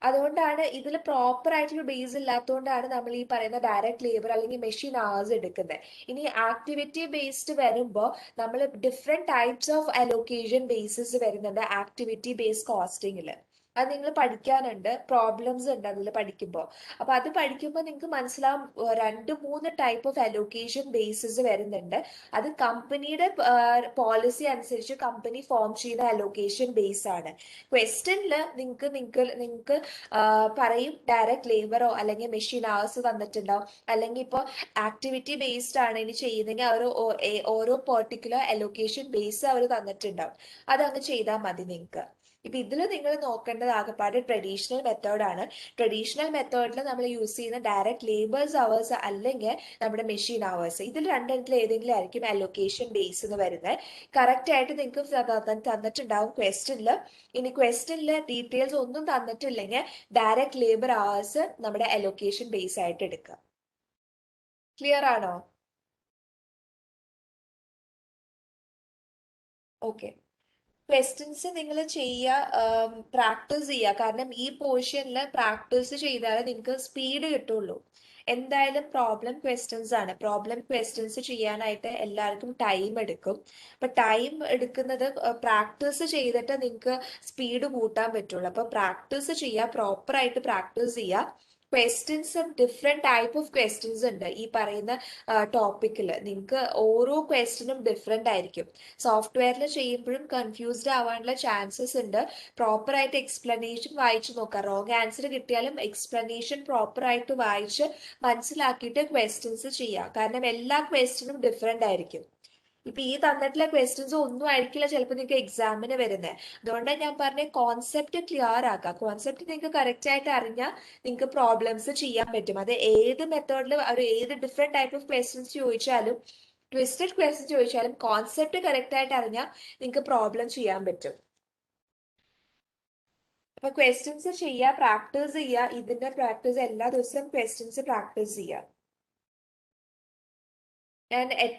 അതുകൊണ്ടാണ് ഇതിൽ പ്രോപ്പർ ആയിട്ടുള്ള ബേസ് ഇല്ലാത്തതുകൊണ്ടാണ് നമ്മൾ ഈ പറയുന്ന ഡയറക്റ്റ് ലേബർ അല്ലെങ്കിൽ മെഷീൻ അവേഴ്സ് എടുക്കുന്നത്. ഇനി ആക്ടിവിറ്റി ബേസ്ഡ് വരുമ്പോൾ നമ്മൾ different types of allocation basis വരുന്നുണ്ട് ആക്ടിവിറ്റി ബേസ്ഡ് കോസ്റ്റിംഗിൽ. അത് നിങ്ങൾ പഠിക്കാനുണ്ട്, പ്രോബ്ലംസ് ഉണ്ട് അതിൽ പഠിക്കുമ്പോൾ. അപ്പൊ അത് പഠിക്കുമ്പോൾ നിങ്ങൾക്ക് മനസ്സിലാവും 2-3 ടൈപ്പ് ഓഫ് അലോക്കേഷൻ ബേസിസ് വരുന്നുണ്ട്. അത് കമ്പനിയുടെ പോളിസി അനുസരിച്ച് കമ്പനി ഫോം ചെയ്യുന്ന അലോക്കേഷൻ ബേസ് ആണ്. ക്വസ്റ്റ്യനിൽ നിങ്ങൾക്ക് പറയും ഡയറക്റ്റ് ലേബറോ അല്ലെങ്കിൽ മെഷീൻ അവേഴ്സ് തന്നിട്ടുണ്ടാവും, അല്ലെങ്കിൽ ഇപ്പോൾ ആക്ടിവിറ്റി ബേസ്ഡ് ആണ് ഇനി ചെയ്യുന്നെങ്കിൽ അവർ ഓരോ പെർട്ടിക്കുലർ അലോക്കേഷൻ ബേസ് അവർ തന്നിട്ടുണ്ടാവും. അതങ്ങ് ചെയ്താൽ മതി നിങ്ങൾക്ക്. ഇപ്പൊ ഇതിൽ നിങ്ങൾ നോക്കേണ്ടത് ആകെപ്പാട് ട്രഡീഷണൽ മെത്തേഡാണ്. ട്രഡീഷണൽ മെത്തേഡിൽ നമ്മൾ യൂസ് ചെയ്യുന്ന ഡയറക്റ്റ് ലേബേഴ്സ് അവേഴ്സ് അല്ലെങ്കിൽ നമ്മുടെ മെഷീൻ അവേഴ്സ്, ഇതിൽ രണ്ടെണ്ണത്തിൽ ഏതെങ്കിലും ആയിരിക്കും അലോക്കേഷൻ ബേസ് എന്ന് വരുന്നത്. കറക്റ്റ് ആയിട്ട് നിങ്ങൾക്ക് തന്നിട്ടുണ്ടാവും ക്വസ്റ്റ്യനിൽ. ഇനി ക്വസ്റ്റ്യനിൽ ഡീറ്റെയിൽസ് ഒന്നും തന്നിട്ടില്ലെങ്കിൽ ഡയറക്റ്റ് ലേബർ അവേഴ്സ് നമ്മുടെ അലോക്കേഷൻ ബേസ് ആയിട്ട് എടുക്കുക. ക്ലിയർ ആണോ? ഓക്കെ. ക്വസ്റ്റ്യൻസ് നിങ്ങൾ ചെയ്യുക, പ്രാക്ടീസ് ചെയ്യുക. കാരണം ഈ പോർഷനിൽ പ്രാക്ടീസ് ചെയ്താലേ നിങ്ങൾക്ക് സ്പീഡ് കിട്ടുള്ളൂ. എന്തായാലും പ്രോബ്ലം ക്വസ്റ്റ്യൻസ് ആണ്. പ്രോബ്ലം ക്വസ്റ്റ്യൻസ് ചെയ്യാനായിട്ട് എല്ലാവർക്കും ടൈം എടുക്കും. അപ്പൊ ടൈം എടുക്കുന്നത് പ്രാക്ടീസ് ചെയ്തിട്ട് നിങ്ങൾക്ക് സ്പീഡ് കൂട്ടാൻ പറ്റുള്ളൂ. അപ്പൊ പ്രാക്ടീസ് ചെയ്യുക, പ്രോപ്പറായിട്ട് പ്രാക്ടീസ് ചെയ്യുക. Questions different type of questions ഉണ്ട് ഈ പറയുന്ന ടോപ്പിക്കിൽ. നിങ്ങൾക്ക് ഓരോ ക്വസ്റ്റ്യനും ഡിഫറെന്റ് ആയിരിക്കും. സോഫ്റ്റ്വെയറിൽ ചെയ്യുമ്പോഴും കൺഫ്യൂസ്ഡ് ആവാനുള്ള ചാൻസസ് ഉണ്ട്. പ്രോപ്പർ ആയിട്ട് എക്സ്പ്ലനേഷൻ വായിച്ചു നോക്കുക. റോങ് ആൻസർ കിട്ടിയാലും എക്സ്പ്ലനേഷൻ പ്രോപ്പർ ആയിട്ട് വായിച്ച് മനസ്സിലാക്കിയിട്ട് ക്വസ്റ്റ്യൻസ് ചെയ്യുക. കാരണം എല്ലാ ക്വസ്റ്റ്യനും ഡിഫറെന്റ് ആയിരിക്കും. ഇപ്പൊ ഈ തന്നിട്ടുള്ള ക്വസ്റ്റ്യൻസ് ഒന്നും ആയിരിക്കില്ല ചിലപ്പോൾ നിങ്ങൾക്ക് എക്സാമിന് വരുന്നത്. അതുകൊണ്ടാണ് ഞാൻ പറഞ്ഞ കോൺസെപ്റ്റ് ക്ലിയർ ആക്കുക. കോൺസെപ്റ്റ് നിങ്ങൾക്ക് കറക്റ്റ് ആയിട്ട് അറിഞ്ഞാൽ നിങ്ങൾക്ക് പ്രോബ്ലംസ് ചെയ്യാൻ പറ്റും. അത് ഏത് മെത്തേഡിൽ അവർ ഏത് ഡിഫറെന്റ് ടൈപ്പ് ഓഫ് ക്വസ്റ്റ്യൻസ് ചോദിച്ചാലും, ട്വിസ്റ്റഡ് ക്വസ്റ്റ്യൻ ചോദിച്ചാലും കോൺസെപ്റ്റ് കറക്റ്റ് ആയിട്ട് അറിഞ്ഞാൽ നിങ്ങൾക്ക് പ്രോബ്ലം ചെയ്യാൻ പറ്റും. അപ്പൊ ക്വസ്റ്റ്യൻസ് ചെയ്യുക, പ്രാക്ടീസ് ചെയ്യുക. ഇതിന്റെ പ്രാക്ടീസ് എല്ലാ ദിവസവും ക്വസ്റ്റ്യൻസ് പ്രാക്ടീസ് ചെയ്യുക. ഞാൻ